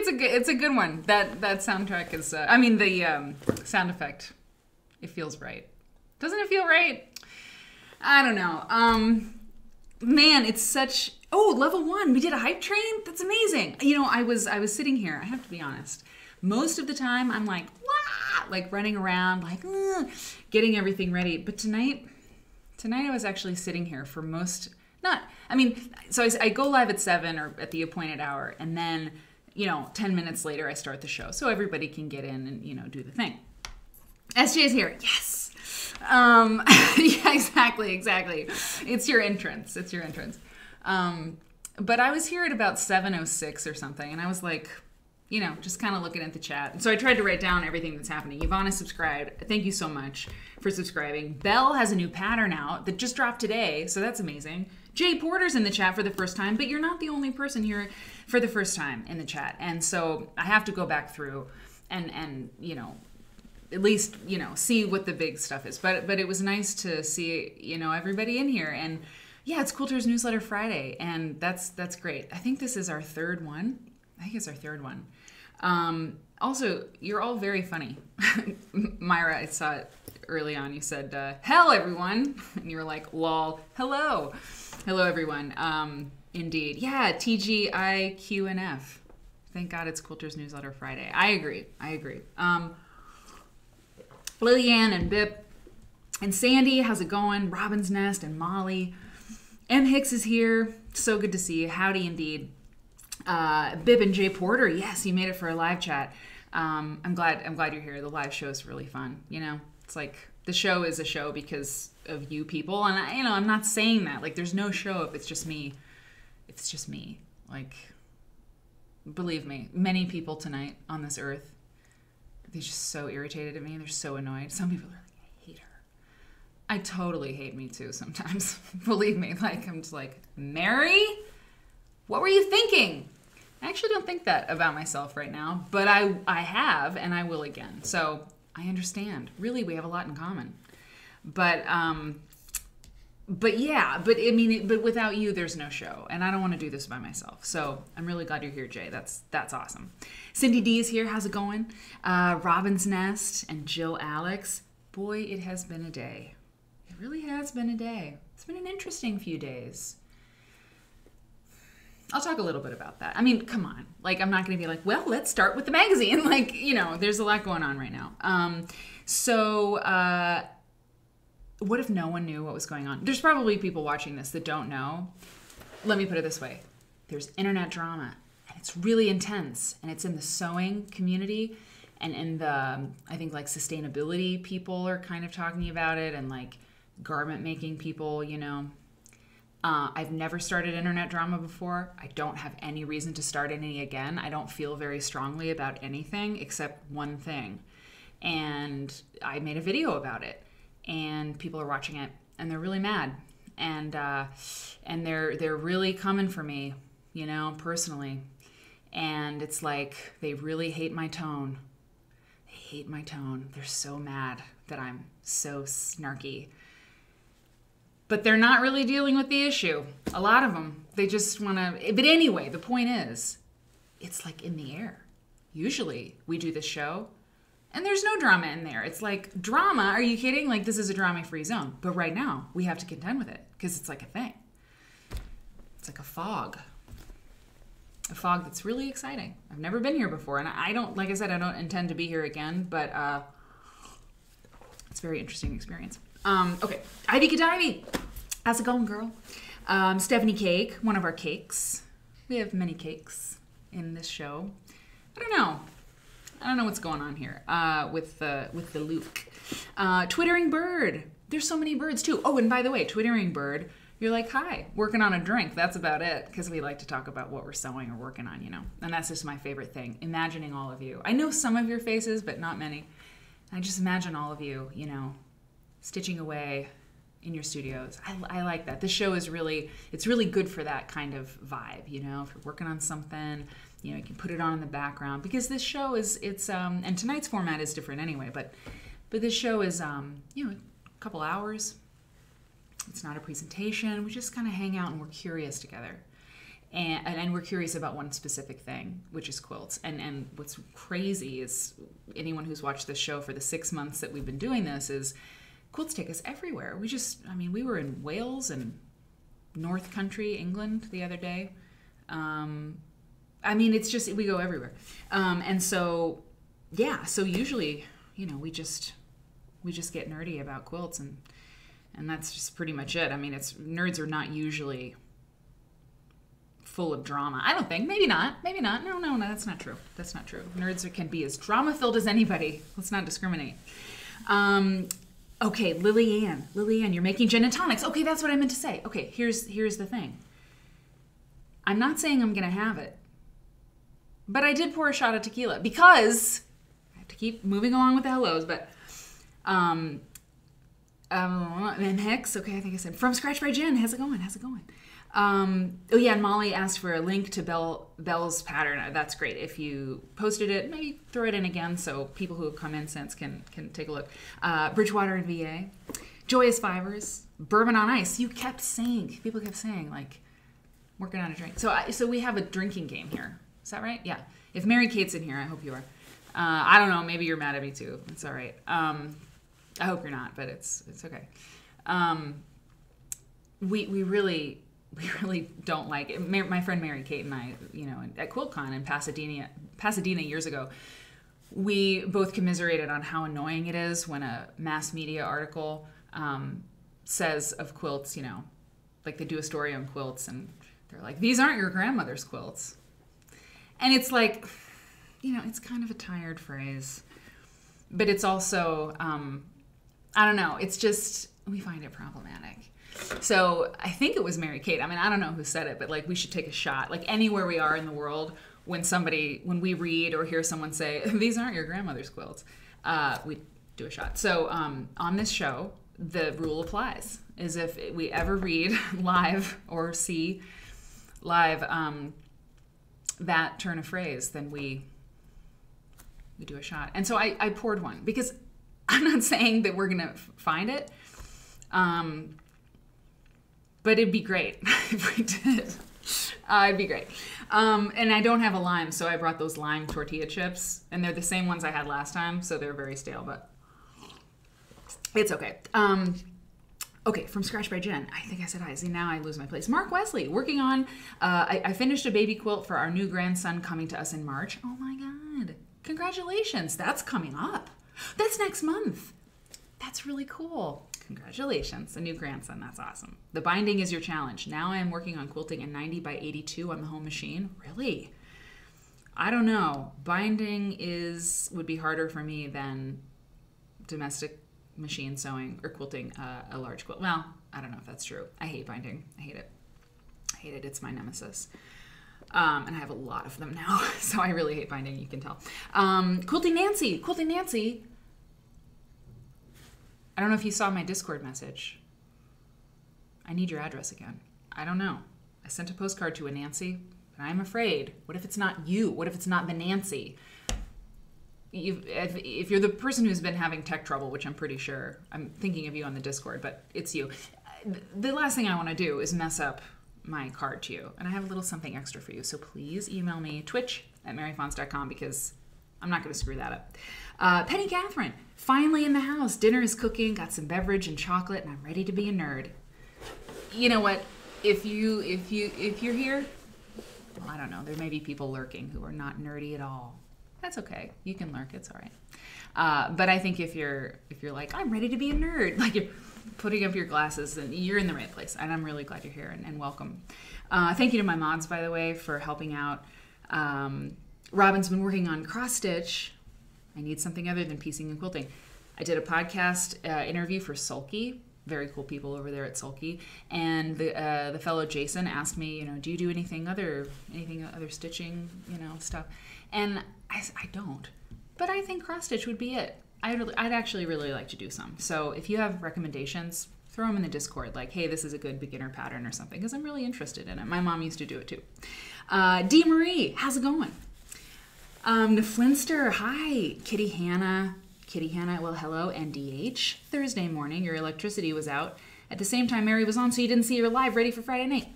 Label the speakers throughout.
Speaker 1: it's a good one. That soundtrack is. I mean, the sound effect. It feels right. Doesn't it feel right? I don't know. Man, it's such. Oh, level 1. We did a hype train. That's amazing. You know, I was sitting here. I have to be honest. Most of the time, I'm like, wah! Like running around, like getting everything ready. But tonight I was actually sitting here for most. So I go live at 7 or at the appointed hour, and then, 10 minutes later I start the show so everybody can get in and, do the thing. SJ is here. Yes. Yeah, exactly. It's your entrance. But I was here at about 7:06 or something, and I was like, just kind of looking at the chat. So I tried to write down everything that's happening. Ivana subscribed. Thank you so much for subscribing. Belle has a new pattern out that just dropped today, so that's amazing. Jay Porter's in the chat for the first time, but you're not the only person here for the first time in the chat. And so I have to go back through and at least, see what the big stuff is. But it was nice to see, everybody in here. And yeah, it's Quilters Newsletter Friday, and that's great. I think this is our third one. Also, you're all very funny. Myra, I saw it early on. You said, hell, everyone. And you were like, lol, hello. Hello, everyone. Indeed. Yeah, TGIQNF. Thank God it's Quilters Newsletter Friday. I agree. Lillian and Bip and Sandy, how's it going? Robin's Nest and Molly. M. Hicks is here. So good to see you. Howdy, indeed. Bip and Jay Porter. Yes, you made it for a live chat. I'm glad you're here. The live show is really fun. It's like the show is a show because of you people, and I'm not saying that. Like, there's no show if it's just me. It's just me. Like, believe me, many people tonight on this earth, they're just so irritated at me. They're so annoyed. Some people are like, I hate her. I totally hate me too sometimes. Believe me. Like, I'm just like, Mary, what were you thinking? I actually don't think that about myself right now, but I have, and I will again. So I understand. Really, we have a lot in common. But without you, there's no show, and I don't want to do this by myself. So I'm really glad you're here, Jay. That's awesome. Cindy D is here. How's it going? Robin's Nest and Jill Alex. Boy, it has been a day. It really has been a day. It's been an interesting few days. I'll talk a little bit about that. I mean, come on. Like, I'm not going to be like, well, let's start with the magazine. Like, there's a lot going on right now. What if no one knew what was going on? There's probably people watching this that don't know. Let me put it this way. There's internet drama, and it's really intense, and it's in the sewing community, and in the, I think, like, sustainability people are kind of talking about it, and, like, garment making people, I've never started internet drama before. I don't have any reason to start any again. I don't feel very strongly about anything except one thing. And I made a video about it, and people are watching it, and they're really mad. And they're really coming for me, personally. And it's like they really hate my tone. They hate my tone. They're so mad that I'm so snarky. But they're not really dealing with the issue. A lot of them, they just want to... But anyway, the point is, it's like in the air. Usually, we do this show, and there's no drama in there. It's like, drama? Are you kidding? Like, this is a drama-free zone. But right now, we have to contend with it, because it's like a thing. It's like a fog. A fog that's really exciting. I've never been here before, and I don't... Like I said, I don't intend to be here again, but it's a very interesting experience. Okay, Ivy Kadivy. How's it going, girl? Stephanie Cake, one of our cakes. We have many cakes in this show. I don't know what's going on here with the Luke. Twittering Bird. There's so many birds too. Oh, and by the way, Twittering Bird, you're like, hi, working on a drink. That's about it, because we like to talk about what we're sewing or working on, And that's just my favorite thing, imagining all of you. I know some of your faces, but not many. I just imagine all of you, stitching away in your studios. I like that. This show is it's really good for that kind of vibe, if you're working on something, you can put it on in the background, because this show and tonight's format is different anyway, but this show is, a couple hours. It's not a presentation. We just kind of hang out and we're curious together. and we're curious about one specific thing, which is quilts. And what's crazy is anyone who's watched this show for the 6 months that we've been doing this is quilts take us everywhere. We were in Wales and North Country, England the other day. It's just, we go everywhere. And so, yeah, so usually, we just get nerdy about quilts and that's just pretty much it. Nerds are not usually full of drama. I don't think. Maybe not. No, that's not true. That's not true. Nerds can be as drama-filled as anybody. Let's not discriminate. Okay, Lily-Ann, you're making gin and tonics. Okay, that's what I meant to say. Okay, here's the thing. I'm not saying I'm going to have it, but I did pour a shot of tequila because I have to keep moving along with the hellos, but and Hicks, okay, I think I said From Scratch by Jen. How's it going? And Molly asked for a link to Belle's pattern. That's great. If you posted it, maybe throw it in again so people who have come in since can take a look. Bridgewater and VA, Joyous Fibers, Bourbon on Ice. People kept saying, like, working on a drink. So we have a drinking game here. Is that right? Yeah. If Mary Kate's in here, I hope you are. I don't know. Maybe you're mad at me too. It's all right. I hope you're not, but it's okay. We really don't like it. My friend Mary Kate and I, at QuiltCon in Pasadena years ago, we both commiserated on how annoying it is when a mass media article says of quilts, like they do a story on quilts and they're like, these aren't your grandmother's quilts. And it's like, it's kind of a tired phrase, but it's also, I don't know, it's just, we find it problematic. So I think it was Mary Kate. I don't know who said it, but like we should take a shot. Like anywhere we are in the world, when we read or hear someone say, these aren't your grandmother's quilts, we do a shot. So on this show, the rule applies, is if we ever read live or see live that turn of phrase, then we do a shot. And so I poured one because I'm not saying that we're going to find it. But it'd be great if we did. It'd be great. And I don't have a lime, so I brought those lime tortilla chips. And they're the same ones I had last time, so they're very stale, but it's okay. Okay, From Scratch by Jen. I think I said hi. See, now I lose my place. Mark Wesley, working on... I finished a baby quilt for our new grandson coming to us in March. Oh my God. Congratulations. That's coming up. That's next month. That's really cool. Congratulations, a new grandson. That's awesome. The binding is your challenge. Now I am working on quilting a 90 by 82 on the home machine. Really? I don't know. Binding would be harder for me than domestic machine sewing or quilting a large quilt. Well, I don't know if that's true. I hate binding. I hate it. It's my nemesis. And I have a lot of them now, so I really hate binding, you can tell. Quilting Nancy. I don't know if you saw my Discord message. I need your address again. I don't know. I sent a postcard to a Nancy, but I'm afraid. What if it's not you? What if it's not the Nancy? If you're the person who's been having tech trouble, which I'm pretty sure, I'm thinking of you on the Discord, but it's you. The last thing I want to do is mess up my card to you. And I have a little something extra for you. So please email me twitch@maryfons.com because I'm not going to screw that up. Penny Catherine, finally in the house. Dinner is cooking, got some beverage and chocolate, and I'm ready to be a nerd. You know what? If you're here, well, I don't know. There may be people lurking who are not nerdy at all. That's okay. You can lurk. It's all right. But I think if you're like, I'm ready to be a nerd, like you're putting up your glasses, and you're in the right place. And I'm really glad you're here and welcome. Thank you to my mods, by the way, for helping out. Robin's been working on cross stitch. I need something other than piecing and quilting. I did a podcast interview for Sulky. Very cool people over there at Sulky. And the fellow Jason asked me, do you do anything other stitching, stuff? And I don't. But I think cross stitch would be it. I'd actually really like to do some. So if you have recommendations, throw them in the Discord. Like, hey, this is a good beginner pattern or something, because I'm really interested in it. My mom used to do it too. D. Marie, how's it going? Flinster, hi. Kitty Hannah, well, hello. And DH, Thursday morning, your electricity was out. At the same time Mary was on, so you didn't see her live, ready for Friday night.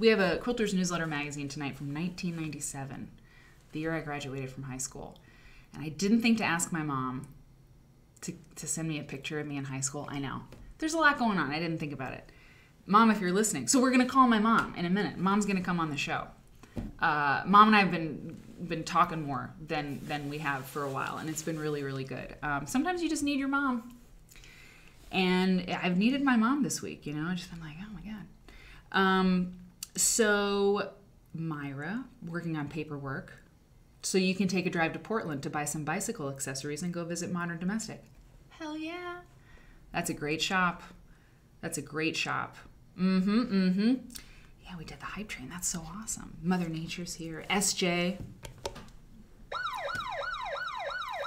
Speaker 1: We have a Quilters Newsletter magazine tonight from 1997, the year I graduated from high school. And I didn't think to ask my mom to send me a picture of me in high school. I know. There's a lot going on. I didn't think about it. Mom, if you're listening. So we're going to call my mom in a minute. Mom's going to come on the show. Mom and I have been talking more than we have for a while, and it's been really, really good. Sometimes you just need your mom. And I've needed my mom this week, you know. I've just been like, oh, my God. So Myra, working on paperwork, so you can take a drive to Portland to buy some bicycle accessories and go visit Modern Domestic. Hell yeah. That's a great shop. That's a great shop. Yeah, we did the hype train. That's so awesome. Mother Nature's here. SJ. If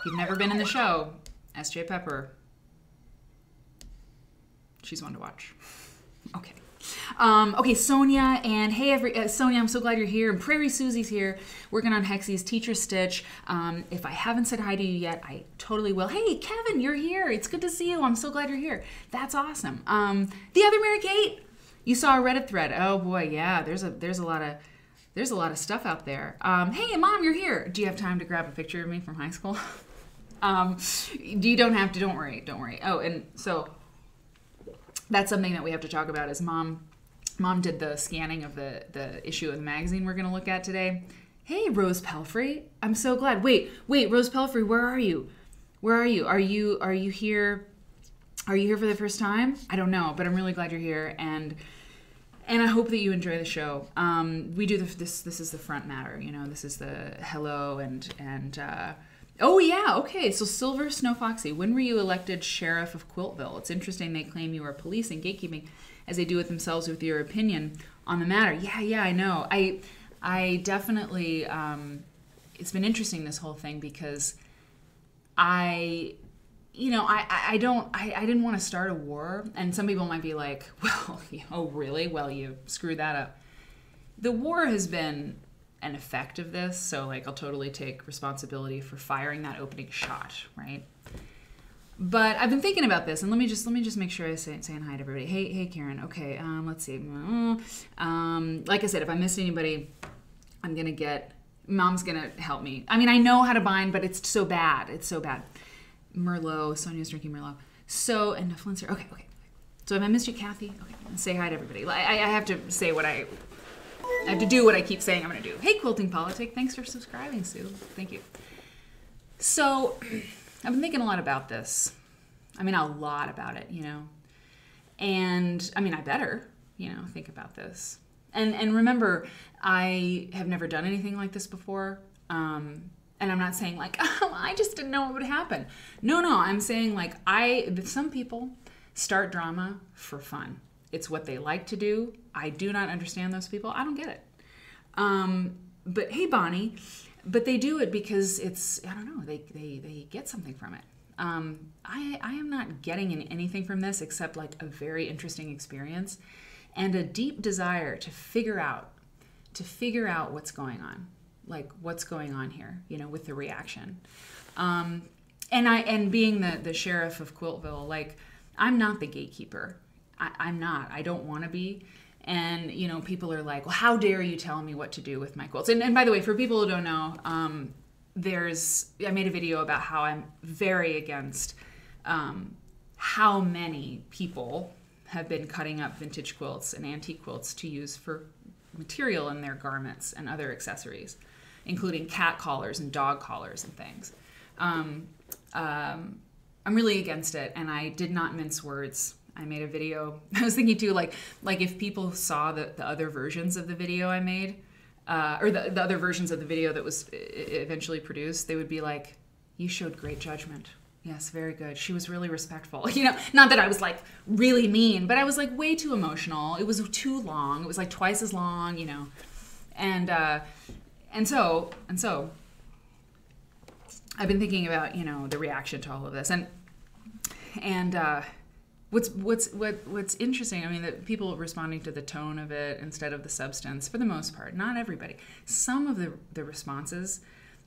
Speaker 1: you've never been in the show, SJ Pepper. She's one to watch. Okay. Okay, Sonia, and hey, Sonia, I'm so glad you're here. And Prairie Susie's here, working on Hexie's Teacher Stitch. If I haven't said hi to you yet, I totally will. Hey, Kevin, you're here. It's good to see you. I'm so glad you're here. That's awesome. The other Mary Kate, you saw a Reddit thread. Oh boy, yeah. There's a lot of stuff out there. Hey, Mom, you're here. Do you have time to grab a picture of me from high school? You don't have to. Don't worry. Oh, and so that's something that we have to talk about. Is Mom did the scanning of the issue of the magazine we're going to look at today. Hey, Rose Pelfrey, I'm so glad. Wait, Rose Pelfrey, where are you? Are you here? Are you here for the first time? I don't know, but I'm really glad you're here, and I hope that you enjoy the show. We do this is the front matter, you know. This is the hello and oh yeah, okay. So Silver Snow Foxy, when were you elected sheriff of Quiltville? It's interesting they claim you are policing gatekeeping as they do it themselves with your opinion on the matter. Yeah, I know. I definitely, it's been interesting, this whole thing, because I didn't want to start a war. And some people might be like, well, oh really? Well, you screwed that up. The war has been an effect of this, so like I'll totally take responsibility for firing that opening shot, right? But I've been thinking about this, and let me just make sure I saying hi to everybody. Hey Karen. Okay, let's see. Like I said, if I missed anybody, Mom's gonna help me. I mean, I know how to bind, but it's so bad. It's so bad. Merlot. Sonia's drinking Merlot. So, and the Flint's here. Okay. So if I missed you, Kathy, okay, say hi to everybody. I have to say I have to do what I keep saying I'm going to do. Hey, Quilting Politic. Thanks for subscribing, Sue. Thank you. So, I've been thinking a lot about this. I mean, a lot about it, you know. And, I mean, I better, think about this. And remember, I have never done anything like this before. And I'm not saying, like, oh, I just didn't know what would happen. No, I'm saying, like, some people start drama for fun. It's what they like to do. I do not understand those people. I don't get it. But hey, Bonnie, but they do it because I don't know, they get something from it. I am not getting anything from this except like a very interesting experience and a deep desire to figure out what's going on. Like what's going on here, with the reaction. And being the sheriff of Quiltville, like I'm not the gatekeeper. I'm not. I don't want to be. And, people are like, well, how dare you tell me what to do with my quilts? And by the way, for people who don't know, I made a video about how I'm very against how many people have been cutting up vintage quilts and antique quilts to use for material in their garments and other accessories, including cat collars and dog collars and things. I'm really against it, and I did not mince words. I made a video. I was thinking too, like if people saw the other versions of the video I made, or the other versions of the video that was eventually produced, they would be like, you showed great judgment. Yes, very good. She was really respectful. Not that I was like really mean, but I was like way too emotional. It was too long. It was like twice as long, and so I've been thinking about, the reaction to all of this. And What's interesting, I mean, that people responding to the tone of it instead of the substance, for the most part, not everybody. Some of the responses,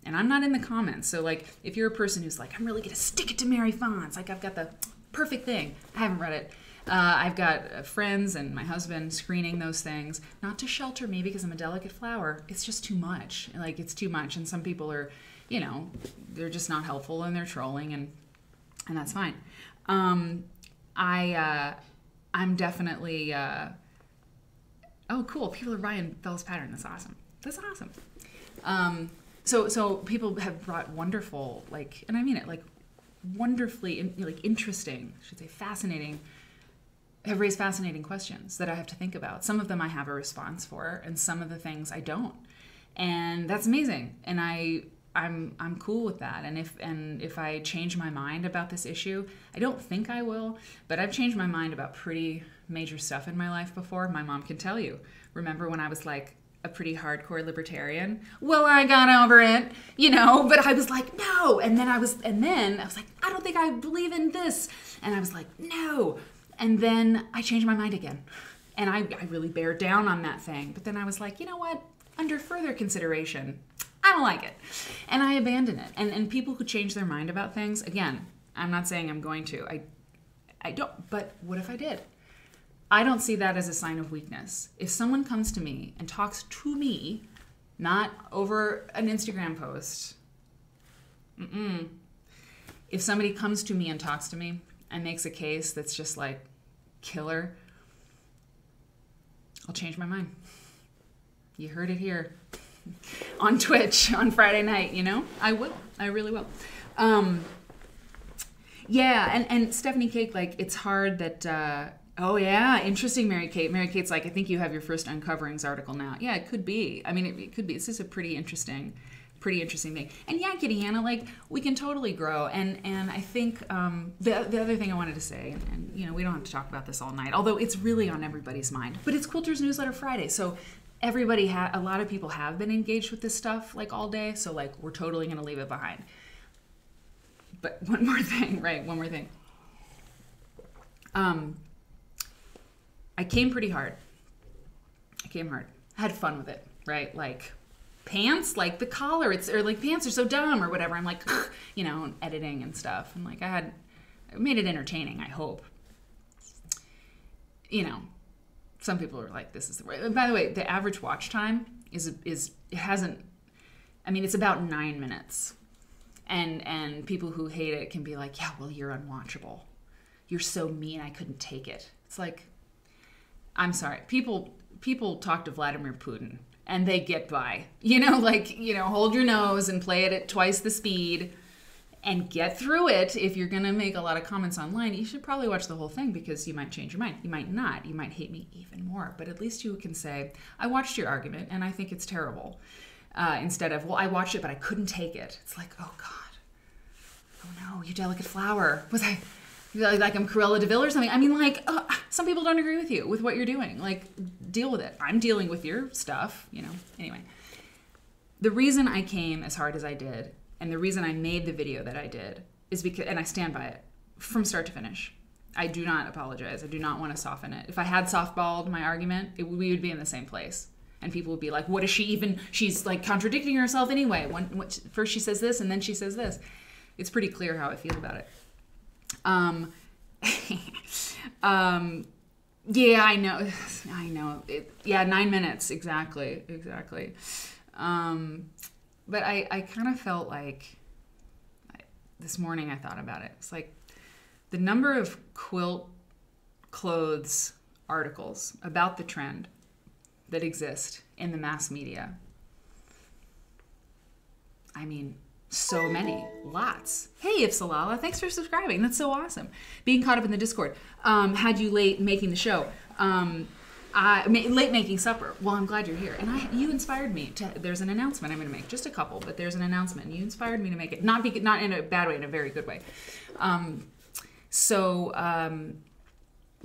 Speaker 1: and I'm not in the comments, so like if you're a person who's like, I'm really gonna stick it to Mary Fons, like I've got the perfect thing, I haven't read it. I've got friends and my husband screening those things, not to shelter me because I'm a delicate flower. It's just too much. Like, it's too much. And some people are, you know, they're just not helpful and they're trolling, and that's fine. I'm definitely, oh, cool. People are buying Bell's pattern. That's awesome. That's awesome. So people have brought wonderful, like, and I mean it, like, wonderfully, like, interesting, I should say fascinating, have raised fascinating questions that I have to think about. Some of them I have a response for, and some of the things I don't. And that's amazing. And I'm cool with that. And if I change my mind about this issue, I don't think I will, but I've changed my mind about pretty major stuff in my life before. My mom can tell you. Remember when I was like a pretty hardcore libertarian? Well, I got over it, you know, but I was like, no. And then I was like, I don't think I believe in this. And I was like, no. And then I changed my mind again. And I really bear down on that thing. But then I was like, you know what? Under further consideration, I don't like it. And I abandon it. And people who change their mind about things, again, I'm not saying I'm going to. I don't. But what if I did? I don't see that as a sign of weakness. If someone comes to me and talks to me, not over an Instagram post, if somebody comes to me and talks to me and makes a case that's just like killer, I'll change my mind. You heard it here on Twitch on Friday night, you know? I will. I really will. Yeah, and Stephanie Cake, like, it's hard that... oh, yeah, interesting, Mary Kate. Mary Kate's like, I think you have your first Uncoverings article now. Yeah, it could be. I mean, it could be. This is a pretty interesting thing. And yeah, Kitty Hannah, like, we can totally grow. And I think the other thing I wanted to say, and you know, we don't have to talk about this all night, although it's really on everybody's mind, but it's Quilters Newsletter Friday. So everybody, a lot of people have been engaged with this stuff, like, all day. So, like, we're totally going to leave it behind. But one more thing, right? One more thing. I came pretty hard. I had fun with it, right? Like, pants, like the collar, or like pants are so dumb or whatever. I'm like, you know, editing and stuff. And like, I made it entertaining, I hope. You know, some people are like, this is the way. And by the way, the average watch time it's about 9 minutes. And people who hate it can be like, yeah, well, you're unwatchable. You're so mean, I couldn't take it. It's like, I'm sorry. People talk to Vladimir Putin and they get by. You know, like, you know, hold your nose and play it at twice the speed and get through it. If you're going to make a lot of comments online, you should probably watch the whole thing because you might change your mind. You might not. You might hate me even more. But at least you can say, I watched your argument and I think it's terrible. Instead of, well, I watched it, but I couldn't take it. It's like, oh, God. Oh, no, you delicate flower. Was I... like I'm Cruella de Vil or something. I mean, like, some people don't agree with you, with what you're doing. Like, deal with it. I'm dealing with your stuff, you know. Anyway, the reason I came as hard as I did, and the reason I made the video that I did, is because, and I stand by it, from start to finish. I do not apologize. I do not want to soften it. If I had softballed my argument, we would be in the same place. And people would be like, what is she even, she's like contradicting herself anyway. First she says this, and then she says this. It's pretty clear how I feel about it. Yeah, I know. 9 minutes, exactly. But I kind of felt like, this morning I thought about it. It's like the number of quilt clothes articles about the trend that exist in the mass media. I mean, so many, lots. Hey, Ifsalala, thanks for subscribing. That's so awesome. Being caught up in the Discord. Had you late making the show. Late making supper. Well, I'm glad you're here. And you inspired me to, there's an announcement I'm going to make. Just a couple, but there's an announcement. You inspired me to make it. Not in a bad way, in a very good way. So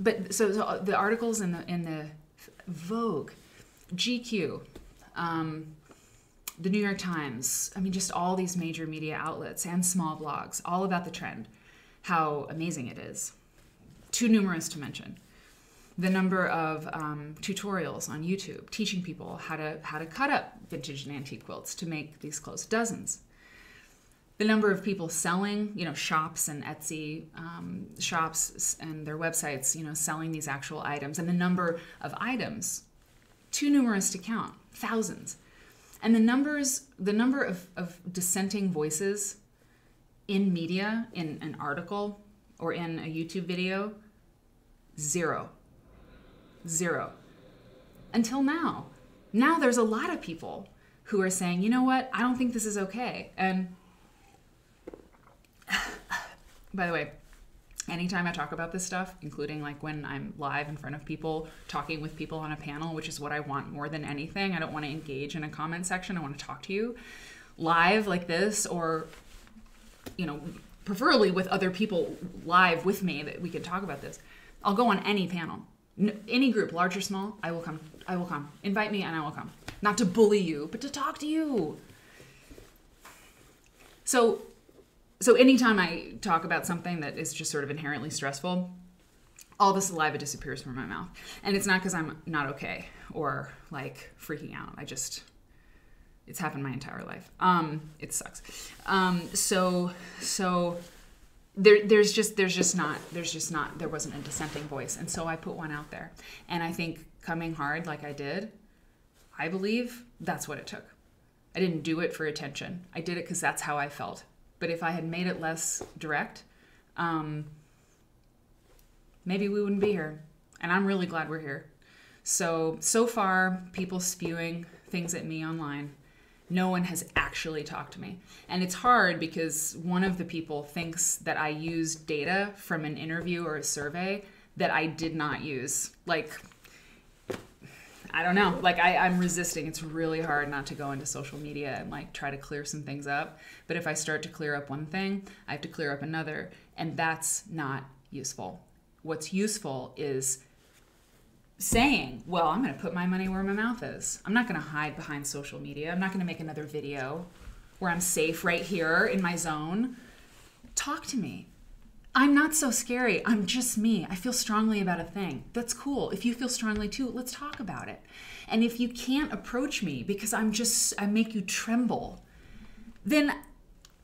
Speaker 1: the articles in the Vogue, GQ, the New York Times, I mean, just all these major media outlets and small blogs, all about the trend, how amazing it is. Too numerous to mention. The number of tutorials on YouTube teaching people how to cut up vintage and antique quilts to make these clothes. Dozens. the number of people selling, shops and Etsy shops and their websites, selling these actual items, and the number of items, too numerous to count, thousands. And the number of dissenting voices in media, in an article or in a YouTube video, zero. Until now. Now there's a lot of people who are saying, you know what, I don't think this is okay. And by the way, anytime I talk about this stuff, including like when I'm live in front of people, talking with people on a panel, which is what I want more than anything. I don't want to engage in a comment section. I want to talk to you live like this, or, preferably with other people live with me that we can talk about this. I'll go on any panel, any group, large or small. I will come. Invite me and I will come. Not to bully you, but to talk to you. So anytime I talk about something that is just sort of inherently stressful, all the saliva disappears from my mouth. And it's not because I'm not okay or like freaking out. It's happened my entire life. It sucks. There wasn't a dissenting voice. And so I put one out there. And I think coming hard like I did, I believe that's what it took. I didn't do it for attention. I did it because that's how I felt. But if I had made it less direct, maybe we wouldn't be here. And I'm really glad we're here. So far, people spewing things at me online. No one has actually talked to me. And it's hard because one of the people thinks that I used data from an interview or a survey that I did not use. Like, I don't know. Like, I'm resisting. It's really hard not to go into social media and like try to clear some things up. But if I start to clear up one thing, I have to clear up another. And that's not useful. What's useful is saying, well, I'm going to put my money where my mouth is. I'm not going to hide behind social media. I'm not going to make another video where I'm safe right here in my zone. Talk to me. I'm not so scary. I'm just me. I feel strongly about a thing. That's cool. If you feel strongly too, let's talk about it. And if you can't approach me because I make you tremble, then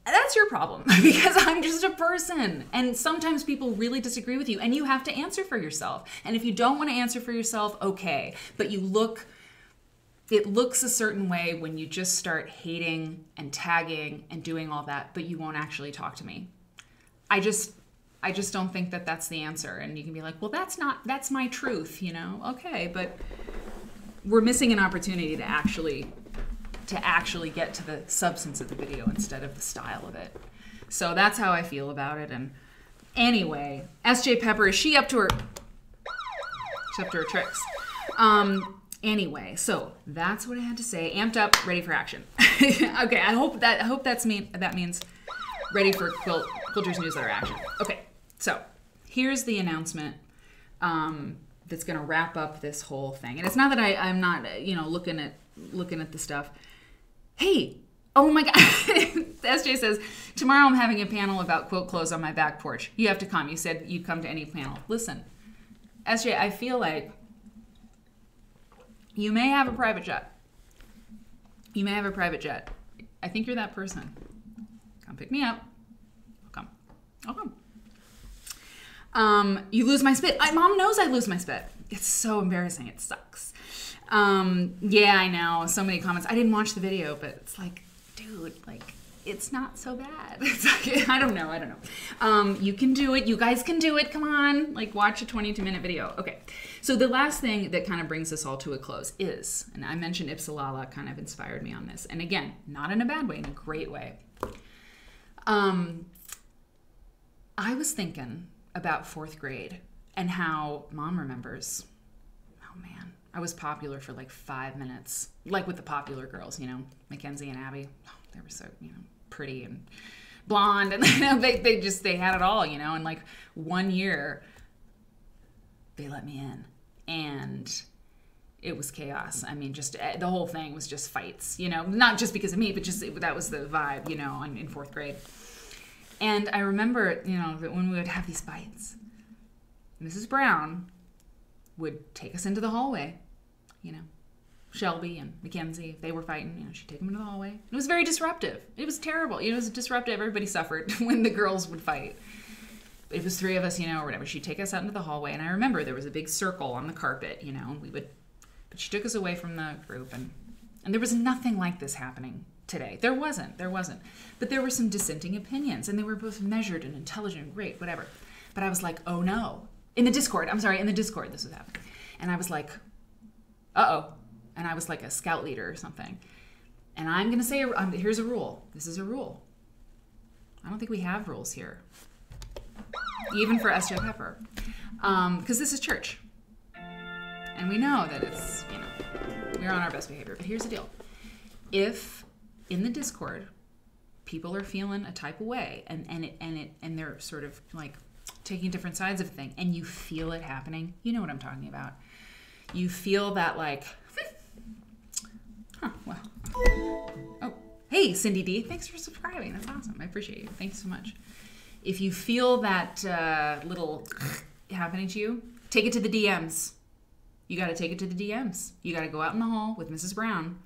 Speaker 1: that's your problem because I'm just a person. And sometimes people really disagree with you and you have to answer for yourself. And if you don't want to answer for yourself, okay. But it looks a certain way when you just start hating and tagging and doing all that, but you won't actually talk to me. I just don't think that that's the answer. And you can be like, well, that's my truth, Okay, but we're missing an opportunity to actually get to the substance of the video instead of the style of it. So that's how I feel about it. And anyway, SJ Pepper, is she up to her tricks? Anyway, so that's what I had to say. Amped up, ready for action. Okay, I hope that means ready for Quilters Newsletter action. Okay, so here's the announcement that's going to wrap up this whole thing. And it's not that I'm not looking at the stuff. Hey, oh my God. SJ says, tomorrow I'm having a panel about quilt clothes on my back porch. You have to come. You said you'd come to any panel. Listen, SJ, I feel like you may have a private jet. I think you're that person. Come pick me up. I'll come. You lose my spit. Mom knows I lose my spit. It's so embarrassing. It sucks. Yeah, I know. So many comments. I didn't watch the video, but it's like, dude, like, it's not so bad. It's like, I don't know. You can do it. You guys can do it. Come on. Like, watch a 22-minute video. Okay. So the last thing that kind of brings us all to a close is, and I mentioned Ipsalala kind of inspired me on this. And again, not in a bad way, in a great way. I was thinking about 4th grade and how Mom remembers, oh man, I was popular for like 5 minutes, like with the popular girls, Mackenzie and Abby. Oh, they were so, pretty and blonde, and they had it all, and like 1 year they let me in and it was chaos. I mean, just the whole thing was just fights, not just because of me, but just that was the vibe, in 4th grade. And I remember, that when we would have these fights, Mrs. Brown would take us into the hallway, Shelby and Mackenzie, if they were fighting, you know, she'd take them into the hallway. It was very disruptive. It was terrible. You know, it was disruptive. Everybody suffered when the girls would fight. If it was 3 of us, you know, or whatever, she'd take us out into the hallway. And I remember there was a big circle on the carpet, you know, and but she took us away from the group. And there was nothing like this happening today. There wasn't. But there were some dissenting opinions, and they were both measured and intelligent and great, whatever. But I was like, oh no. In the Discord this was happening. And I was like, uh-oh. And I was like a scout leader or something. And I'm going to say, here's a rule. This is a rule. I don't think we have rules here. Even for S.J. Pepper. Because this is church. And we know that it's, you know, we're on our best behavior. But here's the deal. If in the Discord, people are feeling a type of way, and they're sort of like taking different sides of a thing, and you feel it happening, you know what I'm talking about. You feel that like, well. Oh, hey, Cindy D. Thanks for subscribing. That's awesome. I appreciate you. Thanks so much. If you feel that little happening to you, take it to the DMs. You got to take it to the DMs. You got to go out in the hall with Mrs. Brown,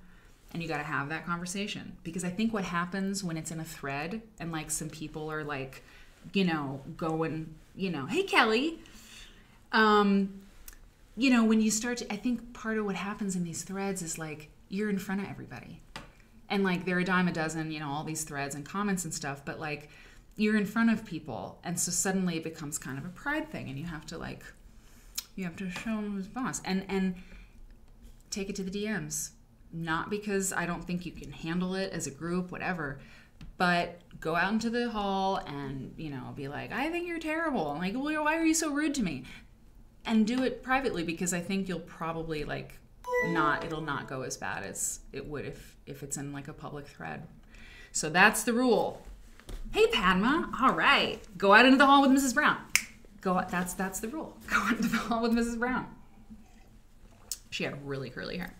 Speaker 1: and you got to have that conversation. Because I think what happens when it's in a thread and like some people are like, you know, going, you know, hey, Kelly. You know, when you start to, I think part of what happens in these threads is like, you're in front of everybody. And like, they're a dime a dozen, you know, all these threads and comments and stuff, but like, you're in front of people. And so suddenly it becomes kind of a pride thing, and you have to like, you have to show them who's boss. And take it to the DMs. Not because I don't think you can handle it as a group, whatever, but go out into the hall and, you know, be like, I think you're terrible. I'm like, well, why are you so rude to me? And do it privately, because I think you'll probably like it'll not go as bad as it would if it's in like a public thread. So that's the rule. Hey, Padma. All right. Go out into the hall with Mrs. Brown. That's the rule. Go out into the hall with Mrs. Brown. She had really curly hair.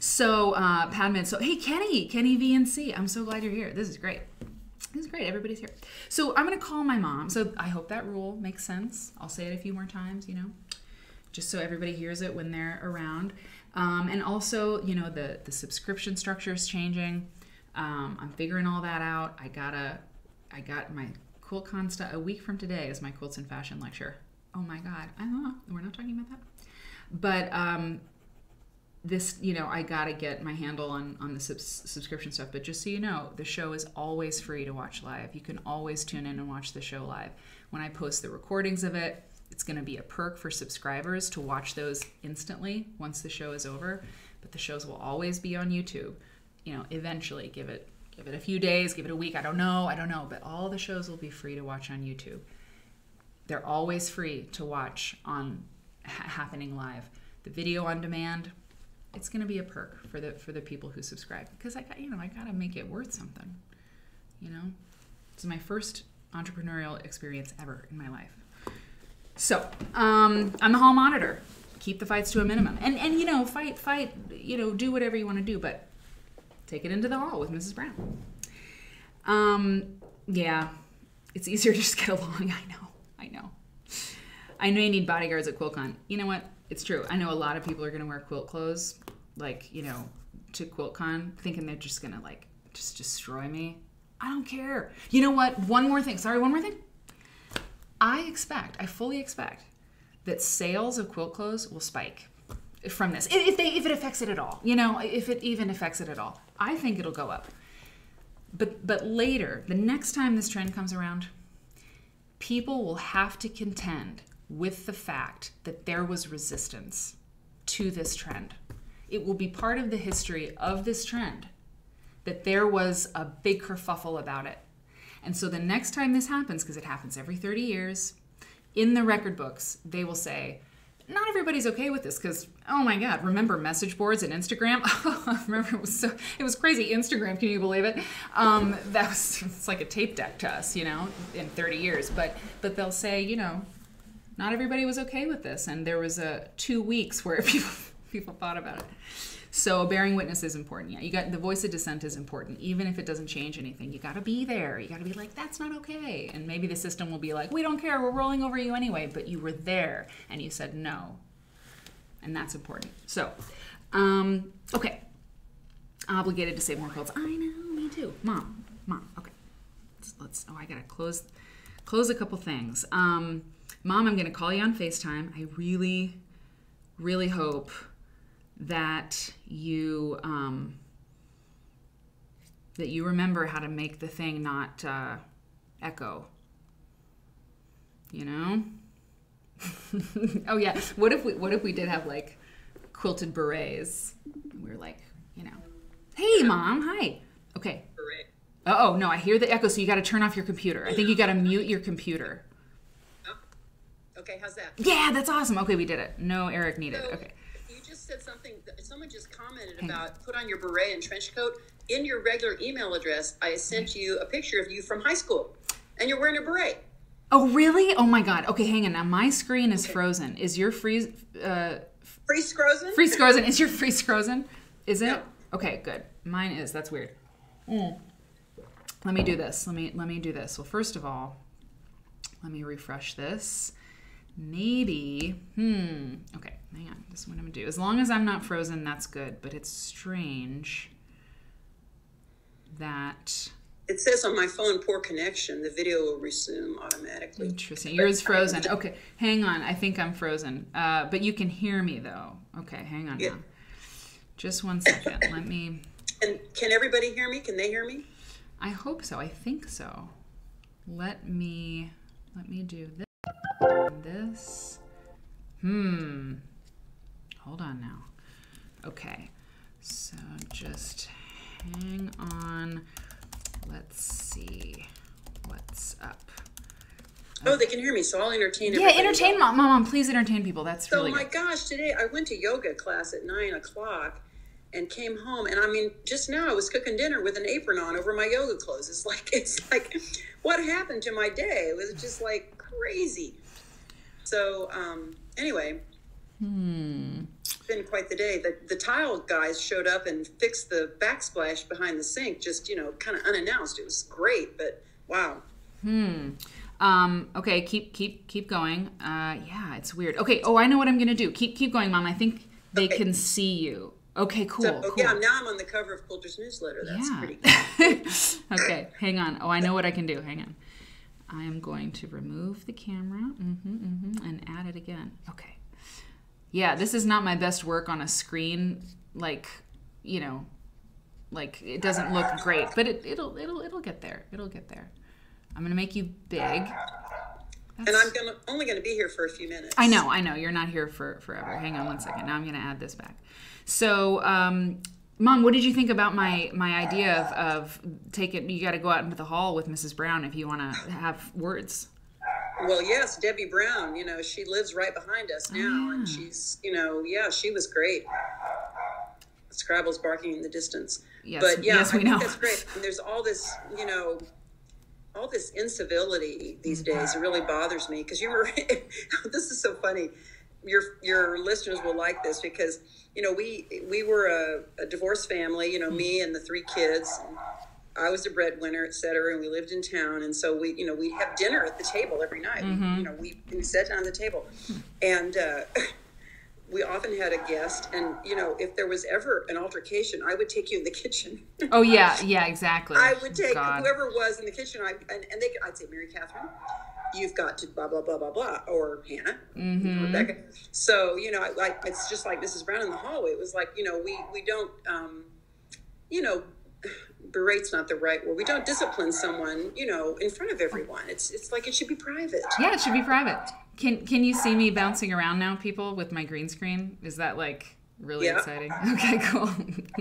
Speaker 1: So, Padma, so hey, Kenny VNC. I'm so glad you're here. This is great. This is great. Everybody's here. So I'm going to call my mom. So I hope that rule makes sense. I'll say it a few more times, you know, just so everybody hears it when they're around. And also, you know, the subscription structure is changing. I'm figuring all that out. I got my QuiltCon stuff. A week from today is my Quilts and Fashion lecture. Oh my God. We're not talking about that. But this, you know, I got to get my handle on the subscription stuff. But just so you know, the show is always free to watch live. You can always tune in and watch the show live. When I post the recordings of it, it's going to be a perk for subscribers to watch those instantly once the show is over. But the shows will always be on YouTube. You know, eventually, give it a few days, give it a week. I don't know. But all the shows will be free to watch on YouTube. They're always free to watch on happening live. The video on demand, it's going to be a perk for the people who subscribe, because I got to make it worth something. You know, it's my first entrepreneurial experience ever in my life. So, I'm the hall monitor. Keep the fights to a minimum, and you know, fight. You know, do whatever you want to do, but take it into the hall with Mrs. Brown. Yeah, it's easier to just get along. I know you need bodyguards at QuiltCon. You know what? It's true. I know a lot of people are going to wear quilt clothes, like, you know, to QuiltCon, thinking they're just going to, like, just destroy me. I don't care. You know what? One more thing. I fully expect that sales of quilt clothes will spike from this. If it affects it at all. You know, if it even affects it at all. I think it'll go up. But later, the next time this trend comes around, people will have to contend with the fact that there was resistance to this trend. It will be part of the history of this trend that there was a big kerfuffle about it. And so the next time this happens, because it happens every 30 years, in the record books, they will say, not everybody's okay with this, because, oh my God, remember message boards and Instagram? Remember, it was crazy. Instagram, can you believe it? It's like a tape deck to us, you know, in 30 years. But they'll say, you know, not everybody was okay with this, and there was 2 weeks where people thought about it. So bearing witness is important. Yeah, you got the voice of dissent is important, even if it doesn't change anything. You got to be there. You got to be like, that's not okay. And maybe the system will be like, we don't care. We're rolling over you anyway. But you were there and you said no, and that's important. So Okay. Obligated to save more quilts. I know, me too. Mom. Okay. Let's. Oh, I gotta close a couple things. Mom, I'm gonna call you on FaceTime. I really, really hope that you remember how to make the thing not echo. You know? Oh yeah. What if we did have like quilted berets? We were like, you know, hey Mom, hi. Okay.
Speaker 2: Beret.
Speaker 1: Oh no, I hear the echo, so you got to turn off your computer. I think you got to mute your computer.
Speaker 2: Oh. Okay, how's that?
Speaker 1: Yeah, that's awesome. Okay, we did it. No Eric needed.
Speaker 2: So,
Speaker 1: okay.
Speaker 2: You just said something. Someone just commented about put on your beret and trench coat. In your regular email address, I sent you a picture of you from high school, and you're wearing a beret.
Speaker 1: Oh really? Oh my God. Okay, hang on. Now my screen is frozen. Is your freeze
Speaker 2: Freeze-frozen?
Speaker 1: Freeze-frozen. Is your freeze-frozen? Is it?
Speaker 2: No.
Speaker 1: Okay, good. Mine is. That's weird. Let me do this. Let me do this. Well, first of all, let me refresh this. Maybe. Okay, hang on. This is what I'm gonna do. As long as I'm not frozen, that's good. But it's strange that.
Speaker 2: It says on my phone, poor connection. The video will resume automatically.
Speaker 1: Interesting. Yours frozen. Okay, hang on. I think I'm frozen. But you can hear me though. Okay, hang on now. Just 1 second. Let me.
Speaker 2: And can everybody hear me? Can they hear me?
Speaker 1: I hope so. I think so. Let me do this. This. Hold on now. Okay. So just hang on. Let's see what's up.
Speaker 2: Oh, they can hear me, so I'll entertain
Speaker 1: Yeah,
Speaker 2: everybody.
Speaker 1: entertain Mom. Please entertain people. That's
Speaker 2: So,
Speaker 1: really
Speaker 2: my
Speaker 1: good.
Speaker 2: gosh, today I went to yoga class at 9 o'clock and came home. And I mean, just now I was cooking dinner with an apron on over my yoga clothes. It's like, what happened to my day? It was just like crazy. So, anyway, it's been quite the day. The tile guys showed up and fixed the backsplash behind the sink, just, kind of unannounced. It was great, but wow.
Speaker 1: Okay, keep going. Yeah, it's weird. Okay, I know what I'm gonna do. Keep going, Mom. I think they can see you. Okay, cool.
Speaker 2: So,
Speaker 1: cool.
Speaker 2: yeah, now I'm on the cover of Quilters Newsletter. That's pretty cool.
Speaker 1: Okay, hang on. I know what I can do. Hang on. I am going to remove the camera and add it again. Okay. Yeah, this is not my best work on a screen. Like it doesn't look great, but it'll get there. It'll get there. I'm gonna make you big.
Speaker 2: And I'm only gonna be here for a few minutes.
Speaker 1: I know. You're not here for forever. Hang on 1 second. Now I'm gonna add this back. So, Mom, what did you think about my idea of you got to go out into the hall with Mrs. Brown if you want to have words?
Speaker 2: Well, yes, Debbie Brown. She lives right behind us now, and she's, she was great. Scrabble's barking in the distance.
Speaker 1: Yes,
Speaker 2: but yeah,
Speaker 1: yes, we
Speaker 2: I think
Speaker 1: know.
Speaker 2: that's great. And there's all this, all this incivility these days. It really bothers me because this is so funny. Your listeners will like this because we were a divorced family. Me and the 3 kids. And I was the breadwinner, et cetera, and we lived in town. And so we'd have dinner at the table every night. We sat down at the table, and we often had a guest. And if there was ever an altercation, I would take you in the kitchen.
Speaker 1: Oh yeah, exactly.
Speaker 2: I would take whoever was in the kitchen. I'd say, Mary Catherine, you've got to blah, blah, blah, blah, blah, or Hannah, Rebecca. So, it's just like Mrs. Brown in the hallway. It was like, we don't, berate's not the right word. We don't discipline someone, in front of everyone. It's like it should be private.
Speaker 1: Yeah, it should be private. Can you see me bouncing around now, people, with my green screen? Is that like really exciting? Okay, cool.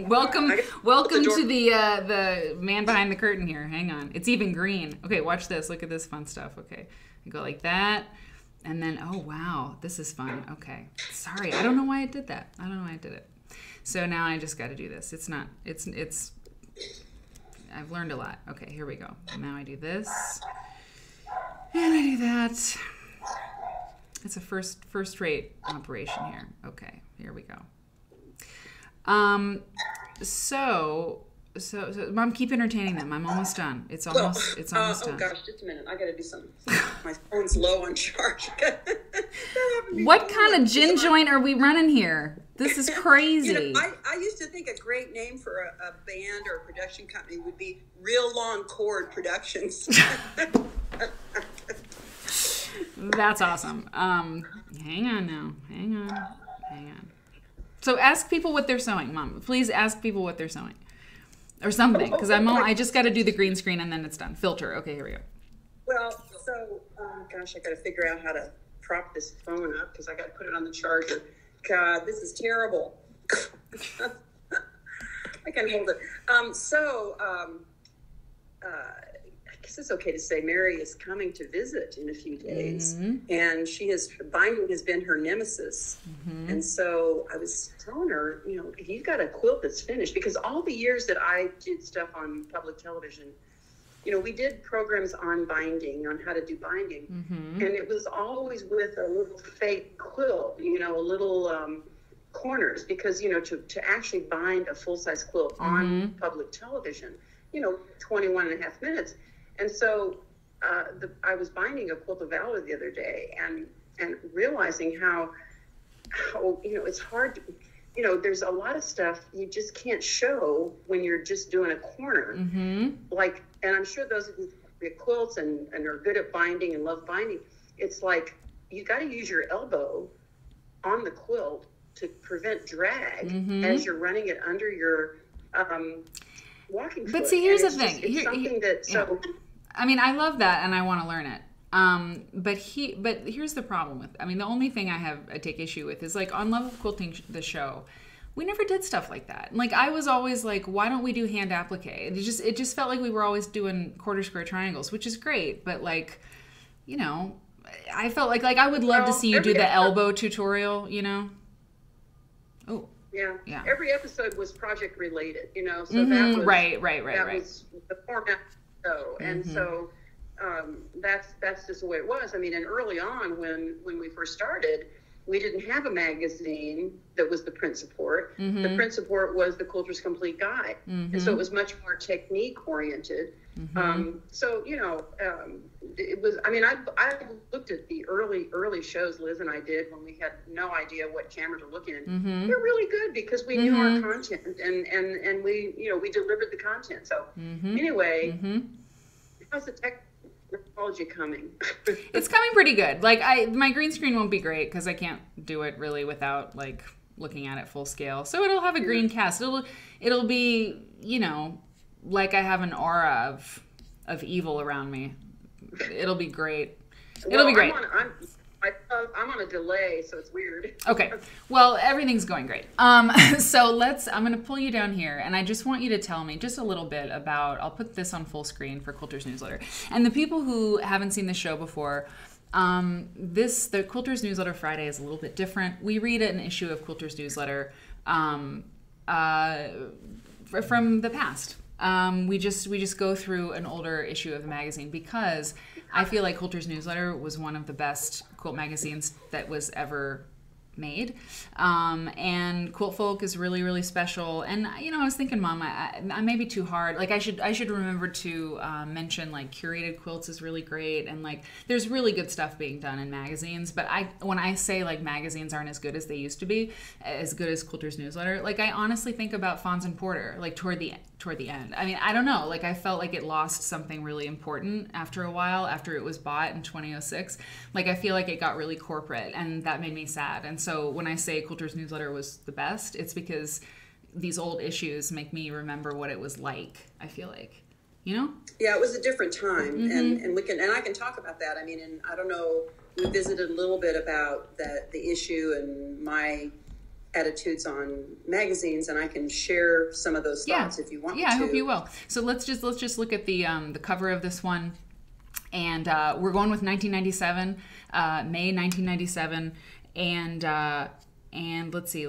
Speaker 1: Welcome to the man behind the curtain here. Hang on. It's even green. Okay, watch this. Look at this fun stuff. Okay. I go like that. And then, oh, wow. This is fun. Okay. Sorry. I don't know why I did that. I don't know why I did it. So now I just got to do this. I've learned a lot. Okay, here we go. Now I do this. And I do that. It's a first-rate operation here. Okay, here we go. So, Mom, keep entertaining them. I'm almost done. It's almost done.
Speaker 2: Oh gosh, just a minute. I got to do something. My phone's low on charge.
Speaker 1: What kind of gin joint are we running here? This is crazy.
Speaker 2: I used to think a great name for a band or a production company would be Real Long Cord Productions.
Speaker 1: That's awesome. Hang on now. Hang on. So ask people what they're sewing, Mom. Please ask people what they're sewing. Or something, because I just got to do the green screen and then it's done. Filter. Okay, here we go.
Speaker 2: Well, so, gosh, I got to figure out how to prop this phone up because I got to put it on the charger. God, this is terrible. I can hold it. I guess it's okay to say Mary is coming to visit in a few days, and binding has been her nemesis. And so I was telling her, if you've got a quilt that's finished, because all the years that I did stuff on public television, we did programs on binding, on how to do binding, and it was always with a little fake quilt, a little corners, because, to actually bind a full-size quilt on public television, 21 and a half minutes. And so I was binding a quilt of valor the other day and realizing how it's hard to, there's a lot of stuff you just can't show when you're just doing a corner. And I'm sure those of you who get quilts and are good at binding and love binding, it's like you got to use your elbow on the quilt to prevent drag as you're running it under your walking foot.
Speaker 1: But see, here's the thing.
Speaker 2: It's something that
Speaker 1: I mean, I love that and I want to learn it. But here's the problem with, the only thing I take issue with is like on Love of Quilting, the show, we never did stuff like that. Like I was always like, why don't we do hand applique? It just felt like we were always doing quarter square triangles, which is great. But like, I felt like I would love to see you do the elbow tutorial, Oh.
Speaker 2: Yeah. Every episode was project related, so that was
Speaker 1: right.
Speaker 2: That was the format of the show. And so that's just the way it was. And early on when we first started, we didn't have a magazine that was the print support. The print support was the Quilter's Complete Guide. And so it was much more technique oriented. It was, I looked at the early shows Liz and I did when we had no idea what camera to look in. They're really good because we knew our content and we delivered the content. So anyway, how's the technology coming?
Speaker 1: It's coming pretty good. Like my green screen won't be great because I can't do it really without like looking at it full scale. So it'll have a green cast. It'll be, like I have an aura of evil around me. It'll be great. It'll be great.
Speaker 2: I'm on a delay, so it's weird.
Speaker 1: Okay. Well, everything's going great. So I'm going to pull you down here, and I just want you to tell me just a little bit about, I'll put this on full screen for Quilters Newsletter. And the people who haven't seen the show before, the Quilters Newsletter Friday is a little bit different. We read an issue of Quilters Newsletter from the past. We just go through an older issue of the magazine because I feel like Quilters Newsletter was one of the best quilt magazines that was ever made. And Quilt Folk is really, really special. And, I was thinking, Mom, I may be too hard. Like I should remember to mention like Curated Quilts is really great. And like, there's really good stuff being done in magazines. But when I say like magazines aren't as good as they used to be, as good as Quilters Newsletter, like I honestly think about Fons and Porter, like toward the end. I don't know. Like I felt like it lost something really important after a while, after it was bought in 2006. Like I feel like it got really corporate and that made me sad. And so when I say Quilters Newsletter was the best, it's because these old issues make me remember what it was like, I feel like. Yeah,
Speaker 2: it was a different time. And I can talk about that. And I don't know, we visited a little bit about the issue and my attitudes on magazines, and I can share some of those thoughts if you want me to.
Speaker 1: I hope you will. So let's just look at the cover of this one, and we're going with 1997, May 1997, and let's see.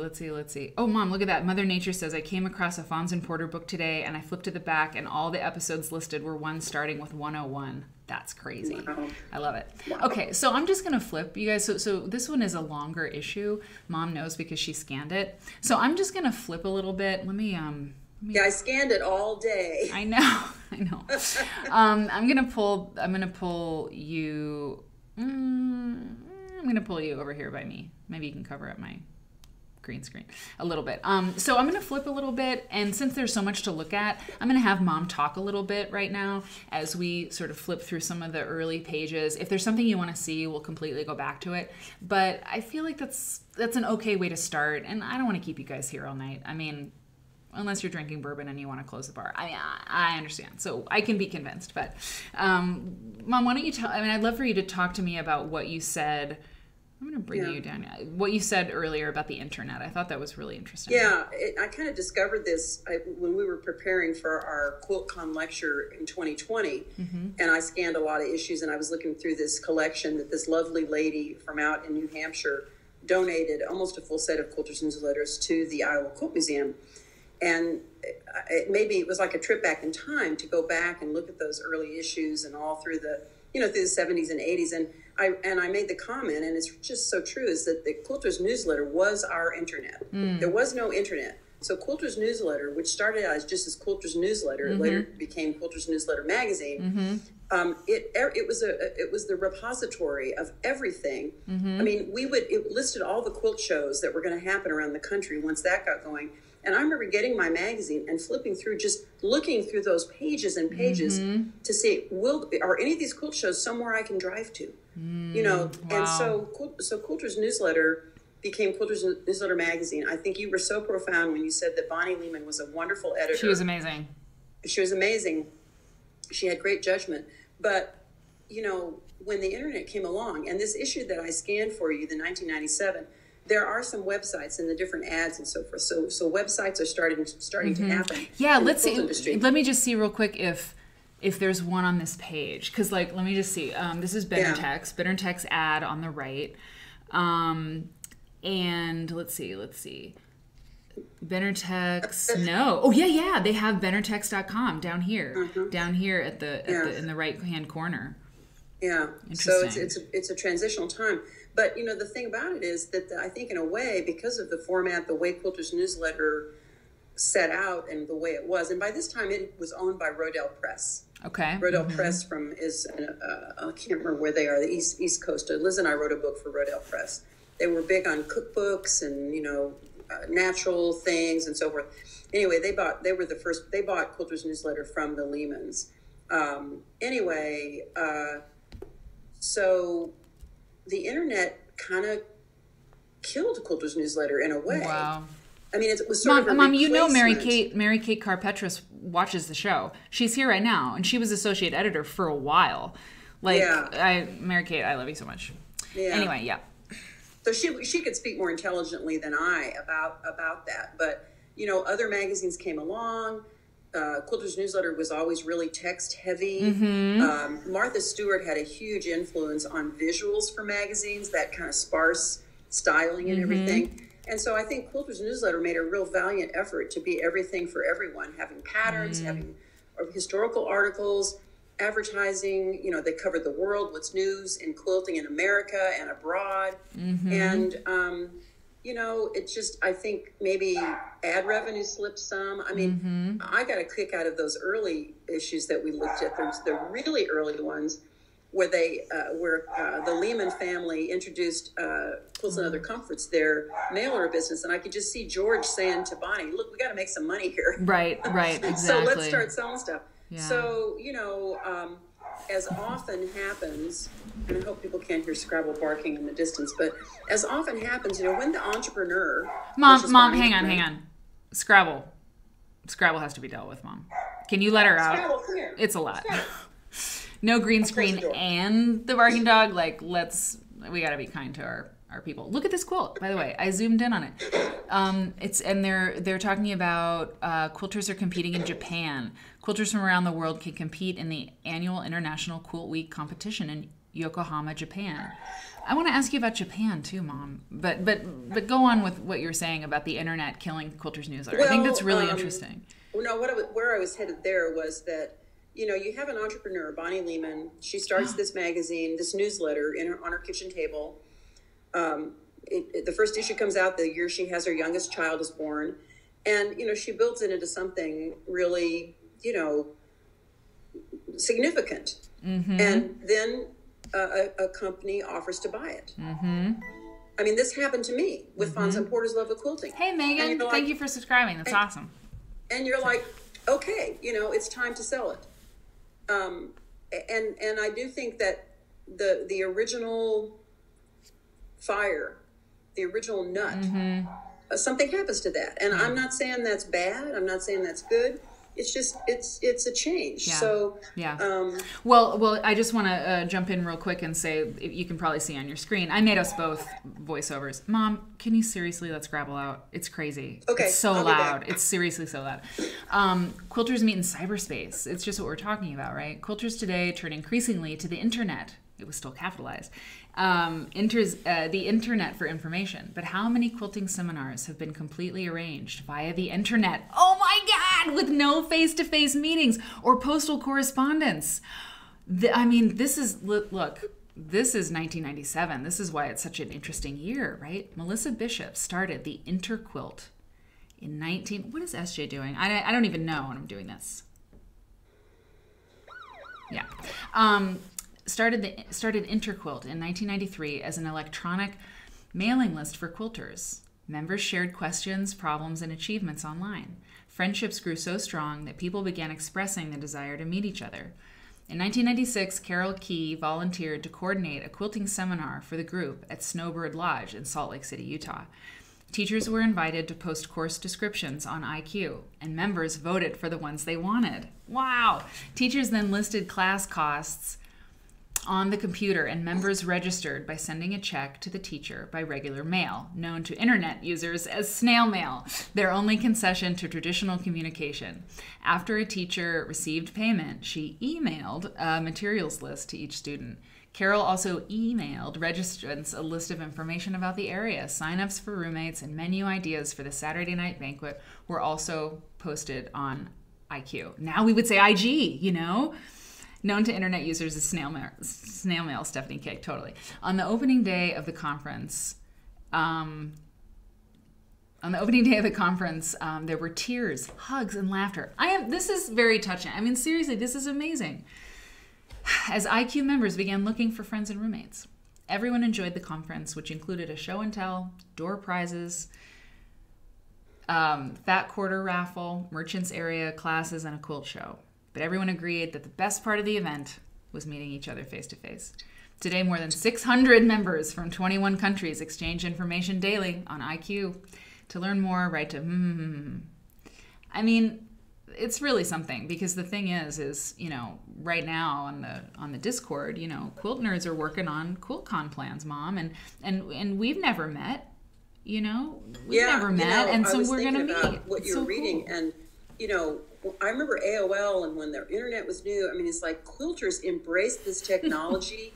Speaker 1: Oh, Mom, look at that. Mother Nature says, I came across a Fons and Porter book today, and I flipped to the back, and all the episodes listed were ones starting with 101. That's crazy. Wow. I love it. Wow. Okay, so I'm just going to flip, you guys. So this one is a longer issue. Mom knows because she scanned it. So I'm just going to flip a little bit. Let me
Speaker 2: Yeah, I scanned it all day.
Speaker 1: I know. I'm going to pull you over here by me. Maybe you can cover up my green screen a little bit. So I'm going to flip a little bit, and since there's so much to look at, I'm going to have Mom talk a little bit right now as we sort of flip through some of the early pages. If there's something you want to see, we'll completely go back to it. But I feel like that's an okay way to start, and I don't want to keep you guys here all night. I mean, unless you're drinking bourbon and you want to close the bar. I mean, I understand. So I can be convinced. But, Mom, why don't you I'd love for you to talk to me about what you said. I'm going to bring you down. What you said earlier about the internet. I thought that was really interesting.
Speaker 2: Yeah, I kind of discovered this when we were preparing for our QuiltCon lecture in 2020. And I scanned a lot of issues, and I was looking through this collection that this lovely lady from out in New Hampshire donated almost a full set of Quilters Newsletters to the Iowa Quilt Museum. And it was like a trip back in time to go back and look at those early issues and all through the, through the 70s and 80s. And I made the comment, and it's just so true, is that the Quilters Newsletter was our internet. There was no internet. So Quilters Newsletter, which started out just as Quilters Newsletter, later became Quilters Newsletter Magazine. It was the repository of everything. I mean, it listed all the quilt shows that were going to happen around the country once that got going. And I remember getting my magazine and flipping through, just looking through those pages and pages to see, are any of these quilt shows somewhere I can drive to? Wow. And so Quilters Newsletter became Quilters Newsletter Magazine. I think you were so profound when you said that Bonnie Lehman was a wonderful editor.
Speaker 1: She was amazing.
Speaker 2: She had great judgment. But, when the internet came along, and this issue that I scanned for you, the 1997, there are some websites and the different ads and so forth. So websites are starting to happen.
Speaker 1: Yeah, let's see. Industry. Let me just see real quick if there's one on this page, because let me just see. This is Bennertex ad on the right, and let's see. Bennertex. No. Oh yeah. They have bennertex.com down here at the in the right hand corner.
Speaker 2: Yeah. So it's a transitional time. But, the thing about it is that I think in a way, because of the format, the way Quilters Newsletter set out and the way it was, and by this time it was owned by Rodale Press.
Speaker 1: Okay.
Speaker 2: Rodale Press I can't remember where they are, the East Coast. Liz and I wrote a book for Rodale Press. They were big on cookbooks and, natural things and so forth. Anyway, they bought Quilters Newsletter from the Lehmans. So the internet kind of killed Quilters Newsletter in a way.
Speaker 1: Wow.
Speaker 2: I mean, it was sort of a
Speaker 1: Mom,
Speaker 2: replacement.
Speaker 1: Mary Kate Carpetras watches the show. She's here right now, and she was associate editor for a while. Mary Kate, I love you so much. Yeah. Anyway, yeah.
Speaker 2: So she could speak more intelligently than I about that. But, other magazines came along. Quilters Newsletter was always really text heavy. Martha Stewart had a huge influence on visuals for magazines, that kind of sparse styling and everything. And so I think Quilters Newsletter made a real valiant effort to be everything for everyone, having patterns, having historical articles, advertising. They covered the world, what's news in quilting in America and abroad. And it just, I think maybe ad revenue slipped some. I mean, I got a kick out of those early issues that we looked at. There's the really early ones where the Lehman family introduced Quilts and Other Comforts, their mail-order business. And I could just see George saying to Bonnie, look, we got to make some money here.
Speaker 1: Right, exactly.
Speaker 2: So let's start selling stuff.
Speaker 1: Yeah.
Speaker 2: So, as often happens, and I hope people can't hear Scrabble barking in the distance, but as often happens, when the entrepreneur...
Speaker 1: Mom, hang on. Scrabble has to be dealt with, Mom. Can you let her out?
Speaker 2: Scrabble, come here.
Speaker 1: It's a lot. No green screen and the barking dog. We got to be kind to our people. Look at this quilt, by the way. I zoomed in on it. They're talking about quilters are competing in Japan. Quilters from around the world can compete in the annual International Quilt Week competition in Yokohama, Japan. I want to ask you about Japan too, Mom. But go on with what you're saying about the internet killing Quilters Newsletter. I think that's really interesting.
Speaker 2: No, where I was headed there was that you have an entrepreneur, Bonnie Lehman. She starts this magazine, this newsletter on her kitchen table. The first issue comes out the year she has her youngest child is born. And, she builds it into something really, significant. And then a company offers to buy it. I mean, this happened to me with Fons and Porter's Love of Quilting.
Speaker 1: Hey, Megan, thank you for subscribing. That's awesome.
Speaker 2: And you're like, okay, it's time to sell it. And I do think that the original fire, the original nut, something happens to that. And I'm not saying that's bad. I'm not saying that's good. It's just it's a change.
Speaker 1: Yeah.
Speaker 2: So
Speaker 1: well, I just want to jump in real quick and say, you can probably see on your screen, I made us both voiceovers. Mom, can you seriously let Scrabble out? It's crazy.
Speaker 2: Okay,
Speaker 1: it's so
Speaker 2: I'll
Speaker 1: loud. It's seriously so loud. Quilters meet in cyberspace. It's just what we're talking about, right? Quilters today turn increasingly to the internet. It was still capitalized. Enters the internet for information. But how many quilting seminars have been completely arranged via the internet? Oh my God, with no face-to-face meetings or postal correspondence. This is 1997. This is why it's such an interesting year, right? Melissa Bishop started the Interquilt in What is SJ doing? I don't even know when I'm doing this. Yeah. Started Interquilt in 1993 as an electronic mailing list for quilters. Members shared questions, problems, and achievements online. Friendships grew so strong that people began expressing the desire to meet each other. In 1996, Carol Key volunteered to coordinate a quilting seminar for the group at Snowbird Lodge in Salt Lake City, Utah. Teachers were invited to post course descriptions on IQ, and members voted for the ones they wanted. Wow! Teachers then listed class costs on the computer, and members registered by sending a check to the teacher by regular mail, known to internet users as snail mail, their only concession to traditional communication. After a teacher received payment, she emailed a materials list to each student. Carol also emailed registrants a list of information about the area. Sign-ups for roommates and menu ideas for the Saturday night banquet were also posted on IQ. Now we would say IG, Known to internet users as snail mail, Stephanie K. Totally. On the opening day of the conference, there were tears, hugs, and laughter. This is very touching. I mean, seriously, this is amazing. As IQ members began looking for friends and roommates, everyone enjoyed the conference, which included a show and tell, door prizes, fat quarter raffle, merchants area classes, and a quilt show. But everyone agreed that the best part of the event was meeting each other face to face. Today, more than 600 members from 21 countries exchange information daily on IQ. To learn more, write to I mean, it's really something, because the thing is right now on the Discord, quilt nerds are working on QuiltCon plans, Mom, and we've never met. We've never met, and so we're gonna meet.
Speaker 2: What you're reading, cool. And I remember AOL, and when their internet was new, I mean, it's like quilters embraced this technology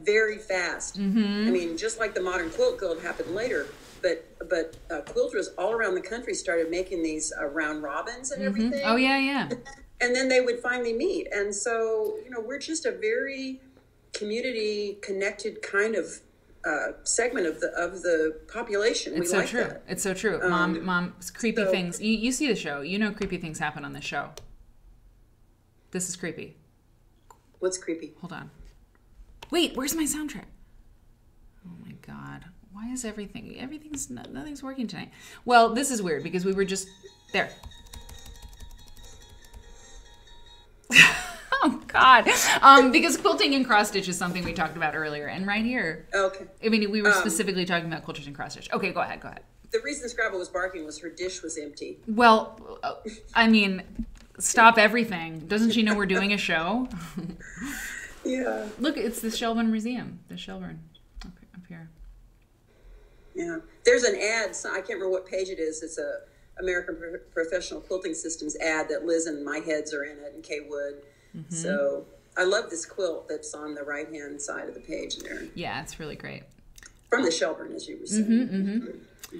Speaker 2: very fast. Mm-hmm. I mean, just like the Modern Quilt Guild happened later, but quilters all around the country started making these round robins and everything.
Speaker 1: Oh, yeah.
Speaker 2: And then they would finally meet. And so, we're just a very community-connected kind of segment of the population.
Speaker 1: It's so true. It's so true. Mom, creepy things. You see the show. Creepy things happen on the show. This is creepy.
Speaker 2: What's creepy?
Speaker 1: Hold on. Wait, where's my soundtrack? Oh my God. Why is nothing's working tonight? Well, this is weird because we were just there. Oh God! Because quilting and cross stitch is something we talked about earlier, and right here.
Speaker 2: Okay.
Speaker 1: I mean, we were specifically talking about quilters and cross stitch. Okay, go ahead.
Speaker 2: The reason Scrabble was barking was her dish was empty.
Speaker 1: Well, I mean, stop everything! Doesn't she know we're doing a show?
Speaker 2: Yeah.
Speaker 1: Look, it's the Shelburne Museum. The Shelburne up here.
Speaker 2: Yeah. There's an ad. I can't remember what page it is. It's a American Professional Quilting Systems ad that Liz and my heads are in it, and Kay Wood. Mm-hmm. So I love this quilt that's on the right-hand side of the page there.
Speaker 1: Yeah, it's really great.
Speaker 2: From the Shelburne, as you were saying.
Speaker 1: Mm-hmm.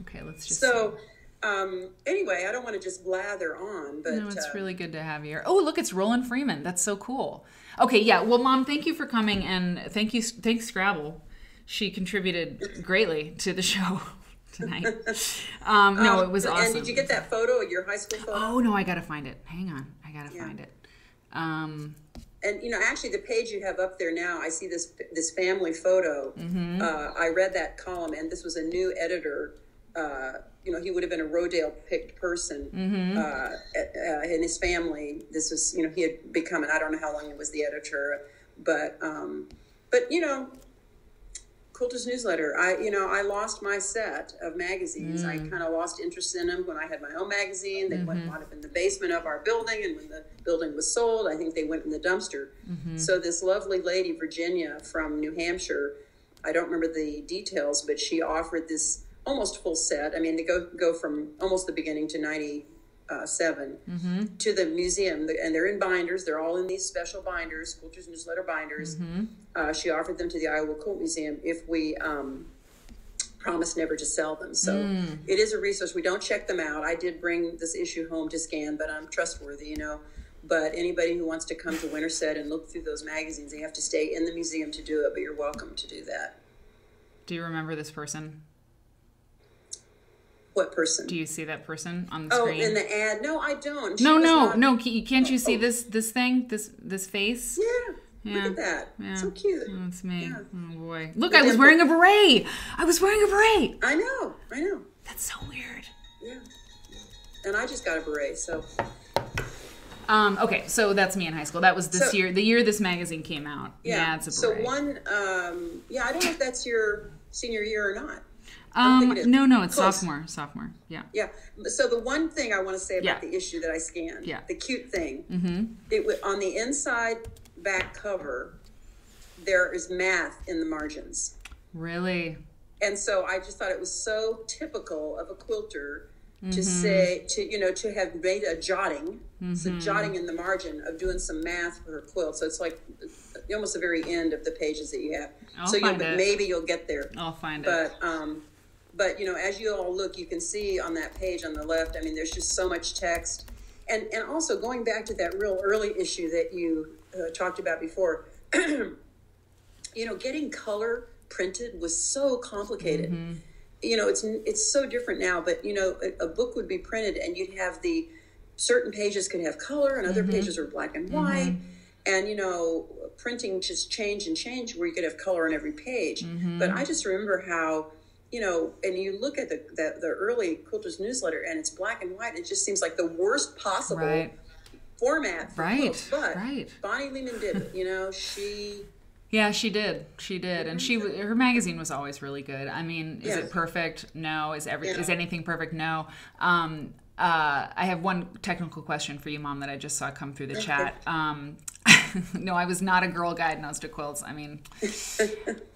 Speaker 1: Okay, let's just...
Speaker 2: So, anyway, I don't want to just blather on, but...
Speaker 1: No, it's really good to have you here. Oh, look, it's Roland Freeman. That's so cool. Okay, yeah. Well, Mom, thank you for coming, and thanks Scrabble. She contributed greatly to the show tonight. No, it was awesome.
Speaker 2: And did you get that photo, your high school photo?
Speaker 1: Oh, no, I got to find it. Hang on. I got to find it.
Speaker 2: And, actually the page you have up there now, I see this family photo. I read that column, and this was a new editor. He would have been a Rodale picked person in his family. This was, he had become, and I don't know how long he was the editor, but Quilters Newsletter. I lost my set of magazines. I kind of lost interest in them when I had my own magazine. They went up in the basement of our building, and when the building was sold, I think they went in the dumpster. So this lovely lady, Virginia from New Hampshire, I don't remember the details, but she offered this almost full set. I mean, they go from almost the beginning to 97 to the museum, and they're in binders. They're all in these special binders, Quilters Newsletter binders. She offered them to the Iowa Quilt Museum if we promised never to sell them. So it is a resource. We don't check them out. I did bring this issue home to scan, but I'm trustworthy, But anybody who wants to come to Winterset and look through those magazines, they have to stay in the museum to do it, but you're welcome to do that.
Speaker 1: Do you remember this person?
Speaker 2: What person?
Speaker 1: Do you see that person on the screen?
Speaker 2: Oh, in the ad? No, I don't.
Speaker 1: No. Can't you see this thing? This face?
Speaker 2: Yeah. Look at that. Yeah. So cute.
Speaker 1: Oh, it's me.
Speaker 2: Yeah.
Speaker 1: Oh boy. Look, I was wearing a beret.
Speaker 2: I know.
Speaker 1: That's so weird.
Speaker 2: Yeah. And I just got a beret, so.
Speaker 1: Okay, so that's me in high school. That was the year this magazine came out. Yeah, it's a beret.
Speaker 2: So one, I don't know if that's your senior year or not.
Speaker 1: No, it's close. Sophomore. Yeah.
Speaker 2: Yeah. So the one thing I want to say about the issue that I scanned, the cute thing, it on the inside back cover, there is math in the margins.
Speaker 1: Really?
Speaker 2: And so I just thought it was so typical of a quilter to say, to have made a jotting, so jotting in the margin of doing some math for her quilt. So it's like almost the very end of the pages that you have. Maybe you'll get there.
Speaker 1: I'll find it.
Speaker 2: But as you all look, you can see on that page on the left, I mean, there's just so much text. And also going back to that real early issue that you talked about before, getting color printed was so complicated. It's so different now, but a book would be printed and you'd have the certain pages could have color and other pages are black and white. And, printing just changed where you could have color on every page. But I just remember how, and you look at the early Quilters Newsletter and it's black and white. It just seems like the worst possible format for quilts. But Bonnie Lehman did it, she...
Speaker 1: Yeah, she did. And her magazine was always really good. I mean, is it perfect? No. Is anything perfect? No. I have one technical question for you, Mom, that I just saw come through the chat. No, I was not a Girl Guide Nose to Quilts. I mean,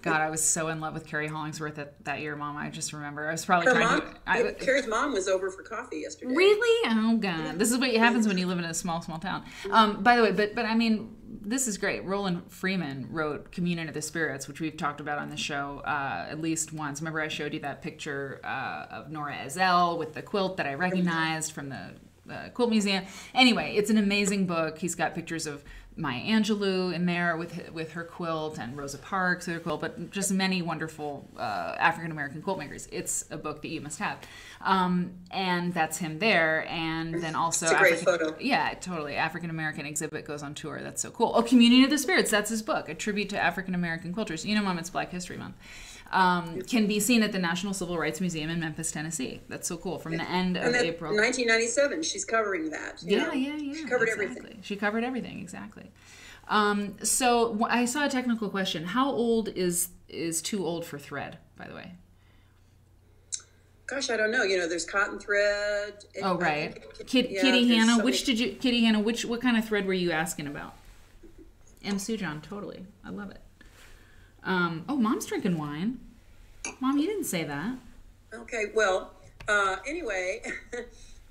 Speaker 1: God, I was so in love with Carrie Hollingsworth that year, Mom. I just remember. I was probably
Speaker 2: Carrie's mom was over for coffee yesterday.
Speaker 1: Really? Oh, God. This is what happens when you live in a small town. By the way, but I mean, this is great. Roland Freeman wrote Communion of the Spirits, which we've talked about on the show at least once. Remember I showed you that picture of Nora Ezel with the quilt that I recognized from the Quilt Museum. Anyway, it's an amazing book. He's got pictures of Maya Angelou in there with her quilt and Rosa Parks with her quilt, but just many wonderful African-American quilt makers. It's a book that you must have. And that's him there. And then also...
Speaker 2: It's a great photo.
Speaker 1: Yeah, totally. African-American exhibit goes on tour. That's so cool. Oh, Communion of the Spirits. That's his book. A tribute to African-American quilters. Mom, it's Black History Month. Can be seen at the National Civil Rights Museum in Memphis, Tennessee. That's so cool. From the end of April.
Speaker 2: 1997, she's covering that.
Speaker 1: Yeah.
Speaker 2: She covered everything.
Speaker 1: She covered everything, exactly. So I saw a technical question. How old is too old for thread, by the way?
Speaker 2: Gosh, I don't know. There's cotton thread.
Speaker 1: Oh, right. Kitty Hannah, Kitty Hannah, what kind of thread were you asking about? M. Sujan, totally. I love it. Mom's drinking wine. Mom, you didn't say that.
Speaker 2: Okay, well, anyway,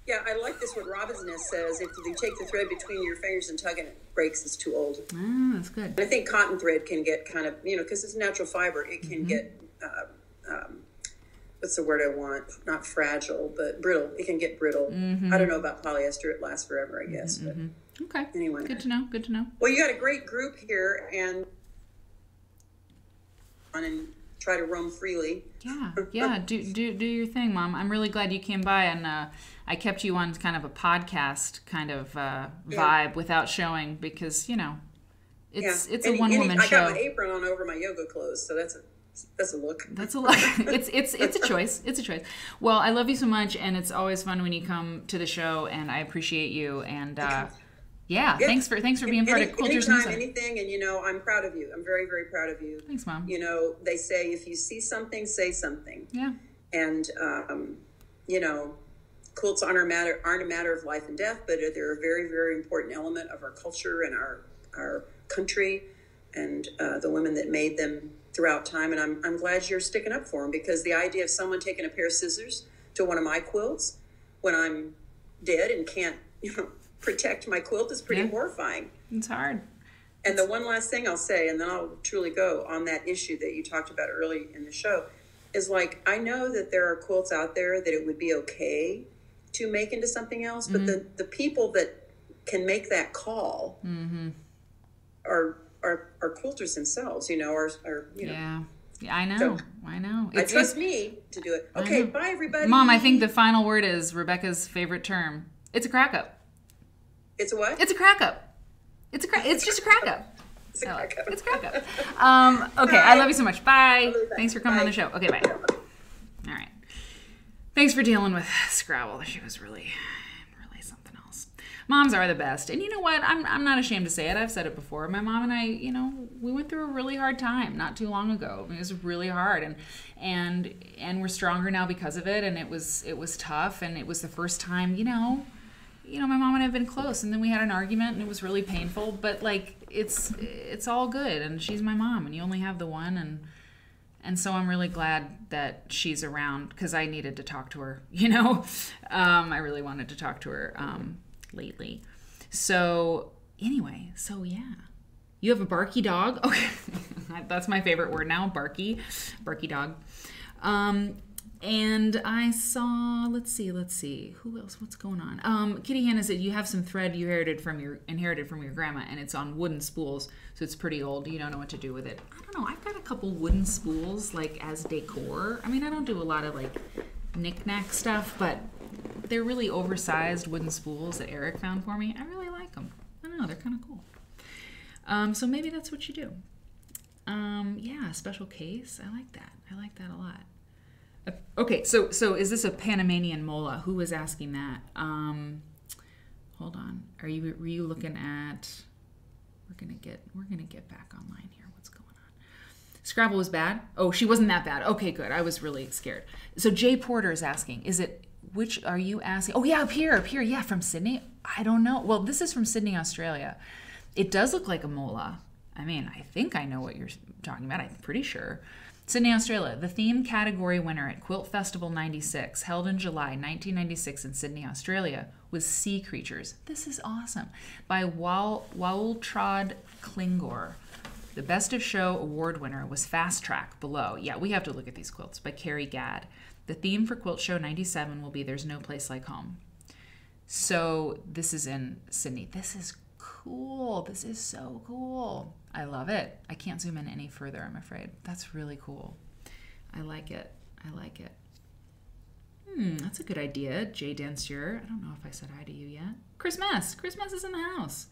Speaker 2: yeah, I like this, what Robin's Nest says. If you take the thread between your fingers and tug and it breaks, it's too old.
Speaker 1: Ah, that's good.
Speaker 2: And I think cotton thread can get kind of, because it's natural fiber, it can get, what's the word I want? Not fragile, but brittle. It can get brittle. I don't know about polyester. It lasts forever, I guess. But
Speaker 1: okay.
Speaker 2: Anyway.
Speaker 1: Good to know.
Speaker 2: Well, you got a great group here, and try to roam freely. Yeah. Do your thing, Mom. I'm really glad you came by, and I kept you on kind of a podcast kind of vibe without showing, because
Speaker 1: It's a one-woman show.
Speaker 2: I got my apron on over my yoga clothes, so that's a look.
Speaker 1: That's a look. It's a choice. It's a choice. Well, I love you so much, and it's always fun when you come to the show, and I appreciate you. And yeah, thanks for being part of Quilters Newsletter.
Speaker 2: Anything, and I'm proud of you. I'm very, very proud of you.
Speaker 1: Thanks, Mom.
Speaker 2: They say if you see something, say something.
Speaker 1: Yeah.
Speaker 2: And quilts aren't a matter of life and death, but they're a very, very important element of our culture and our country, and the women that made them throughout time. And I'm glad you're sticking up for them, because the idea of someone taking a pair of scissors to one of my quilts when I'm dead and can't protect my quilt is pretty horrifying.
Speaker 1: It's hard.
Speaker 2: And the one last thing I'll say, and then I'll truly go on that issue that you talked about early in the show, is I know that there are quilts out there that it would be okay to make into something else, but the people that can make that call are quilters themselves,
Speaker 1: Yeah, I know.
Speaker 2: So,
Speaker 1: I know.
Speaker 2: I trust me to do it. Okay, bye everybody.
Speaker 1: Mom, I think the final word is Rebecca's favorite term. It's a crack up.
Speaker 2: It's a what?
Speaker 1: It's a crack up. It's just a crack up.
Speaker 2: It's a crack up.
Speaker 1: It's a crack up. Okay, I love you so much. Bye. Thanks for coming on the show. Okay, bye. All right. Thanks for dealing with Scrabble. She was really something else. Moms are the best. And you know what? I'm not ashamed to say it. I've said it before. My mom and I, we went through a really hard time not too long ago. It was really hard, and we're stronger now because of it. And it was tough, and it was the first time, my mom and I have been close, and then we had an argument, and it was really painful. But it's all good, and she's my mom, and you only have the one, and so I'm really glad that she's around, because I needed to talk to her. I really wanted to talk to her lately. So anyway, yeah, you have a barky dog. Okay, that's my favorite word now. Barky dog. And I saw, let's see, who else? What's going on? Kitty Hannah said you have some thread you inherited from your grandma, and it's on wooden spools, so it's pretty old. You don't know what to do with it. I don't know. I've got a couple wooden spools as decor. I mean, I don't do a lot of knick-knack stuff, but they're really oversized wooden spools that Eric found for me. I really like them. I don't know. They're kind of cool. So maybe that's what you do. Yeah, special case. I like that. I like that a lot. Okay, so is this a Panamanian mola? Who was asking that? Hold on. Were you looking at? We're gonna get back online here. What's going on? Scrabble was bad. Oh, she wasn't that bad. Okay, good. I was really scared. So Jay Porter is asking. Which are you asking? Oh yeah, up here. Yeah, from Sydney. I don't know. Well, this is from Sydney, Australia. It does look like a mola. I mean, I think I know what you're talking about. I'm pretty sure. Sydney, Australia, the theme category winner at Quilt Festival 96, held in July 1996 in Sydney, Australia, was Sea Creatures. This is awesome. By Waltrod Klingor. The Best of Show award winner was Fast Track below. Yeah, we have to look at these quilts, by Carrie Gadd. The theme for Quilt Show 97 will be There's No Place Like Home. So this is in Sydney. This is cool. This is so cool. I love it. I can't zoom in any further, I'm afraid. That's really cool. I like it. That's a good idea. Jay Denstier. I don't know if I said hi to you yet. Chris Mess. Chris Mess is in the house.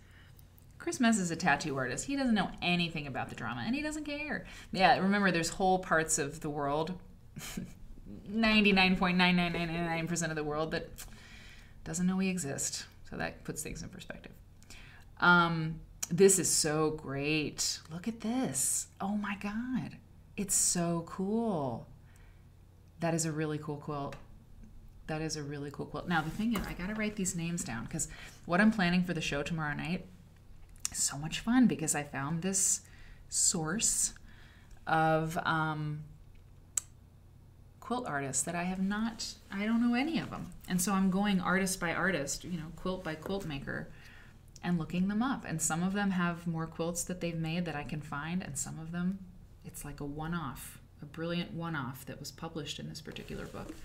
Speaker 1: Chris Mess is a tattoo artist. He doesn't know anything about the drama, and he doesn't care. Yeah, remember, there's whole parts of the world, 99.9999% of the world, that doesn't know we exist. So that puts things in perspective. This is so great. Look at this. Oh my God. It's so cool. That is a really cool quilt. Now, the thing is, I got to write these names down, because what I'm planning for the show tomorrow night is so much fun, because I found this source of quilt artists that I don't know any of them. And so I'm going artist by artist, quilt by quilt maker, and looking them up. And some of them have more quilts that they've made that I can find, and some of them, it's like a one-off, a brilliant one-off that was published in this particular book.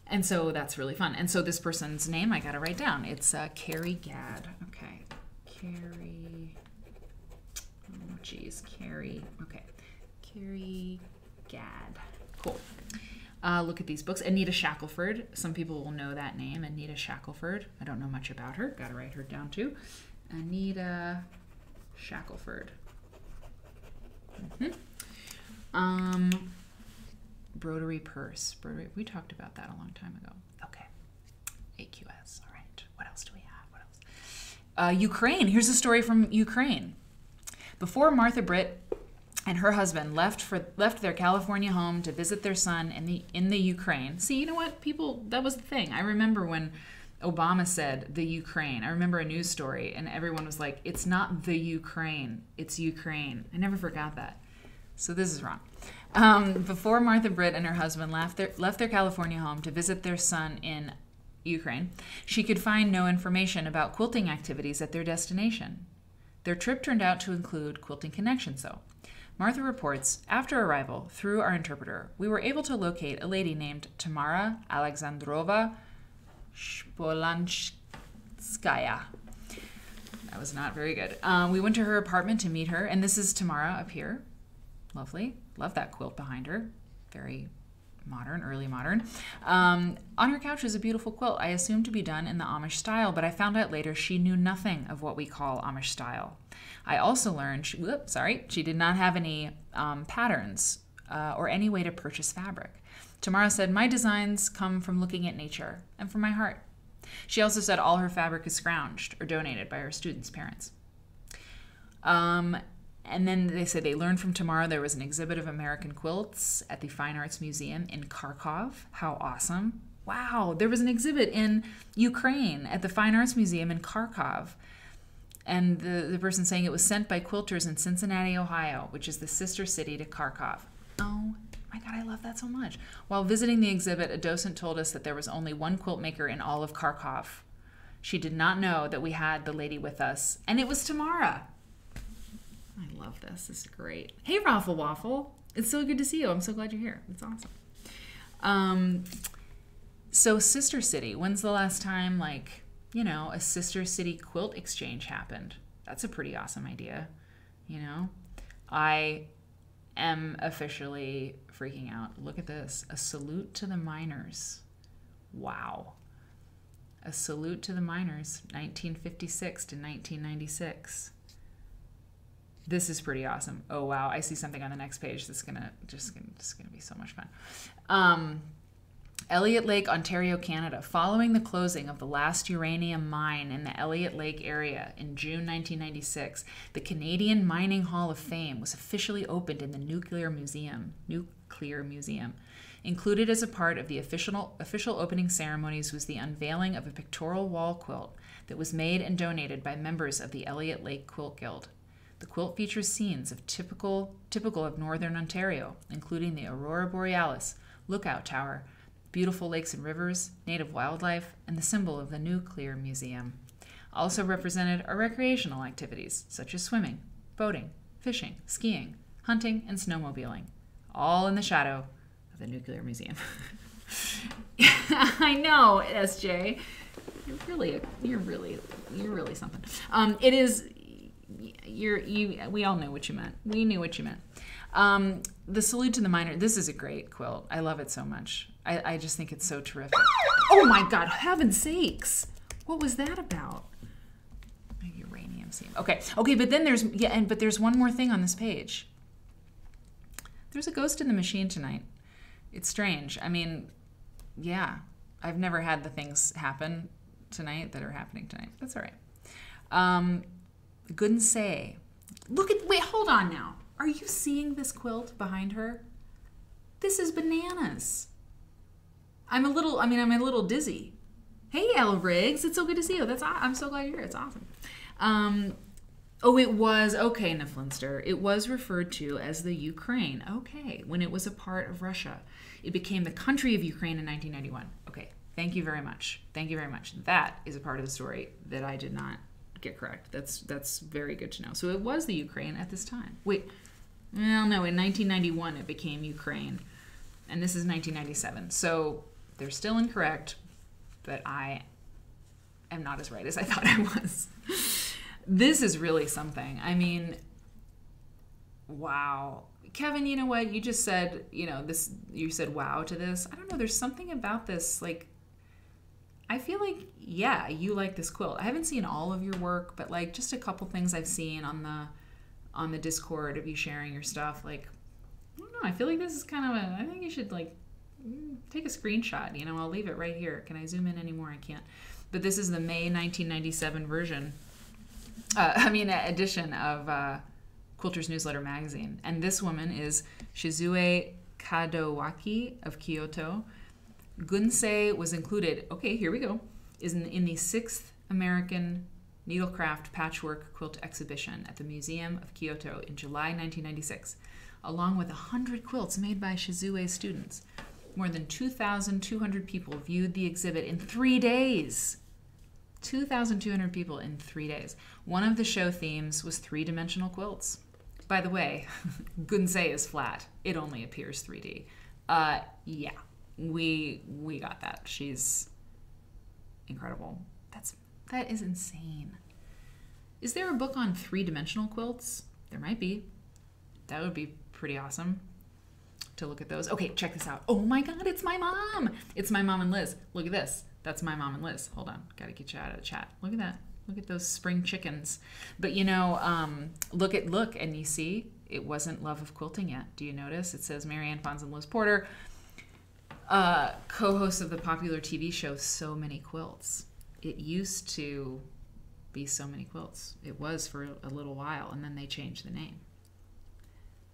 Speaker 1: And so that's really fun. And so this person's name I gotta write down. It's Carrie Gadd. Okay, Carrie. Oh, geez, Carrie. Okay, Carrie Gadd. Cool. Look at these books. Anita Shackleford. Some people will know that name. Anita Shackleford. I don't know much about her. Got to write her down too. Anita Shackleford. Broderie purse. Broderie. We talked about that a long time ago. Okay. AQS. All right. What else do we have? What else? Ukraine. Here's a story from Ukraine. Before Martha Britt and her husband left their California home to visit their son in the Ukraine. See, you know what? People, that was the thing. I remember when Obama said the Ukraine. I remember a news story and everyone was like, it's not the Ukraine, it's Ukraine. I never forgot that. So this is wrong. Before Martha Britt and her husband left their California home to visit their son in Ukraine, she could find no information about quilting activities at their destination. Their trip turned out to include quilting connections, though. Martha reports, after arrival, through our interpreter, we were able to locate a lady named Tamara Alexandrova Spolanskaya. That was not very good. We went to her apartment to meet her, and this is Tamara up here. Lovely. Love that quilt behind her. Very modern, early modern. On her couch is a beautiful quilt I assumed to be done in the Amish style, but I found out later she knew nothing of what we call Amish style. I also learned, she did not have any patterns or any way to purchase fabric. Tamara said, my designs come from looking at nature and from my heart. She also said all her fabric is scrounged or donated by her students' parents. And then they said they learned from Tamara there was an exhibit of American quilts at the Fine Arts Museum in Kharkov. How awesome. Wow, there was an exhibit in Ukraine at the Fine Arts Museum in Kharkov. And the person saying it was sent by Quilters in Cincinnati, Ohio, which is the sister city to Kharkov. Oh my God, I love that so much. While visiting the exhibit, a docent told us that there was only one quilt maker in all of Kharkov. She did not know that we had the lady with us, and it was Tamara. I love this. This is great. Hey, Raffle Waffle. It's so good to see you. I'm so glad you're here. It's awesome. So Sister City, when's the last time, like, you know, a Sister City quilt exchange happened? That's a pretty awesome idea, you know? I am officially freaking out. Look at this. A salute to the miners. Wow. A salute to the miners, 1956 to 1996. This is pretty awesome. Oh, wow. I see something on the next page that's just gonna be so much fun. Elliott Lake, Ontario, Canada. Following the closing of the last uranium mine in the Elliott Lake area in June 1996, the Canadian Mining Hall of Fame was officially opened in the Nuclear Museum. Included as a part of the official opening ceremonies was the unveiling of a pictorial wall quilt that was made and donated by members of the Elliott Lake Quilt Guild. The quilt features scenes of typical of northern Ontario, including the Aurora Borealis, Lookout Tower, beautiful lakes and rivers, native wildlife, and the symbol of the Nuclear Museum. Also represented are recreational activities such as swimming, boating, fishing, skiing, hunting, and snowmobiling, all in the shadow of the Nuclear Museum. I know, SJ. You're really something. It is. We all knew what you meant. We knew what you meant. The salute to the miner. This is a great quilt. I love it so much. I just think it's so terrific. Oh my God! Heaven's sakes! What was that about? A uranium seam. Okay. But then there's one more thing on this page. There's a ghost in the machine tonight. It's strange. I mean, yeah, I've never had the things happen tonight that are happening tonight. That's all right. Couldn't say. Wait, hold on now. Are you seeing this quilt behind her? This is bananas. I'm a little dizzy. Hey, Elle Riggs, it's so good to see you. I'm so glad you're here. It's awesome. It was, okay, Niflinster. It was referred to as the Ukraine. Okay, when it was a part of Russia. It became the country of Ukraine in 1991. Okay, thank you very much. Thank you very much. That is a part of the story that I did not get correct. That's very good to know. So it was the Ukraine at this time. Wait, well, no, in 1991 it became Ukraine, and this is 1997. So they're still incorrect, but I am not as right as I thought I was. This is really something. I mean, wow. Kevin, you know what? You just said, you said wow to this. I don't know. There's something about this, like, I feel like, yeah, you like this quilt. I haven't seen all of your work, but like just a couple things I've seen on the Discord of you sharing your stuff. Like, I don't know, I feel like this is kind of I think you should like take a screenshot. You know, I'll leave it right here. Can I zoom in anymore? I can't. But this is the May 1997 edition of Quilters Newsletter magazine. And this woman is Shizue Kadowaki of Kyoto. Gunsei was included, okay, here we go, is in the 6th American Needlecraft Patchwork Quilt Exhibition at the Museum of Kyoto in July 1996, along with 100 quilts made by Shizue's students. More than 2,200 people viewed the exhibit in 3 days. 2,200 people in 3 days. One of the show themes was three-dimensional quilts. By the way, Gunsei is flat. It only appears 3D. Yeah, we got that. She's incredible. That is insane. Is there a book on three-dimensional quilts? There might be. That would be pretty awesome to look at those. Okay, check this out. Oh my God, it's my mom. It's my mom and Liz. Look at this. That's my mom and Liz. Hold on. Got to get you out of the chat. Look at that. Look at those spring chickens. But you know, look, and you see, it wasn't Love of Quilting yet. Do you notice? It says Marianne, Fons, and Liz Porter, co-hosts of the popular TV show So Many Quilts. It used to be So Many Quilts. It was for a little while, and then they changed the name.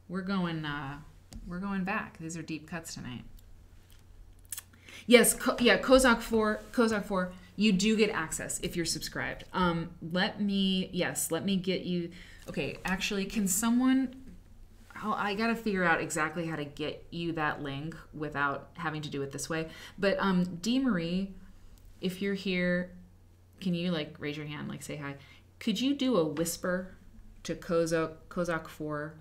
Speaker 1: We're going back. These are deep cuts tonight. Yes, Kozak 4, you do get access if you're subscribed. Let me get you, okay, actually, can someone, I gotta figure out exactly how to get you that link without having to do it this way. But Dee Marie, if you're here, can you like raise your hand, like say hi? Could you do a whisper to Kozak 4?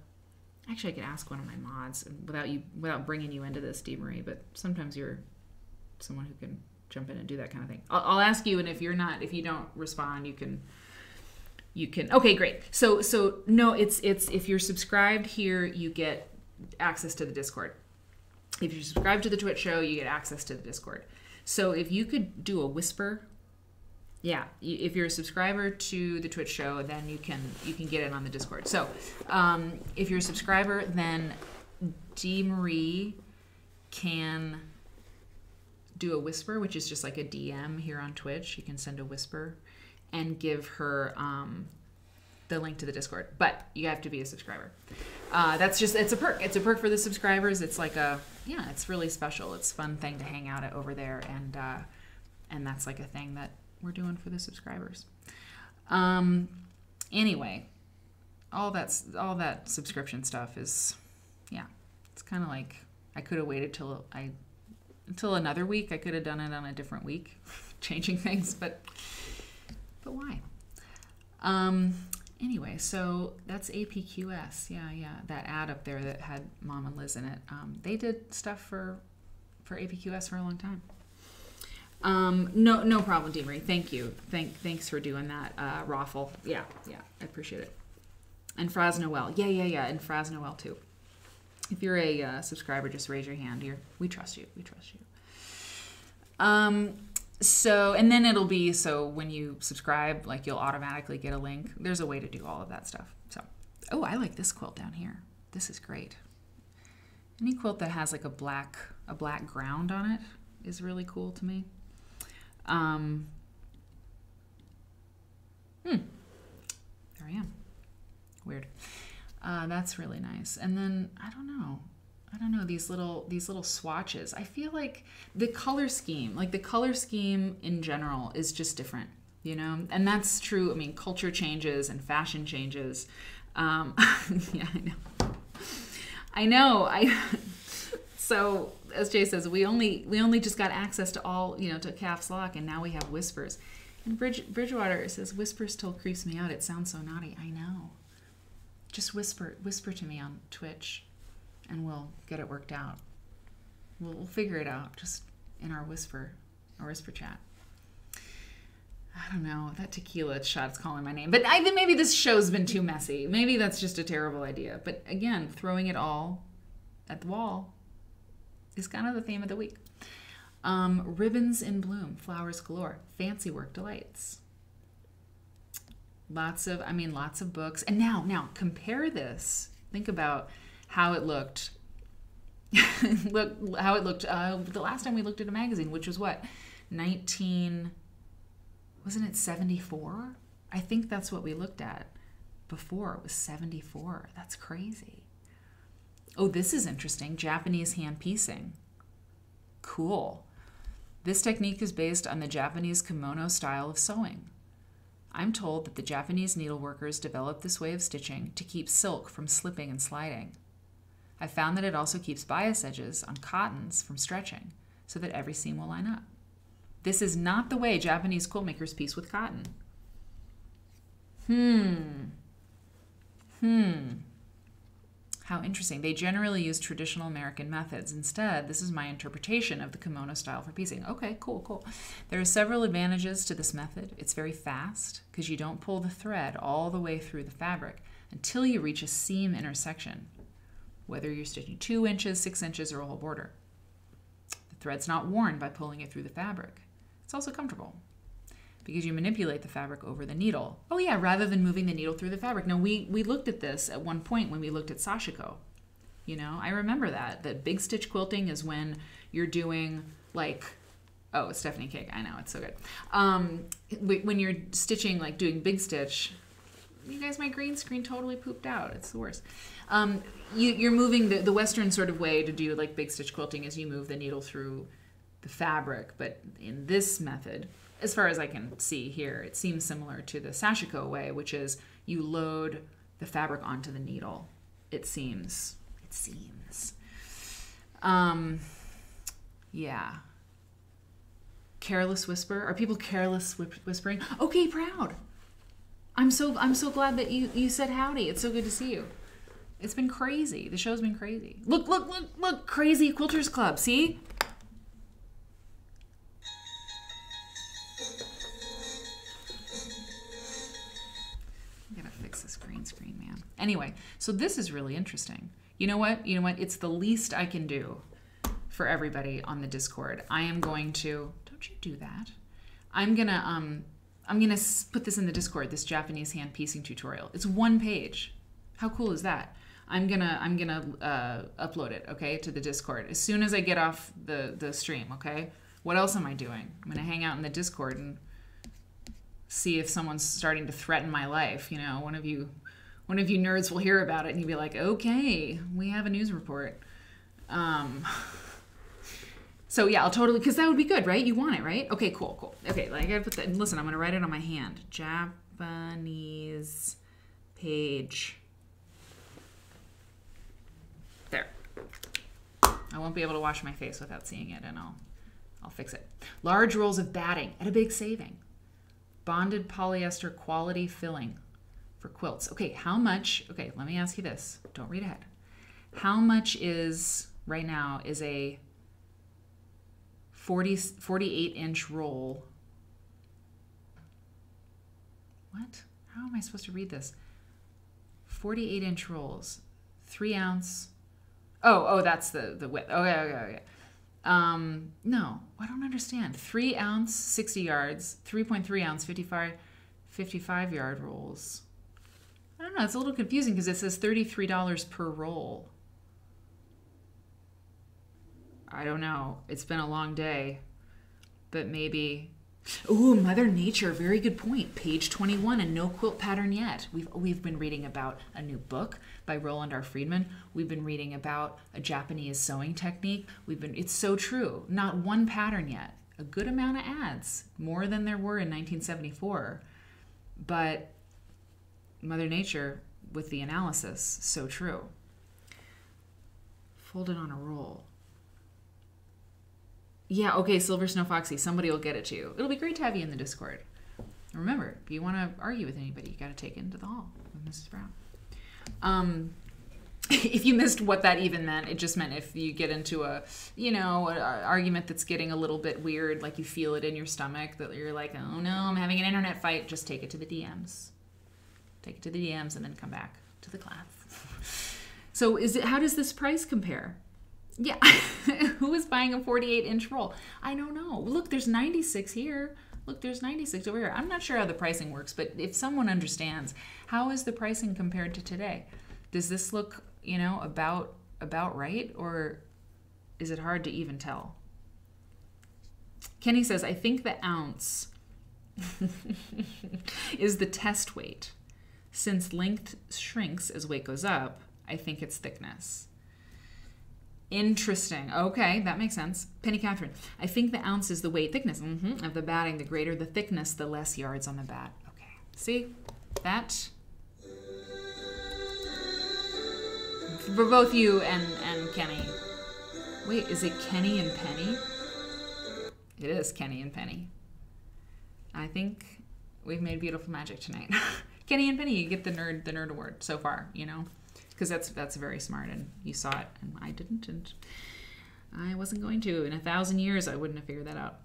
Speaker 1: Actually, I could ask one of my mods without bringing you into this, Dee Marie, but sometimes you're someone who can jump in and do that kind of thing. I'll ask you, and if you don't respond, you can. Okay, great. So no, it's if you're subscribed here, you get access to the Discord. If you're subscribed to the Twitch show, you get access to the Discord. So if you could do a whisper, yeah, if you're a subscriber to the Twitch show, then you can get it on the Discord. So if you're a subscriber, then Dee Marie can do a whisper, which is just like a DM here on Twitch. You can send a whisper and give her the link to the Discord, but you have to be a subscriber. It's a perk. It's a perk for the subscribers. It's like it's really special. It's a fun thing to hang out over there, and that's like a thing that we're doing for the subscribers. Anyway, all that subscription stuff is, it's kind of like I could have waited until another week. I could have done it on a different week, changing things, but why? Anyway, so that's APQS. Yeah, that ad up there that had Mom and Liz in it. They did stuff for APQS for a long time. No problem, Dee Marie. Thank you. Thanks for doing that, Raffle. Yeah, I appreciate it. And Fraz Noel. Yeah, and Fraz Noel too. If you're a subscriber, just raise your hand. We trust you. So, and then it'll be, so when you subscribe, like you'll automatically get a link. There's a way to do all of that stuff. So, oh, I like this quilt down here. This is great. Any quilt that has like a black ground on it is really cool to me. There I am. Weird. That's really nice. And then I don't know, these little swatches. I feel like the color scheme in general is just different, and that's true. I mean, culture changes and fashion changes. Yeah, I know. So as Jay says, we only just got access to all, to caps lock, and now we have whispers. And Bridgewater says, whisper still creeps me out. It sounds so naughty. I know. Just whisper to me on Twitch, and we'll get it worked out. We'll figure it out just in our whisper chat. I don't know. That tequila shot's calling my name. But I think maybe this show's been too messy. Maybe that's just a terrible idea. But again, throwing it all at the wall is kind of the theme of the week. Ribbons in bloom, flowers galore, fancy work delights. Lots of books. And now compare this. Think about how it looked. Look how it looked the last time we looked at a magazine, which was what? 74? I think that's what we looked at before. It was 74. That's crazy. Oh, this is interesting. Japanese hand piecing. Cool. This technique is based on the Japanese kimono style of sewing. I'm told that the Japanese needleworkers developed this way of stitching to keep silk from slipping and sliding. I found that it also keeps bias edges on cottons from stretching so that every seam will line up. This is not the way Japanese quilt makers piece with cotton. How interesting. They generally use traditional American methods. Instead, this is my interpretation of the kimono style for piecing. Okay, cool. There are several advantages to this method. It's very fast because you don't pull the thread all the way through the fabric until you reach a seam intersection, whether you're stitching 2 inches, 6 inches, or a whole border. The thread's not worn by pulling it through the fabric. It's also comfortable because you manipulate the fabric over the needle. Oh yeah, rather than moving the needle through the fabric. Now, we looked at this at one point when we looked at sashiko. You know, I remember that big stitch quilting is when you're doing like, oh, it's Stephanie Cake. I know, it's so good. When you're stitching, like doing big stitch, you guys, my green screen totally pooped out. It's the worst. You're moving the Western sort of way to do like big stitch quilting is you move the needle through the fabric. But in this method, as far as I can see here, it seems similar to the sashiko way, which is you load the fabric onto the needle. It seems. Yeah. Careless whisper. Are people careless whispering? Okay, proud. I'm so glad that you said howdy. It's so good to see you. It's been crazy. The show's been crazy. Look, crazy Quilters Club. See? I gotta fix this green screen, man. Anyway, so this is really interesting. You know what? It's the least I can do for everybody on the Discord. I am going to, don't you do that. I'm gonna put this in the Discord, this Japanese hand piecing tutorial. It's 1 page. How cool is that? I'm gonna upload it, okay, to the Discord as soon as I get off the stream, okay? What else am I doing? I'm gonna hang out in the Discord and see if someone's starting to threaten my life. You know, one of you nerds will hear about it and you'll be like, okay, we have a news report. So yeah, I'll totally, because that would be good, right? You want it, right? Okay, cool. Okay, I gotta put that, listen, I'm gonna write it on my hand. Japanese page. There. I won't be able to wash my face without seeing it, and I'll fix it. Large rolls of batting at a big saving. Bonded polyester quality filling for quilts. Okay, how much, okay, let me ask you this. Don't read ahead. How much is, right now, is a 48-inch roll? What? How am I supposed to read this? 48-inch rolls. 3 ounce. Oh, that's the width. Okay. No, I don't understand. 3 ounce, 60 yards, 3.3 ounce, 55 yard rolls. I don't know. It's a little confusing because it says $33 per roll. I don't know. It's been a long day, but maybe. Ooh, Mother Nature. Very good point. Page 21, and no quilt pattern yet. We've been reading about a new book by Roland R. Freeman. We've been reading about a Japanese sewing technique. It's so true. Not one pattern yet. A good amount of ads, more than there were in 1974. But Mother Nature with the analysis, so true. Folded on a roll. Yeah, okay, Silver Snow Foxy, somebody will get it to you. It'll be great to have you in the Discord. And remember, if you want to argue with anybody, you got to take it into the hall with Mrs. Brown. If you missed what that even meant, it just meant if you get into an argument that's getting a little bit weird, like you feel it in your stomach, that you're like, oh no, I'm having an internet fight, just take it to the DMs. Take it to the DMs and then come back to the class. So how does this price compare? Yeah. Who is buying a 48-inch roll? I don't know. Look, there's 96 here. Look, there's 96 over here. I'm not sure how the pricing works, but if someone understands, how is the pricing compared to today? Does this look, about right, or is it hard to even tell? Kenny says, I think the ounce is the test weight. Since length shrinks as weight goes up, I think it's thickness. Interesting. Okay, that makes sense. Penny Catherine, I think the ounce is the weight thickness of the batting. The greater the thickness, the less yards on the bat. Okay, see? That, for both you and Kenny. Wait, is it Kenny and Penny? It is Kenny and Penny. I think we've made beautiful magic tonight. Kenny and Penny, you get the nerd award so far, because that's very smart, and you saw it, and I didn't, and I wasn't going to. In 1,000 years, I wouldn't have figured that out.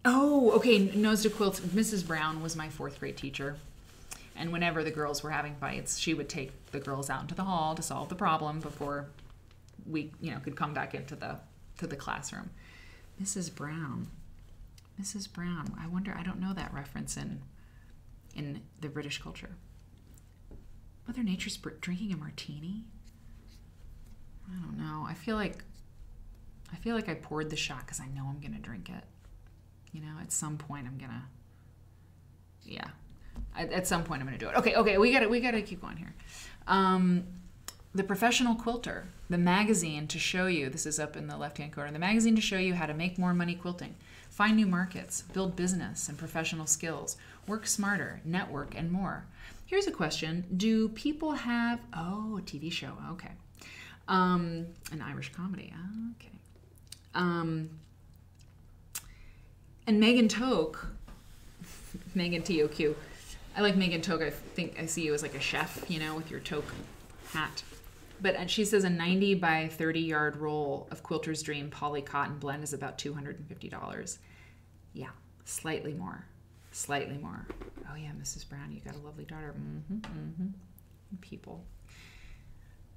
Speaker 1: Oh, okay, Nose to Quilts. Mrs. Brown was my 4th grade teacher, and whenever the girls were having fights, she would take the girls out into the hall to solve the problem before we, could come back into the classroom. Mrs. Brown. I wonder, I don't know that reference in the British culture. Mother Nature's drinking a martini? I don't know. I feel like I poured the shot because I know I'm gonna drink it. At some point I'm gonna. Yeah, at some point I'm gonna do it. Okay. We gotta keep going here. The Professional Quilter, the magazine to show you. This is up in the left-hand corner. The magazine to show you how to make more money quilting, find new markets, build business and professional skills, work smarter, network, and more. Here's a question. Do people have... Oh, a TV show. Okay. An Irish comedy. Okay. And Megan Toke, Megan T-O-Q. I like Megan Toke. I think I see you as like a chef, with your toque hat. But she says a 90 by 30 yard roll of Quilter's Dream poly cotton blend is about $250. Yeah, slightly more. Oh yeah, Mrs. Brown, you got a lovely daughter. People.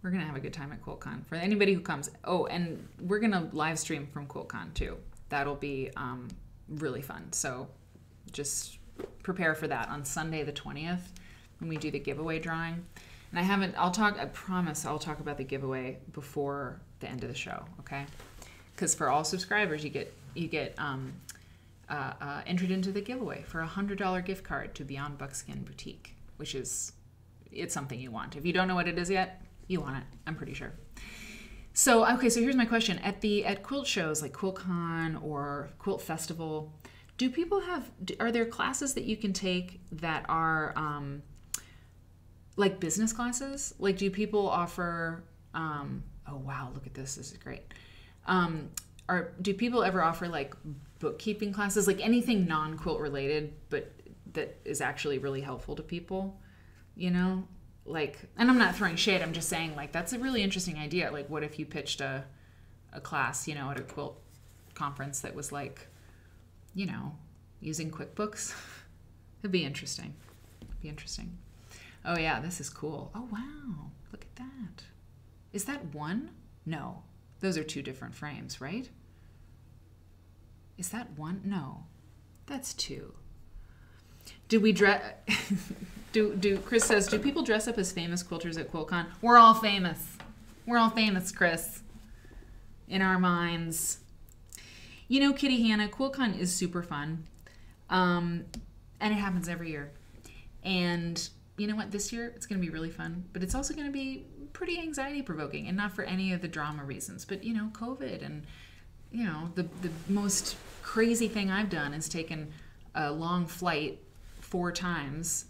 Speaker 1: We're going to have a good time at QuiltCon. For anybody who comes. Oh, and we're going to live stream from QuiltCon too. That'll be really fun. So just prepare for that on Sunday the 20th when we do the giveaway drawing. And I promise I'll talk about the giveaway before the end of the show, okay? Because for all subscribers, you get entered into the giveaway for a $100 gift card to Beyond Buckskin Boutique, it's something you want. If you don't know what it is yet, you want it, I'm pretty sure. So here's my question. At quilt shows like QuiltCon or Quilt Festival, are there classes that you can take that are like business classes? Like, do people offer, oh wow, look at this is great. Do people ever offer like bookkeeping classes, like anything non-quilt related, but that is actually really helpful to people, Like, and I'm not throwing shade, I'm just saying, like, that's a really interesting idea. Like, what if you pitched a class, at a quilt conference that was like, using QuickBooks? It'd be interesting. Oh yeah, this is cool. Oh wow, look at that. Is that one? No, those are 2 different frames, right? Is that one? No, that's 2. Do we dress? Chris says, do people dress up as famous quilters at QuiltCon? We're all famous. Chris. In our minds. Kitty Hannah, QuiltCon is super fun, and it happens every year. And you know what? This year it's going to be really fun, but it's also going to be pretty anxiety-provoking, and not for any of the drama reasons. But COVID, and the most crazy thing I've done is taken a long flight 4 times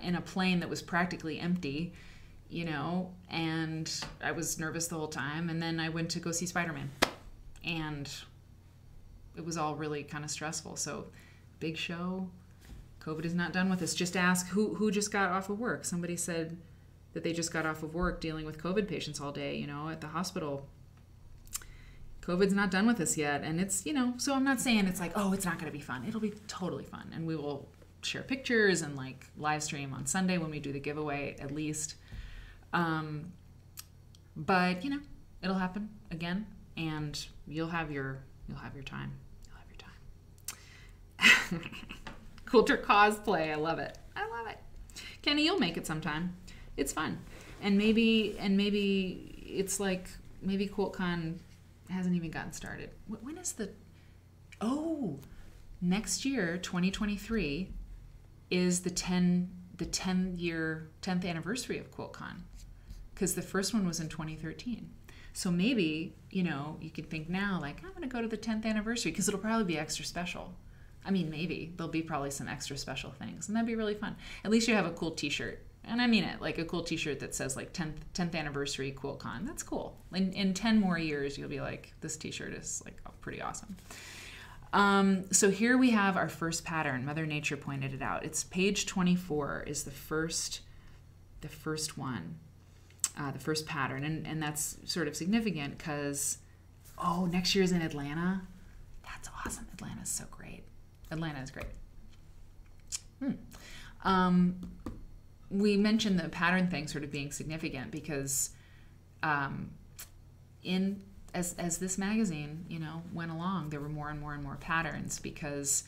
Speaker 1: in a plane that was practically empty, and I was nervous the whole time. And then I went to go see Spider-Man, and it was all really kind of stressful. So big show. COVID is not done with us. Just ask who just got off of work. Somebody said that they just got off of work dealing with COVID patients all day, at the hospital. COVID's not done with us yet. And it's, so I'm not saying it's like, oh, it's not going to be fun. It'll be totally fun. And we will share pictures and like live stream on Sunday when we do the giveaway at least. But you know, it'll happen again, and you'll have your time. You'll have your time. Quilter cosplay, I love it. I love it. Kenny, you'll make it sometime. It's fun, and maybe it's like maybe QuiltCon hasn't even gotten started. When is the? Oh, next year, 2023, is the 10th anniversary of QuiltCon, because the first one was in 2013. So maybe, you know, you could think now, like, I'm going to go to the 10th anniversary, because it'll probably be extra special. I mean, maybe. There'll be probably some extra special things, and that'd be really fun. At least you have a cool t-shirt. And I mean it, like a cool t-shirt that says, like, 10th anniversary QuiltCon. That's cool. In 10 more years, you'll be like, this t-shirt is, like, pretty awesome. So here we have our first pattern. Mother Nature pointed it out. It's page 24 is the first one. The first pattern, and that's sort of significant because, oh, next year's in Atlanta. That's awesome. Atlanta's so great. Atlanta is great. We mentioned the pattern thing sort of being significant because as this magazine, you know, went along, there were more and more and more patterns because,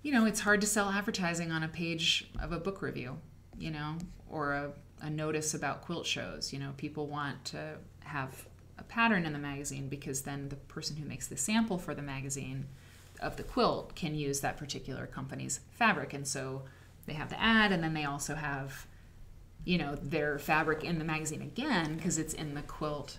Speaker 1: you know, it's hard to sell advertising on a page of a book review, you know, or a notice about quilt shows. You know, people want to have a pattern in the magazine because then the person who makes the sample for the magazine of the quilt can use that particular company's fabric. And so they have the ad, and then they also have, you know, their fabric in the magazine again because it's in the quilt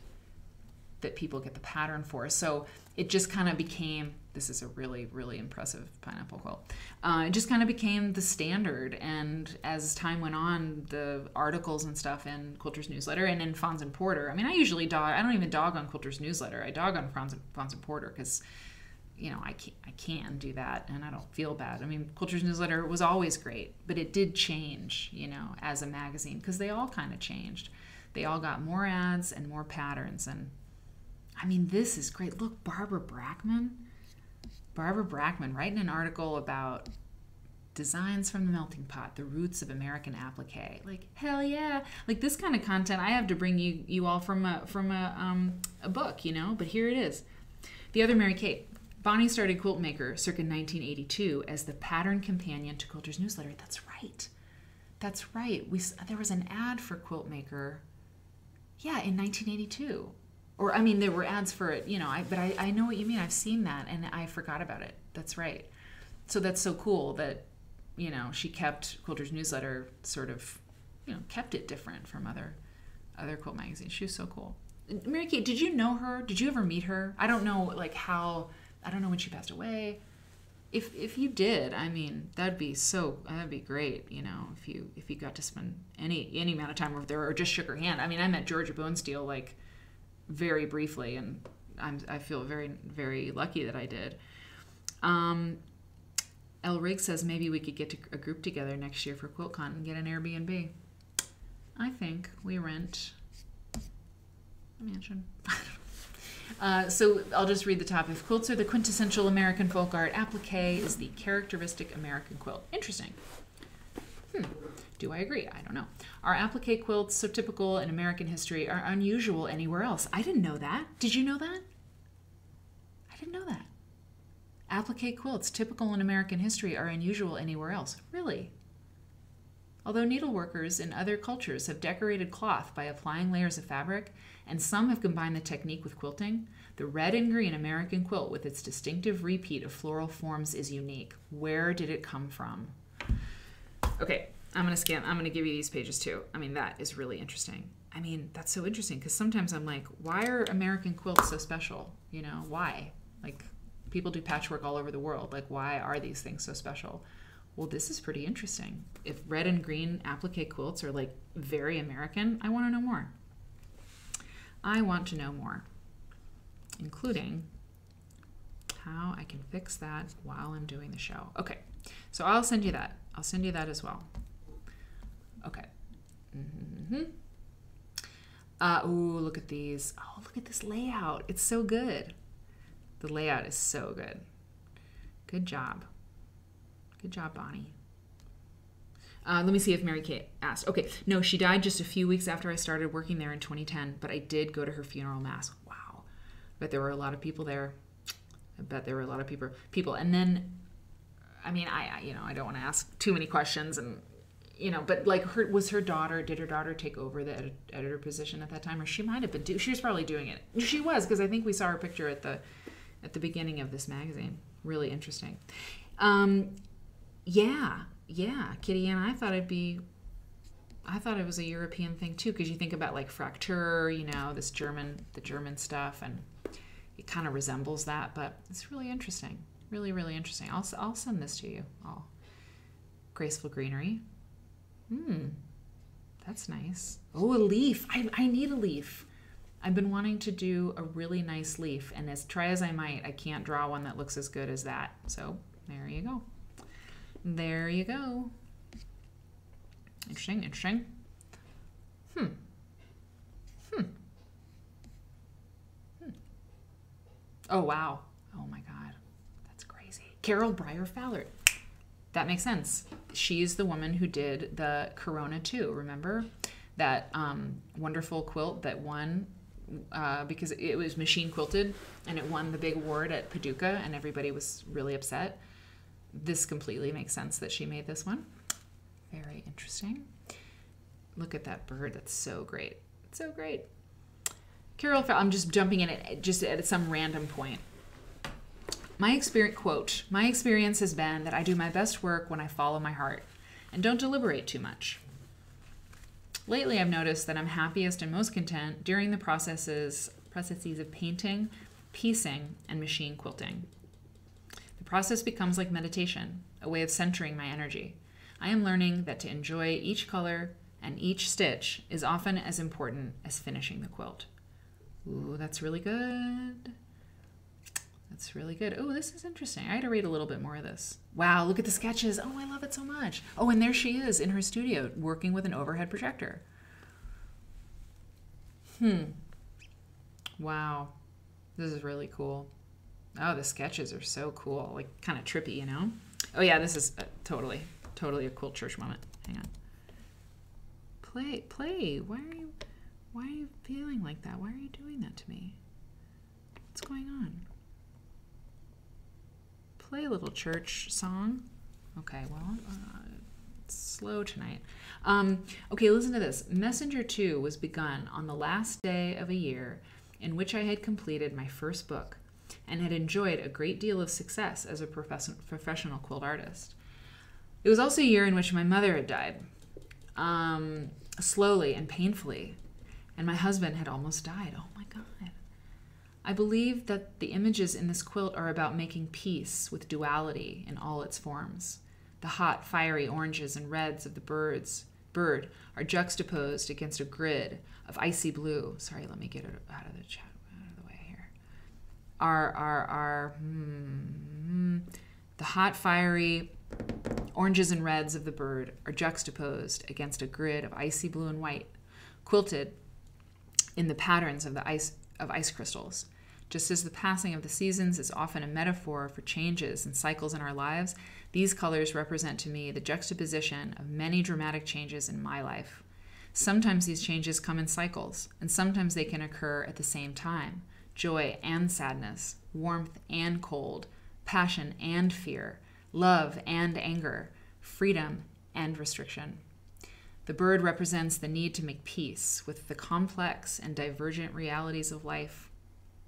Speaker 1: that people get the pattern for. So it just kind of became, this is a really, really impressive pineapple quilt. It just kind of became the standard. And as time went on, the articles and stuff in Quilters Newsletter and in Fons and Porter, I mean, I don't even dog on Quilters Newsletter. I dog on Fons and Porter because, you know, I can do that and I don't feel bad. I mean, Quilters Newsletter was always great, but it did change, you know, as a magazine because they all kind of changed. They all got more ads and more patterns. And I mean, this is great. Look, Barbara Brackman writing an article about designs from the melting pot, the roots of American applique. Like, hell yeah. Like this kind of content I have to bring you all from a book, you know, but here it is. The Other Mary Kate. Bonnie started Quilt Maker circa 1982 as the pattern companion to Quilters Newsletter. That's right. There was an ad for Quilt Maker, yeah, in 1982. Or, I mean, there were ads for it, you know, but I know what you mean. I've seen that, and I forgot about it. That's right. So that's so cool that, you know, she kept Quilters Newsletter sort of, you know, kept it different from other quilt magazines. She was so cool. Mary Kate, did you know her? Did you ever meet her? I don't know, like, how... I don't know when she passed away. If you did, I mean, that'd be great, you know, if you got to spend any amount of time over there or just shook her hand. I mean, I met Georgia Bonesteel like very briefly, and I feel very, very lucky that I did. L. Riggs says maybe we could get a group together next year for QuiltCon and get an Airbnb. I think we rent a mansion. So I'll just read the top. If quilts are the quintessential American folk art, applique is the characteristic American quilt. Interesting. Do I agree? I don't know. Our applique quilts, so typical in American history, are unusual anywhere else. I didn't know that. Did you know that? I didn't know that. Applique quilts, typical in American history, are unusual anywhere else. Really? Although needleworkers in other cultures have decorated cloth by applying layers of fabric, and some have combined the technique with quilting, the red and green American quilt with its distinctive repeat of floral forms is unique. Where did it come from? Okay, I'm going to give you these pages too. I mean, that is really interesting. I mean, that's so interesting because sometimes I'm like, why are American quilts so special? You know, why? Like, people do patchwork all over the world. Like, why are these things so special? Well, this is pretty interesting. If red and green applique quilts are like very American, I want to know more. I want to know more, including how I can fix that while I'm doing the show. Okay, so I'll send you that. I'll send you that as well. Okay. Ooh, look at these. Oh, look at this layout. It's so good. The layout is so good. Good job. Good job, Bonnie. Let me see if Mary Kate asked. Okay, no, she died just a few weeks after I started working there in 2010, but I did go to her funeral mass. Wow. But there were a lot of people there. I bet there were a lot of people. And then, I mean, I don't want to ask too many questions, and but like, did her daughter take over the editor position at that time, or she might have been she was probably doing it. She was, because I think we saw her picture at the beginning of this magazine. Really interesting. Yeah, Kitty Ann, I thought it was a European thing too, because you think about like Fraktur, the German stuff, and it kind of resembles that, but it's really interesting. Really, really interesting. I'll send this to you. Graceful greenery. That's nice. Oh, a leaf. I need a leaf. I've been wanting to do a really nice leaf, and as try as I might, I can't draw one that looks as good as that. So there you go. There you go. Interesting. Oh, wow. Oh, my God. That's crazy. Carol Breyer Fallert. That makes sense. She's the woman who did the Corona 2, remember? That wonderful quilt that won because it was machine quilted, and it won the big award at Paducah, and everybody was really upset. This completely makes sense that she made this one. Very interesting. Look at that bird. That's so great. So great. Carol, I'm just jumping in at some random point. My experience has been that I do my best work when I follow my heart and don't deliberate too much. Lately, I've noticed that I'm happiest and most content during the processes of painting, piecing, and machine quilting. The process becomes like meditation, a way of centering my energy. I am learning that to enjoy each color and each stitch is often as important as finishing the quilt. Ooh, that's really good. That's really good. Oh, this is interesting. I had to read a little bit more of this. Wow, look at the sketches. Oh, I love it so much. Oh, and there she is in her studio working with an overhead projector. Wow. This is really cool. Oh, the sketches are so cool. Like, kind of trippy, you know? Oh, yeah, this is totally a Quilt Church moment. Hang on. Play. Why are you feeling like that? Why are you doing that to me? What's going on? Play a little church song. Okay, well, it's slow tonight. Okay, listen to this. Messenger 2 was begun on the last day of a year in which I had completed my first book and had enjoyed a great deal of success as a professional quilt artist. It was also a year in which my mother had died, slowly and painfully, and my husband had almost died. Oh my God. I believe that the images in this quilt are about making peace with duality in all its forms. The hot, fiery oranges and reds of the bird are juxtaposed against a grid of icy blue. Sorry, let me get it out of the way here. The hot, fiery oranges and reds of the bird are juxtaposed against a grid of icy blue and white, quilted in the patterns of ice crystals. Just as the passing of the seasons is often a metaphor for changes and cycles in our lives, these colors represent to me the juxtaposition of many dramatic changes in my life. Sometimes these changes come in cycles, and sometimes they can occur at the same time. Joy and sadness, warmth and cold, passion and fear, love and anger, freedom and restriction. The bird represents the need to make peace with the complex and divergent realities of life.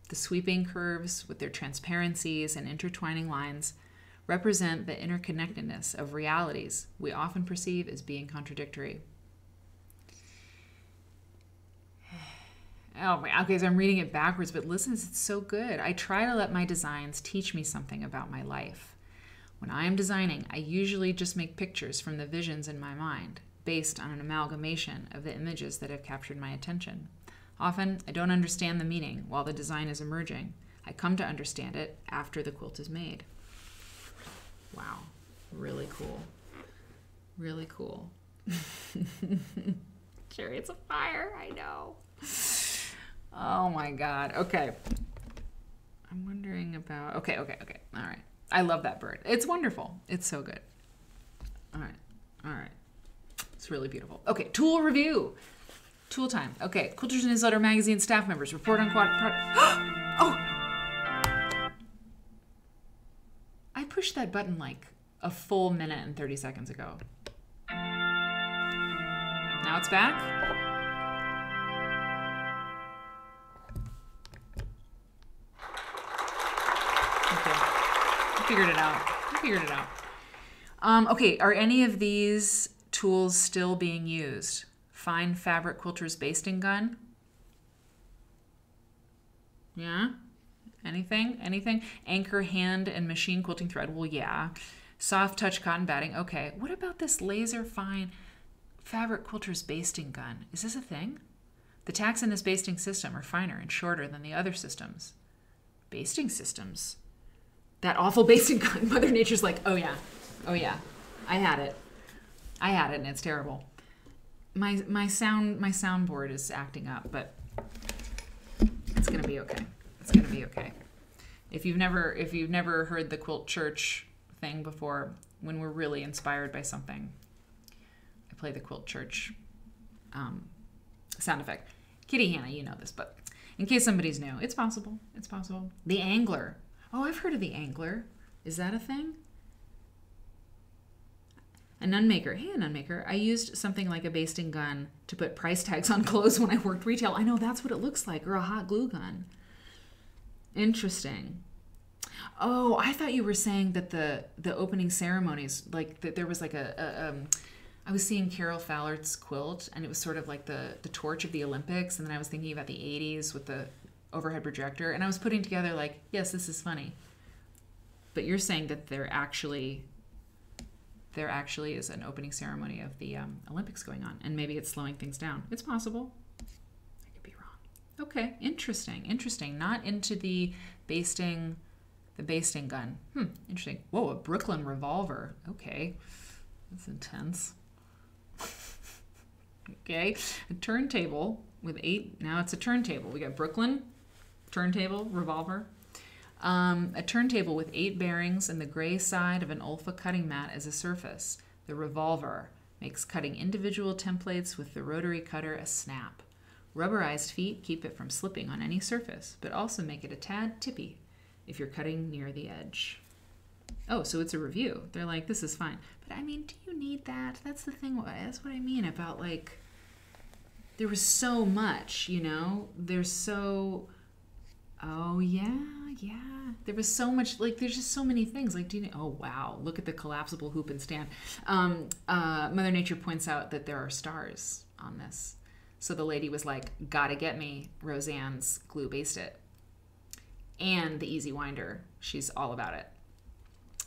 Speaker 1: The sweeping curves, with their transparencies and intertwining lines, represent the interconnectedness of realities we often perceive as being contradictory. Oh my, okay, so I'm reading it backwards, but listen, it's so good. I try to let my designs teach me something about my life. When I am designing, I usually just make pictures from the visions in my mind, based on an amalgamation of the images that have captured my attention. Often, I don't understand the meaning while the design is emerging. I come to understand it after the quilt is made. Wow. Really cool. Really cool. Chariots of Fire, I know. Oh my God. Okay. I'm wondering about... Okay. All right. I love that bird. It's wonderful. It's so good. All right. It's really beautiful. Okay, tool review. Tool time. Okay, Quilters Newsletter magazine staff members report on quad. Oh! I pushed that button like a full minute and 30 seconds ago. Now it's back. Okay, I figured it out. Okay, are any of these tools still being used? Fine Fabric Quilters Basting Gun? Yeah? Anything? Anchor hand and machine quilting thread? Well, yeah. Soft touch cotton batting? Okay. What about this laser fine Fabric Quilters Basting Gun? Is this a thing? The tacks in this basting system are finer and shorter than the other systems. Basting systems? That awful basting gun. Mother Nature's like, oh yeah. I had it and it's terrible. My soundboard is acting up, but it's gonna be okay. If you've never heard the Quilt Church thing before, when we're really inspired by something, I play the Quilt Church sound effect. Kitty Hannah, you know this, but in case somebody's new, it's possible. The Angler. Oh, I've heard of the Angler. Is that a thing? A Nunmaker. Hey, a Nunmaker. I used something like a basting gun to put price tags on clothes when I worked retail. I know that's what it looks like, or a hot glue gun. Interesting. Oh, I thought you were saying that the opening ceremonies, like that there was like I was seeing Carol Fallard's quilt, and it was sort of like the torch of the Olympics, and then I was thinking about the 80s with the overhead projector, and I was putting together like, yes, this is funny. But you're saying that there actually is an opening ceremony of the Olympics going on, and maybe it's slowing things down. It's possible. I could be wrong. Okay, interesting. Not into the basting gun. Interesting. Whoa, a Brooklyn revolver. Okay, that's intense. Okay, a turntable with 8. Now it's a turntable. We got Brooklyn, turntable, revolver. A turntable with 8 bearings and the gray side of an Olfa cutting mat as a surface. The revolver makes cutting individual templates with the rotary cutter a snap. Rubberized feet keep it from slipping on any surface, but also make it a tad tippy if you're cutting near the edge. Oh, so it's a review. They're like, this is fine. But I mean, do you need that? That's the thing. That's what I mean about like, there was so much, you know? There's so... Oh, yeah. There was so much, like, there's just so many things. Like, do you know, oh, wow, look at the collapsible hoop and stand. Mother Nature points out that there are stars on this. So the lady was like, gotta get me Roseanne's glue based it. And the easy winder. She's all about it.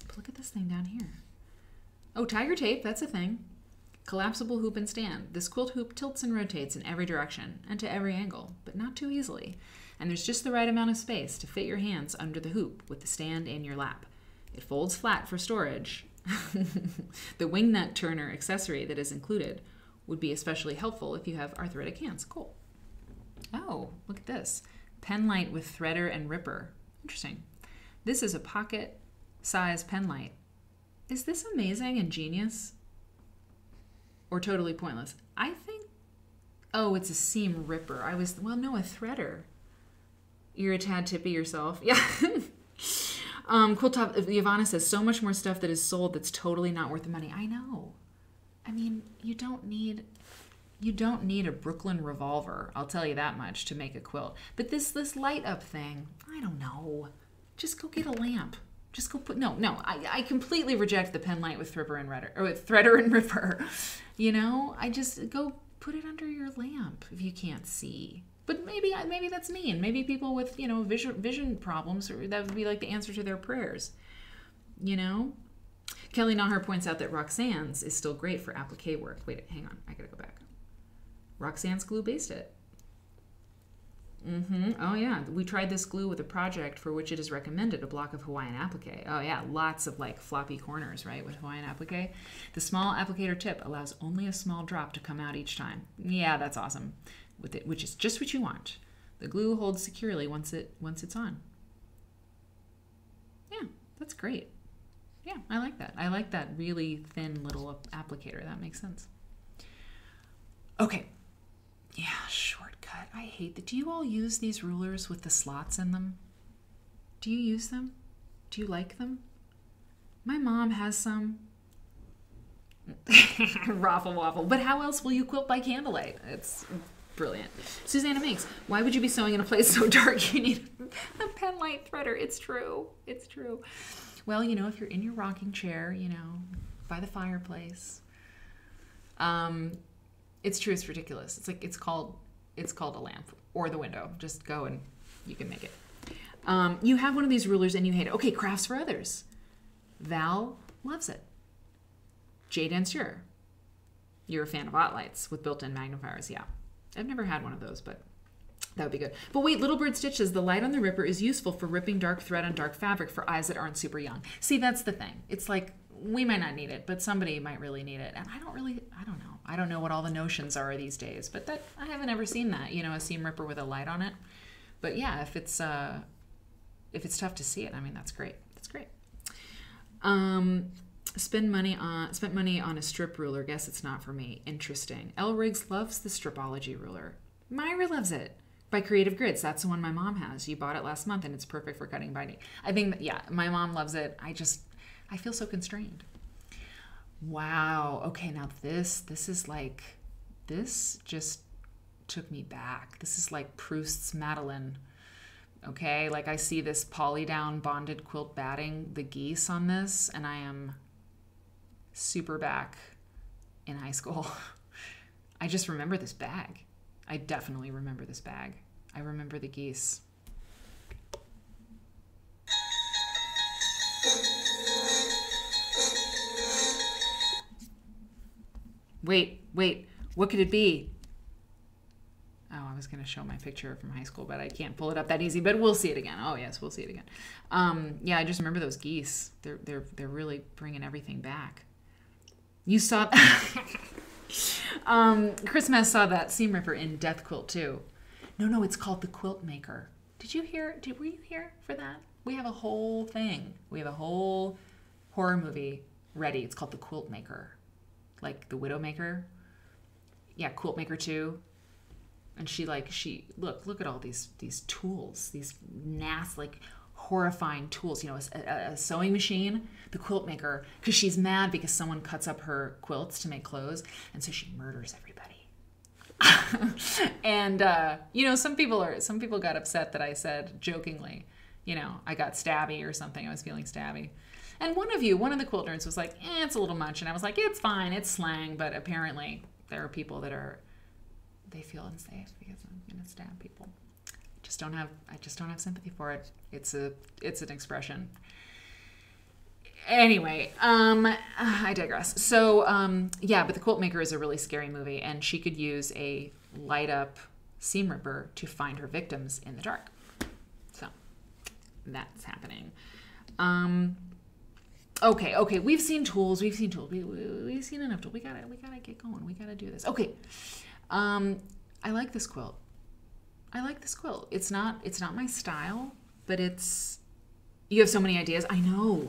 Speaker 1: But look at this thing down here. Oh, tiger tape, that's a thing. Collapsible hoop and stand. This quilt hoop tilts and rotates in every direction and to every angle, but not too easily. And there's just the right amount of space to fit your hands under the hoop with the stand in your lap. It folds flat for storage. The wing nut turner accessory that is included would be especially helpful if you have arthritic hands. Cool. Oh, look at this. Pen light with threader and ripper. Interesting. This is a pocket size pen light. Is this amazing and genius? Or totally pointless? I think, oh, it's a seam ripper. Well, no, a threader. You're a tad tippy yourself. Yeah. Quilt Top, Yvonne says, so much more stuff that is sold that's totally not worth the money. I know. I mean, you don't need a Brooklyn revolver, I'll tell you that much, to make a quilt. But this light up thing, I don't know. Just go get a lamp. Just go put, no, I completely reject the pen light with threader and ripper. You know, I just go put it under your lamp if you can't see. But maybe that's me, and maybe people with, you know, vision problems, or that would be like the answer to their prayers, you know? Kelly Naher points out that Roxanne's is still great for applique work. Wait, hang on, I gotta go back. Roxanne's glue based it. Oh yeah, we tried this glue with a project for which it is recommended a block of Hawaiian applique. Oh yeah, lots of like floppy corners, right, with Hawaiian applique. The small applicator tip allows only a small drop to come out each time. Yeah, that's awesome. With it, which is just what you want. The glue holds securely once it's on. Yeah, that's great. Yeah, I like that. I like that really thin little applicator. That makes sense. Okay. Yeah, shortcut. I hate that. Do you all use these rulers with the slots in them? Do you use them? Do you like them? My mom has some. Raffle waffle. But how else will you quilt by candlelight? It's brilliant. Susanna Minks, why would you be sewing in a place so dark you need a pen light threader? It's true. It's true. Well, you know, if you're in your rocking chair, you know, by the fireplace, it's true. It's ridiculous. It's like, it's called a lamp or the window. Just go and you can make it. You have one of these rulers and you hate it. Okay, crafts for others. Val loves it. Jade Ansure, you're a fan of Otlights with built-in magnifiers. Yeah, I've never had one of those, but that would be good. But wait, Little Bird Stitches, the light on the ripper is useful for ripping dark thread on dark fabric for eyes that aren't super young. See, that's the thing. It's like, we might not need it, but somebody might really need it. And I don't know. I don't know what all the notions are these days, but that I haven't ever seen that, you know, a seam ripper with a light on it. But yeah, if it's tough to see it, I mean, that's great. That's great. Spent money on a strip ruler. Guess it's not for me. Interesting. L. Riggs loves the Stripology ruler. Myra loves it. By Creative Grids. That's the one my mom has. You bought it last month and it's perfect for cutting binding. I think that, yeah, my mom loves it. I feel so constrained. Wow. Okay, now this is like, this just took me back. This is like Proust's Madeline. Okay, like I see this poly down bonded quilt batting, the geese on this, and I am super back in high school. I just remember this bag. I definitely remember this bag. I remember the geese. Wait, what could it be? Oh, I was going to show my picture from high school, but I can't pull it up that easy, but we'll see it again. Oh, yes, we'll see it again. Yeah, I just remember those geese. They're really bringing everything back. You saw... Chris Mess saw that seam ripper in Death Quilt, too. No, it's called the Quilt Maker. Did you hear? Were you here for that? We have a whole thing. We have a whole horror movie ready. It's called the Quilt Maker. Like the Widowmaker. Yeah, Quilt Maker 2. And she look at all these tools, these nasty, like horrifying tools. You know, a sewing machine, the Quilt Maker, because she's mad because someone cuts up her quilts to make clothes, and so she murders everybody. And you know, some people got upset that I said jokingly, you know, I got stabby or something. I was feeling stabby. And one of the quilt nerds was like, it's a little much, and I was like, it's fine, it's slang. But apparently, there are people that they feel unsafe because I'm gonna stab people. I just don't have sympathy for it. It's an expression. Anyway, I digress. So yeah, but the Quilt Maker is a really scary movie, and she could use a light up seam ripper to find her victims in the dark. So that's happening. Okay. We've seen tools. We've seen enough tools. We gotta get going. We gotta do this. Okay. I like this quilt. It's not my style, but you have so many ideas. I know.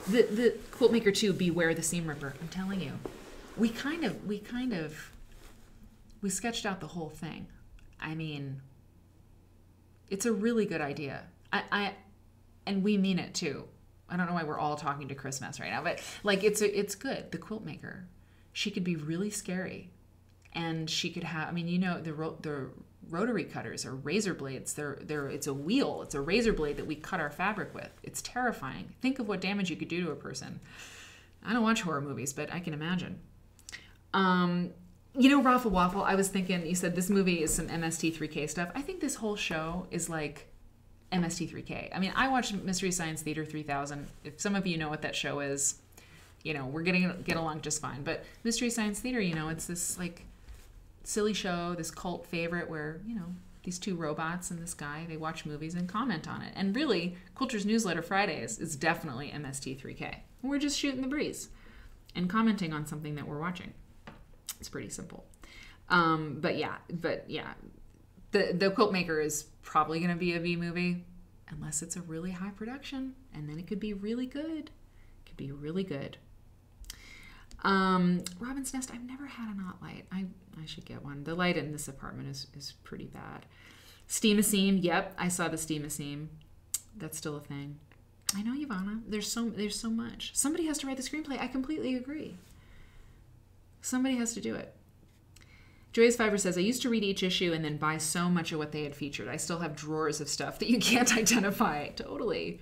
Speaker 1: The Quilt Maker 2, beware the seam ripper. I'm telling you. We sketched out the whole thing. I mean, it's a really good idea. And we mean it too. I don't know why we're all talking to Chris Mess right now, but like it's good. The Quilt Maker. She could be really scary. And she could have, I mean, you know, the rotary cutters are razor blades. It's a wheel. It's a razor blade that we cut our fabric with. It's terrifying. Think of what damage you could do to a person. I don't watch horror movies, but I can imagine. You know, Raffle Waffle, I was thinking, you said this movie is some MST3K stuff. I think this whole show is like MST3K. I mean, I watched Mystery Science Theater 3000. If some of you know what that show is, you know, we're get along just fine. But Mystery Science Theater, you know, it's this like silly show, this cult favorite where, you know, these two robots and this guy, they watch movies and comment on it. And really, Quilters Newsletter Fridays is definitely MST3K. We're just shooting the breeze and commenting on something that we're watching. It's pretty simple. But yeah, the Quilt Maker is probably going to be a V movie unless it's a really high production, and then it could be really good. Robin's Nest, I've never had a knot light. I should get one. The light in this apartment is pretty bad. Steam-a-seam, yep, I saw the steam-a-seam. That's still a thing. I know, Ivana. There's so much. Somebody has to write the screenplay. I completely agree. Somebody has to do it. Joyous Fiber says, I used to read each issue and then buy so much of what they had featured. I still have drawers of stuff that you can't identify. Totally.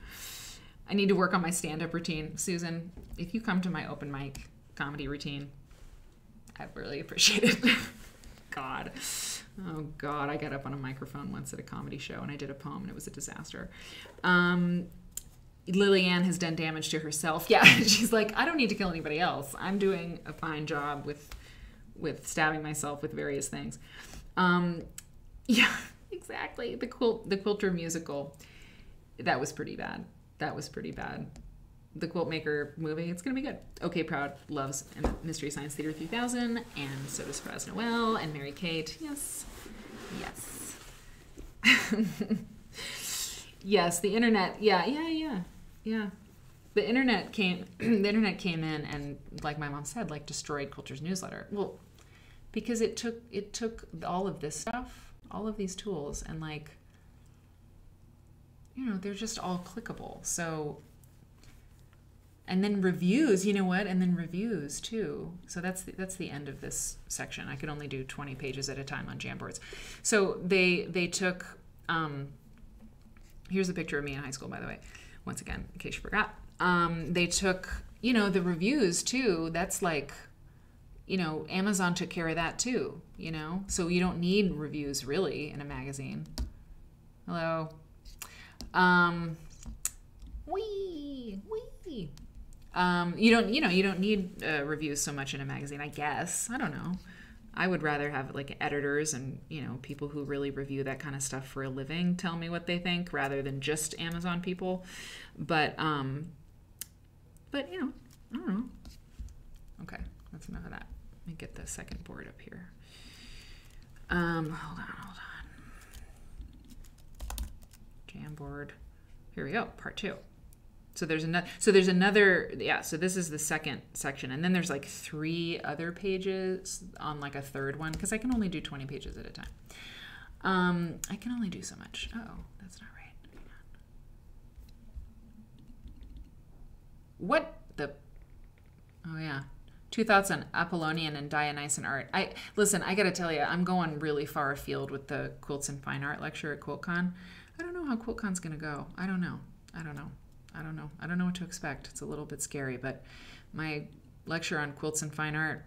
Speaker 1: I need to work on my stand-up routine. Susan, if you come to my open mic comedy routine, I'd really appreciate it. God. Oh, God. I got up on a microphone once at a comedy show and I did a poem and it was a disaster. Lillian has done damage to herself. Yeah, she's like, I don't need to kill anybody else. I'm doing a fine job with stabbing myself with various things. Yeah, exactly. The Quilter musical, that was pretty bad. The Quilt Maker movie, it's going to be good. Okay Proud loves Mystery Science Theater 3000, and so does Fraz Noel and Mary Kate. Yes. Yes, the internet. Yeah. The internet came in and, like my mom said, like destroyed Quilters Newsletter. Well, because it took all of this stuff, all of these tools, and like, you know, they're just all clickable. So, and then reviews, you know what? And then reviews too. So that's the end of this section. I could only do 20 pages at a time on Jamboards. So they took. Here's a picture of me in high school, by the way. Once again, in case you forgot. They took, you know, the reviews too. That's like, you know, Amazon took care of that too, you know? So you don't need reviews really in a magazine. Hello. Wee. You don't need reviews so much in a magazine, I guess. I don't know. I would rather have like editors and, you know, people who really review that kind of stuff for a living tell me what they think rather than just Amazon people. But you know, I don't know. Okay, that's enough of that. Let me get the second board up here. Hold on. Jamboard. Here we go, part 2. So there's another, yeah, so this is the second section. And then there's like 3 other pages on like a third one, because I can only do 20 pages at a time. I can only do so much. Oh, that's not right. Hang on. What the, oh yeah. 2 thoughts on Apollonian and Dionysian art. Listen, I gotta tell you, I'm going really far afield with the Quilts and Fine Art lecture at QuiltCon. I don't know how QuiltCon's gonna go. I don't know what to expect. It's a little bit scary, but my lecture on quilts and fine art,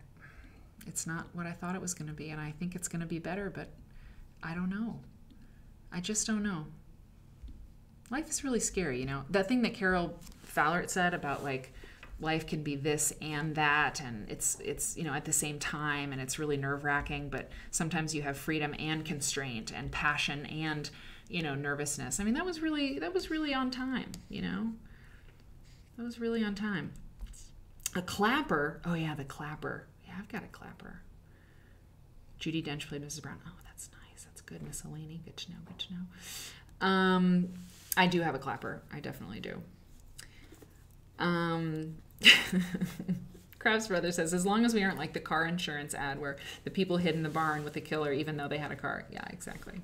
Speaker 1: it's not what I thought it was going to be, and I think it's going to be better, but I don't know. I just don't know. Life is really scary, you know? That thing that Carol Fallert said about, like, life can be this and that, and it's you know, at the same time, and it's really nerve-wracking, but sometimes you have freedom and constraint and passion and, you know, nervousness. I mean, that was really on time, you know? That was really on time. A clapper. Oh, yeah, the clapper. Yeah, I've got a clapper. Judi Dench played Mrs. Brown. Oh, that's nice. That's good. Miscellany. Good to know. I do have a clapper. I definitely do. Krabs Brother says, as long as we aren't like the car insurance ad where the people hid in the barn with the killer even though they had a car. Yeah, exactly.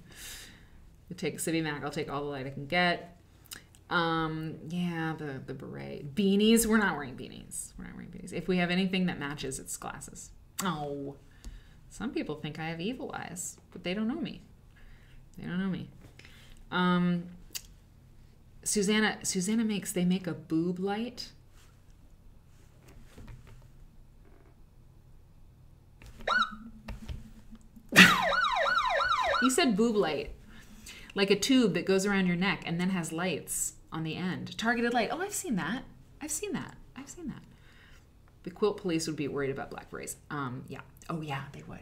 Speaker 1: You take Sibby Mac, I'll take all the light I can get. Yeah, the beret. Beanies, we're not wearing beanies. If we have anything that matches, it's glasses. Oh, some people think I have evil eyes, but they don't know me. Susanna they make a boob light. You said boob light. Like a tube that goes around your neck and then has lights on the end. Targeted light. Oh, I've seen that. The quilt police would be worried about black berets. Yeah. Oh, yeah, they would.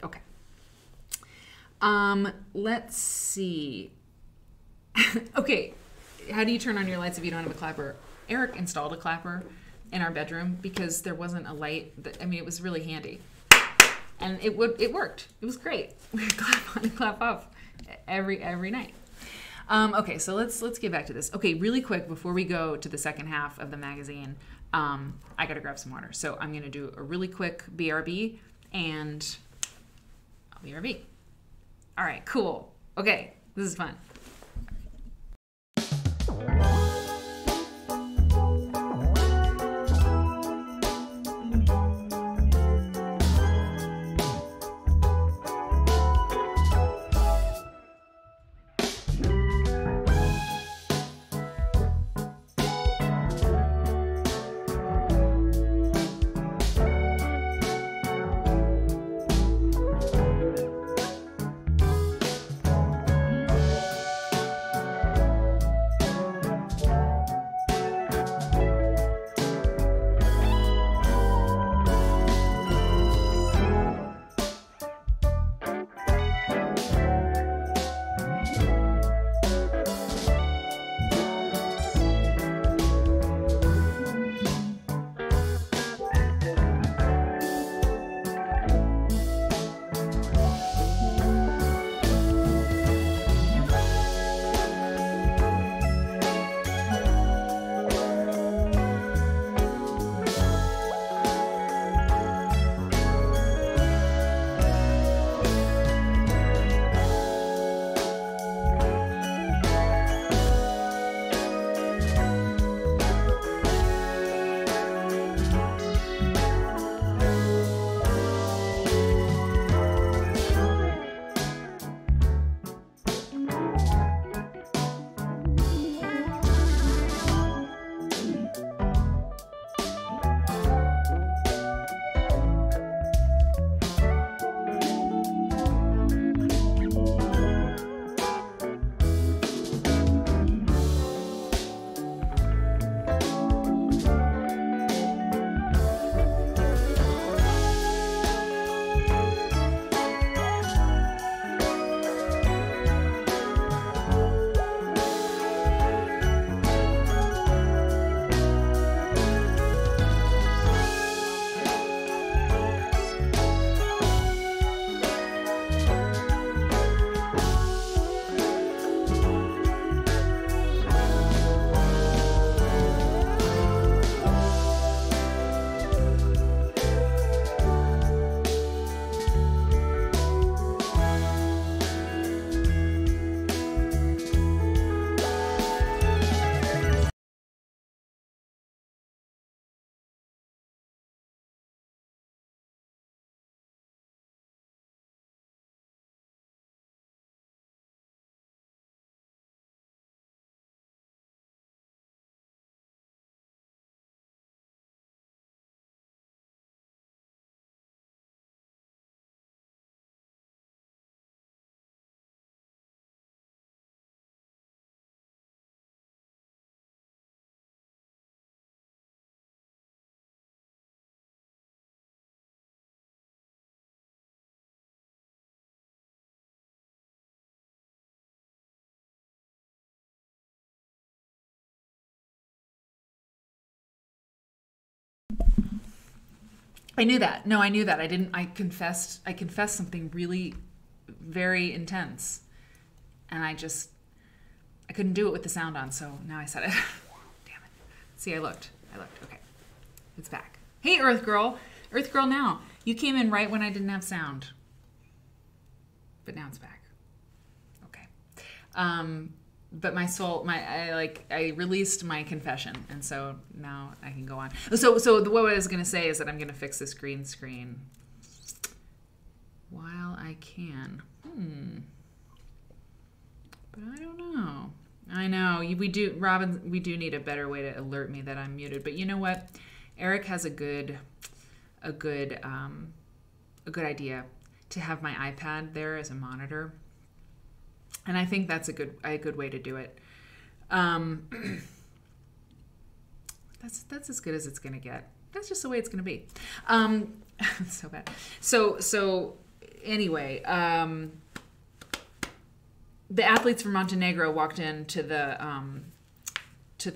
Speaker 1: Okay. Let's see. Okay. How do you turn on your lights if you don't have a clapper? Eric installed a clapper in our bedroom because there wasn't a light. It was really handy. And it worked. It was great. We would clap on and clap off every night. Okay, so let's get back to this. Okay, really quick before we go to the second half of the magazine, I gotta grab some water. So I'm gonna do a really quick BRB, and I'll BRB. All right, cool. Okay, this is fun. I knew that. No, I knew that. I confessed something really very intense. And I couldn't do it with the sound on, so now I said it. Damn it. See, I looked. Okay. It's back. Hey, Earth Girl. Earth Girl now. You came in right when I didn't have sound. But now it's back. Okay. But my soul, I released my confession, and so now I can go on. So what I was going to say is that I'm going to fix this green screen while I can. But I don't know. I know we do, Robin. We do need a better way to alert me that I'm muted. But you know what? Eric has a good idea to have my iPad there as a monitor. And I think that's a good way to do it. That's as good as it's gonna get. That's just the way it's gonna be. It's so bad. So anyway, the athletes from Montenegro walked in to the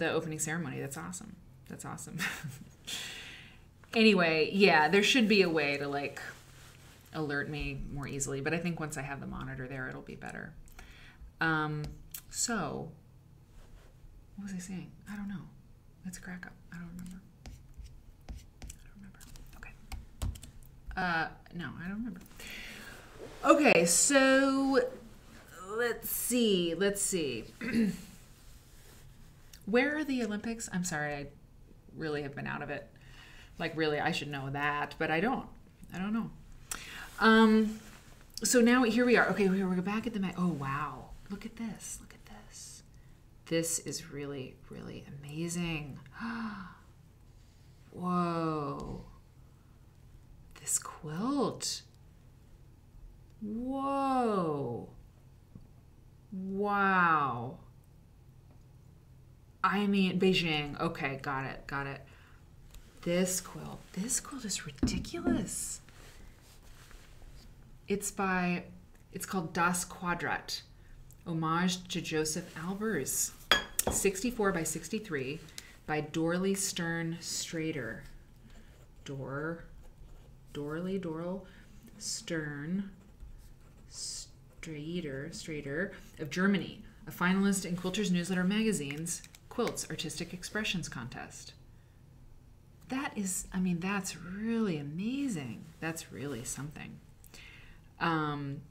Speaker 1: opening ceremony. That's awesome. Anyway, yeah, there should be a way to alert me more easily. But I think once I have the monitor there, it'll be better. So, what was I saying? I don't know. Let's crack up. I don't remember. Okay. No, I don't remember. Okay, so let's see. Where are the Olympics? I'm sorry, I really have been out of it. Like, really, I should know that, but I don't know. So now here we are. Okay, we're back at the oh wow, look at this. This is really, really amazing. Whoa, this quilt. Whoa, wow. I mean, Beijing. Okay, got it. This quilt is ridiculous. It's called Das Quadrat, homage to Joseph Albers, 64 by 63 by Dorley Stern Strader. Dorl Stern Strader of Germany, a finalist in Quilters Newsletter magazine's Quilts Artistic Expressions Contest. That's really amazing. That's really something. Helen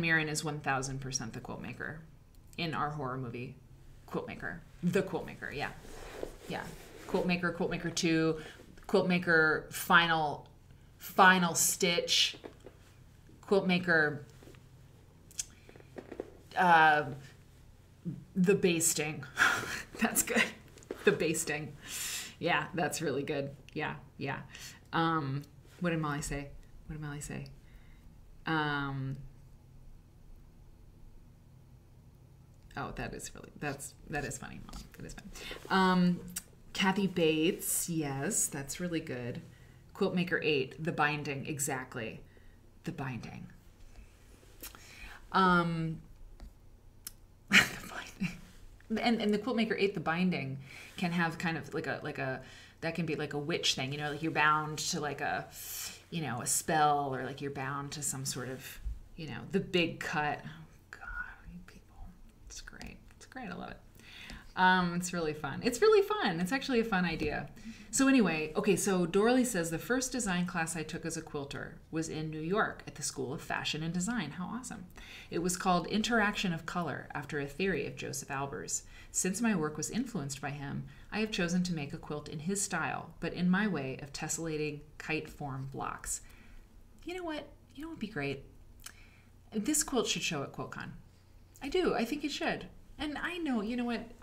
Speaker 1: Mirren is 1000% the Quilt Maker in our horror movie, Quilt Maker. The Quilt Maker, yeah. Quilt Maker, Quilt Maker 2, Quilt Maker Final Stitch, Quilt Maker, the Basting. That's good. The Basting. Yeah, that's really good. Yeah. What did Molly say? That is funny, Mom. That is funny. Kathy Bates, yes, that's really good. Quilt Maker 8, the binding, exactly. The binding. The binding. And the Quilt Maker 8, the binding, can have kind of like a that can be like a witch thing, like you're bound to like a spell, or like you're bound to some sort of, the big cut. Oh God, you people. It's great. I love it. It's really fun. It's actually a fun idea. So anyway, okay, so Dorley says the first design class I took as a quilter was in New York at the School of Fashion and Design. How awesome. It was called Interaction of Color, after a theory of Joseph Albers. Since my work was influenced by him, I have chosen to make a quilt in his style, but in my way of tessellating kite form blocks. You know what would be great? This quilt should show at QuiltCon. I do. I think it should. And I know,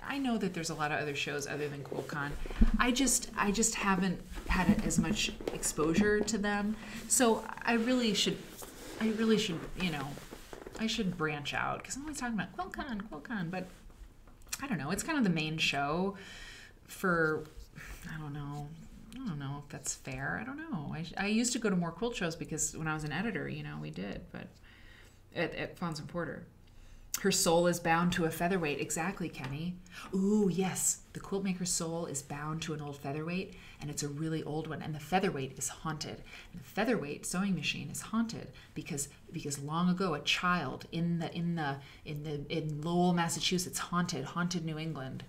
Speaker 1: I know that there's a lot of other shows other than QuiltCon. I just haven't had as much exposure to them. So I really should, I should branch out, because I'm always talking about QuiltCon, but I don't know. It's kind of the main show for, I don't know if that's fair. I don't know. I used to go to more quilt shows because when I was an editor, we did, but at Fons and Porter. Her soul is bound to a featherweight. Exactly, Kenny. Ooh, yes. The Quilt Maker's soul is bound to an old featherweight, and it's a really old one. And the featherweight is haunted. And the featherweight sewing machine is haunted because long ago a child in Lowell, Massachusetts, haunted New England,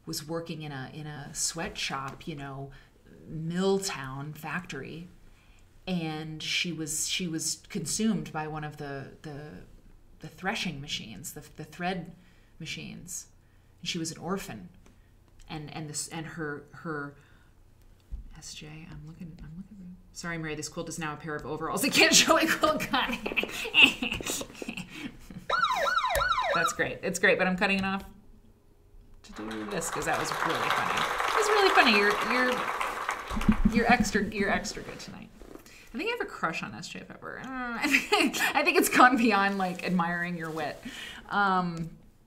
Speaker 1: was working in a sweatshop, Milltown factory, and she was consumed by one of the threshing machines, the thread machines. And she was an orphan, and her SJ. I'm looking. Sorry, Mary. This quilt is now a pair of overalls. It can't show a quilt cut. That's great. It's great, but I'm cutting it off to do this because that was really funny. It was really funny. You're extra good tonight. I think I have a crush on S.J. Pepper. I think it's gone beyond like admiring your wit.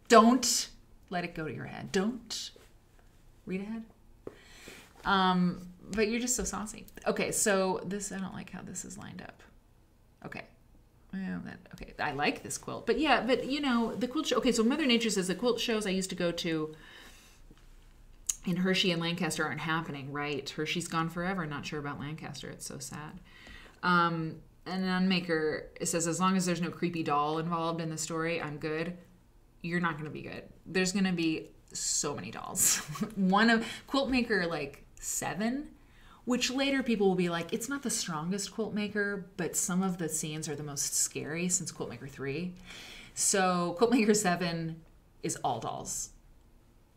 Speaker 1: Don't let it go to your head. Don't read ahead. But you're just so saucy. Okay, so this, I don't like how this is lined up. Okay. Okay, I like this quilt. But yeah, the quilt show. Okay, so Mother Nature says the quilt shows I used to go to in Hershey and Lancaster aren't happening, right? Hershey's gone forever. Not sure about Lancaster. It's so sad. And Unmaker, it says, as long as there's no creepy doll involved in the story, I'm good. you're not going to be good. There's going to be so many dolls. Quilt Maker like 7, which later people will be like, it's not the strongest Quilt Maker, but some of the scenes are the most scary since Quilt Maker 3. So Quilt Maker 7 is all dolls.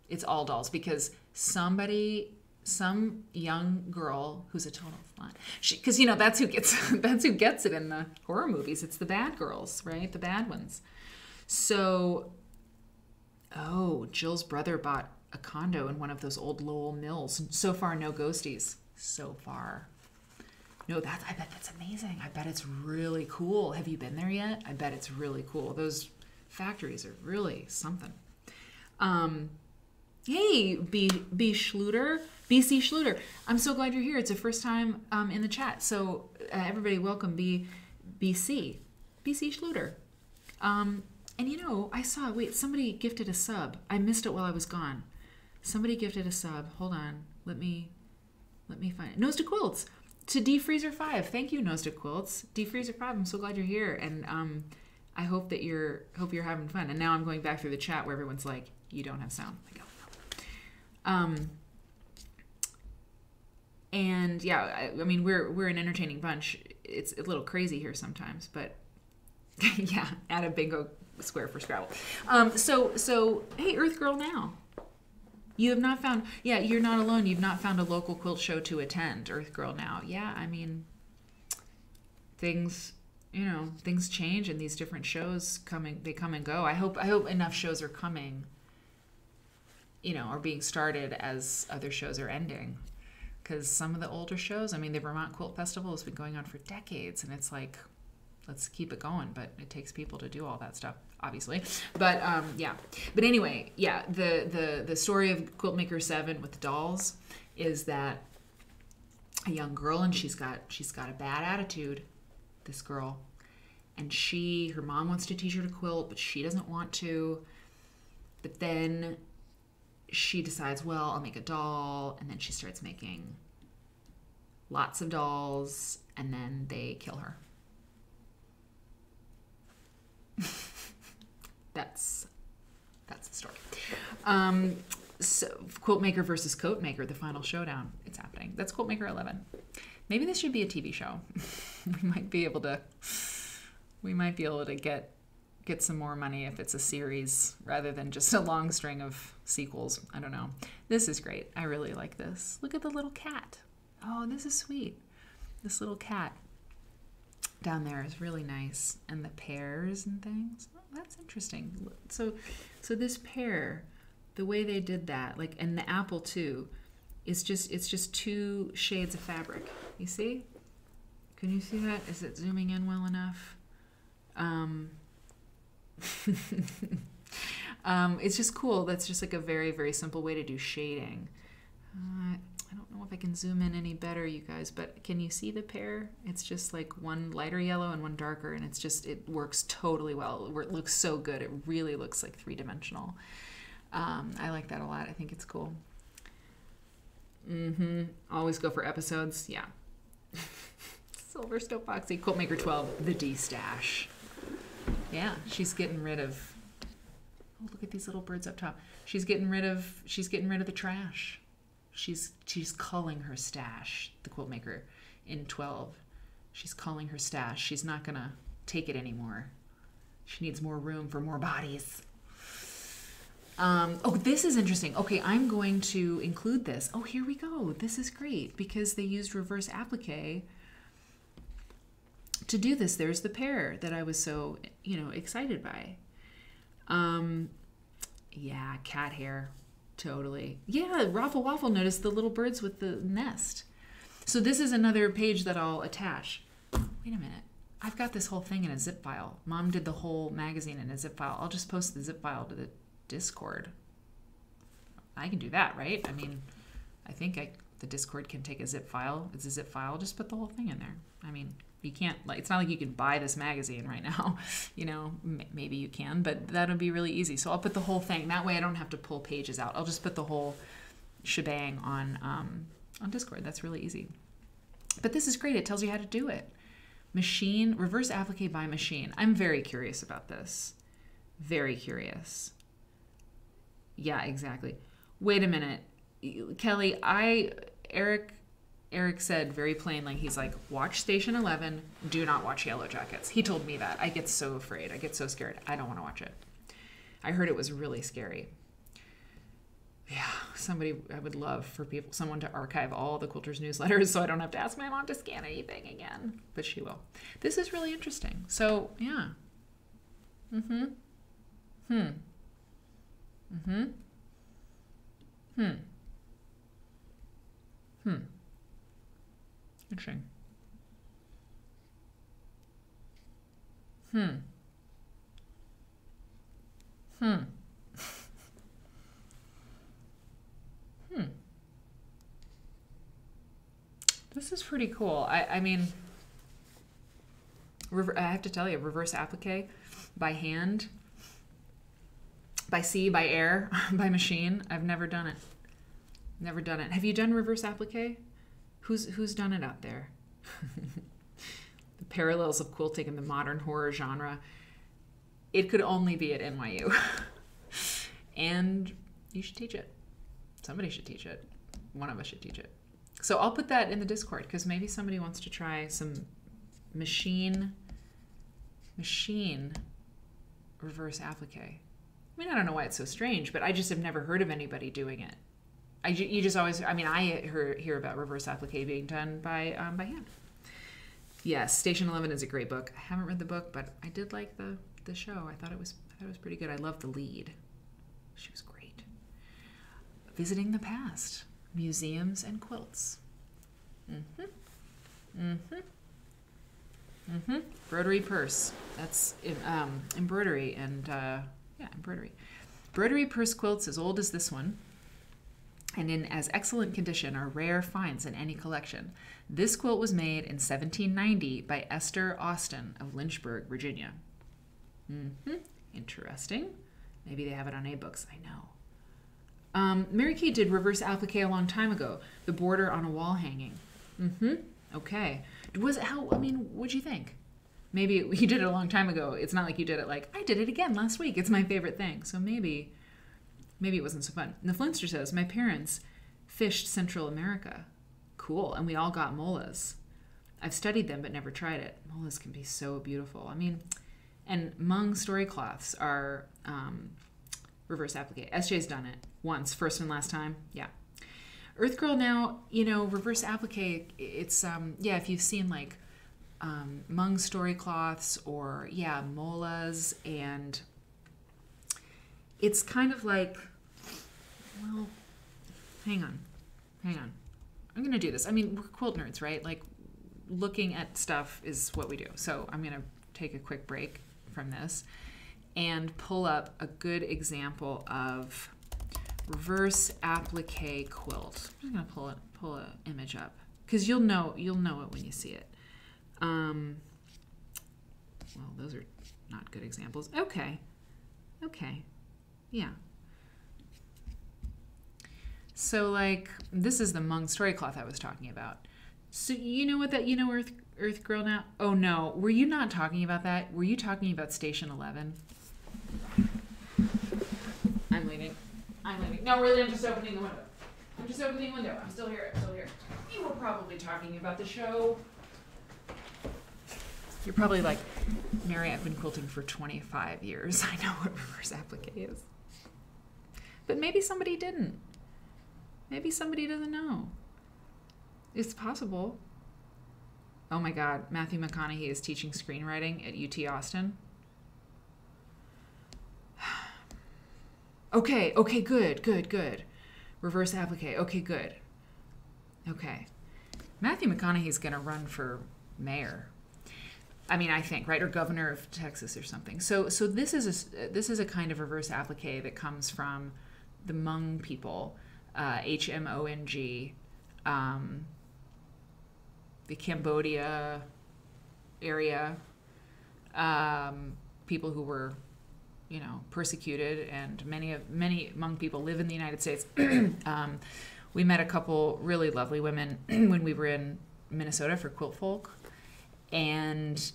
Speaker 1: It's all dolls because some young girl who's a total slut, because you know that's who gets it in the horror movies. It's the bad girls, right? The bad ones. So, Jill's brother bought a condo in one of those old Lowell mills. So far, no ghosties. So far. No, I bet that's amazing. I bet it's really cool. Have you been there yet? I bet it's really cool. Those factories are really something. Hey, BC Schluter. I'm so glad you're here. It's the first time in the chat. So everybody, welcome BC Schluter. And you know, I saw, somebody gifted a sub. I missed it while I was gone. Somebody gifted a sub. Hold on. Let me find it. Nose to Quilts to Defreezer 5. Thank you, Nose to Quilts. Defreezer 5, I'm so glad you're here. And I hope that you're having fun. And now I'm going back through the chat where everyone's like, you don't have sound. I go, no. And yeah, I mean, we're an entertaining bunch. It's a little crazy here sometimes, but yeah, add a bingo square for Scrabble. So hey, Earth Girl Now. You have not found, you're not alone. You've not found a local quilt show to attend, Earth Girl Now. Yeah, I mean, things change and these different shows come and go. I hope enough shows are coming, are being started as other shows are ending. Because some of the older shows, I mean, the Vermont Quilt Festival has been going on for decades, and it's like, let's keep it going, but it takes people to do all that stuff, obviously. But but anyway, the story of Quilt Maker 7 with the dolls is that a young girl, and she's got a bad attitude, this girl, and her mom wants to teach her to quilt, but she doesn't want to. But then she decides, well, I'll make a doll, and then she starts making lots of dolls, and then they kill her. That's the story. So Quilt Maker versus Coat Maker, the final showdown. It's happening. That's Quilt Maker 11. Maybe this should be a TV show. we might be able to get some more money if it's a series rather than just a long string of sequels. I don't know. This is great. I really like this. Look at the little cat. Oh, this is sweet. This little cat down there is really nice. And the pears and things. Oh, that's interesting. So this pear, the way they did that, like, and the apple too, it's just 2 shades of fabric. You see? Can you see that? Is it zooming in well enough? It's just cool. That's just like a very, very simple way to do shading. I don't know if I can zoom in any better, you guys, but can you see the pear? It's just like one lighter yellow and one darker, and it works totally well. It looks so good. It really looks like 3-dimensional. I like that a lot. I think it's cool. Always go for episodes. Yeah. Silver Stope Foxy, Quilt Maker 12, the D-Stash. Yeah, she's getting rid of. Oh, look at these little birds up top. She's getting rid of the trash. She's culling her stash. The Quilt Maker in 12. She's culling her stash. She's not gonna take it anymore. She needs more room for more bodies. Oh, this is interesting. Okay, I'm going to include this. Oh, here we go. This is great because they used reverse applique to do this. There's the pear that I was so, excited by. Yeah, cat hair. Totally. Yeah, Raffle Waffle noticed the little birds with the nest. So this is another page that I'll attach. Wait a minute. I've got this whole thing in a zip file. Mom did the whole magazine in a zip file. I'll just post the zip file to the Discord. I can do that, right? I mean, I think the Discord can take a zip file. It's a zip file. Just put the whole thing in there. I mean, you can't, it's not like you can buy this magazine right now. Maybe you can, but that'll be really easy. So I'll put the whole thing. That way I don't have to pull pages out. I'll just put the whole shebang on Discord. That's really easy. But this is great. It tells you how to do it. Reverse applique by machine. I'm very curious about this. Very curious. Yeah, exactly. Wait a minute. Kelly, Eric said very plainly, he's like, watch Station 11, do not watch Yellow Jackets. He told me that. I get so afraid. I get so scared. I don't want to watch it. I heard it was really scary. Yeah, I would love for someone to archive all the Quilters newsletters so I don't have to ask my mom to scan anything again. But she will. This is really interesting. So, yeah. Interesting. This is pretty cool. I mean, I have to tell you, reverse applique by hand, by sea, by air, by machine. I've never done it. Never done it. Have you done reverse applique? Who's done it out there? The parallels of quilting in the modern horror genre. It could only be at NYU. And you should teach it. Somebody should teach it. One of us should teach it. So I'll put that in the Discord because maybe somebody wants to try some machine reverse applique. I mean, I don't know why it's so strange, but I just have never heard of anybody doing it. You just always, I mean, I hear about reverse applique being done by hand. Yes, Station 11 is a great book. I haven't read the book, but I did like the show. I thought it was pretty good. I loved the lead. She was great. Visiting the past, museums and quilts. Broderie purse. That's embroidery and embroidery. Broderie purse quilts as old as this one, and in as excellent condition are rare finds in any collection. This quilt was made in 1790 by Esther Austin of Lynchburg, Virginia. Interesting. Maybe they have it on A-Books. I know. Mary Kate did reverse applique a long time ago. The border on a wall hanging. Okay. What'd you think? Maybe you did it a long time ago. It's not like you did it like, I did it again last week. It's my favorite thing. So maybe it wasn't so fun. And the Flinster says, my parents fished Central America. Cool. And we all got molas. I've studied them but never tried it. Molas can be so beautiful. I mean, and Hmong story cloths are reverse applique. SJ's done it once, first and last time. Yeah. Earth Girl now, reverse applique, it's, if you've seen like Hmong story cloths or, molas, and it's kind of like, well, hang on. I'm going to do this. I mean, we're quilt nerds, right? Like, looking at stuff is what we do. So I'm going to take a quick break from this and pull up a good example of reverse applique quilt. I'm just gonna pull an image up because you'll know it when you see it. Well, those are not good examples. Okay, yeah. So like this is the Hmong story cloth I was talking about. So you know what that Earth Girl now? Oh no, were you not talking about that? Were you talking about Station 11? I'm leaving. No, really, I'm just opening the window. I'm still here. You were probably talking about the show. You're probably like, Mary, I've been quilting for 25 years. I know what reverse applique is. But maybe somebody didn't. Maybe somebody doesn't know. It's possible. Oh my God, Matthew McConaughey is teaching screenwriting at UT Austin. Okay, good. Reverse applique. Okay, good. Okay. Matthew McConaughey's going to run for mayor. I mean, I think, right? Or governor of Texas or something. So this is a kind of reverse applique that comes from the Hmong people, Hmong, the Cambodia area, people who were, persecuted, and many Hmong people live in the United States. We met a couple really lovely women when we were in Minnesota for Quilt Folk, and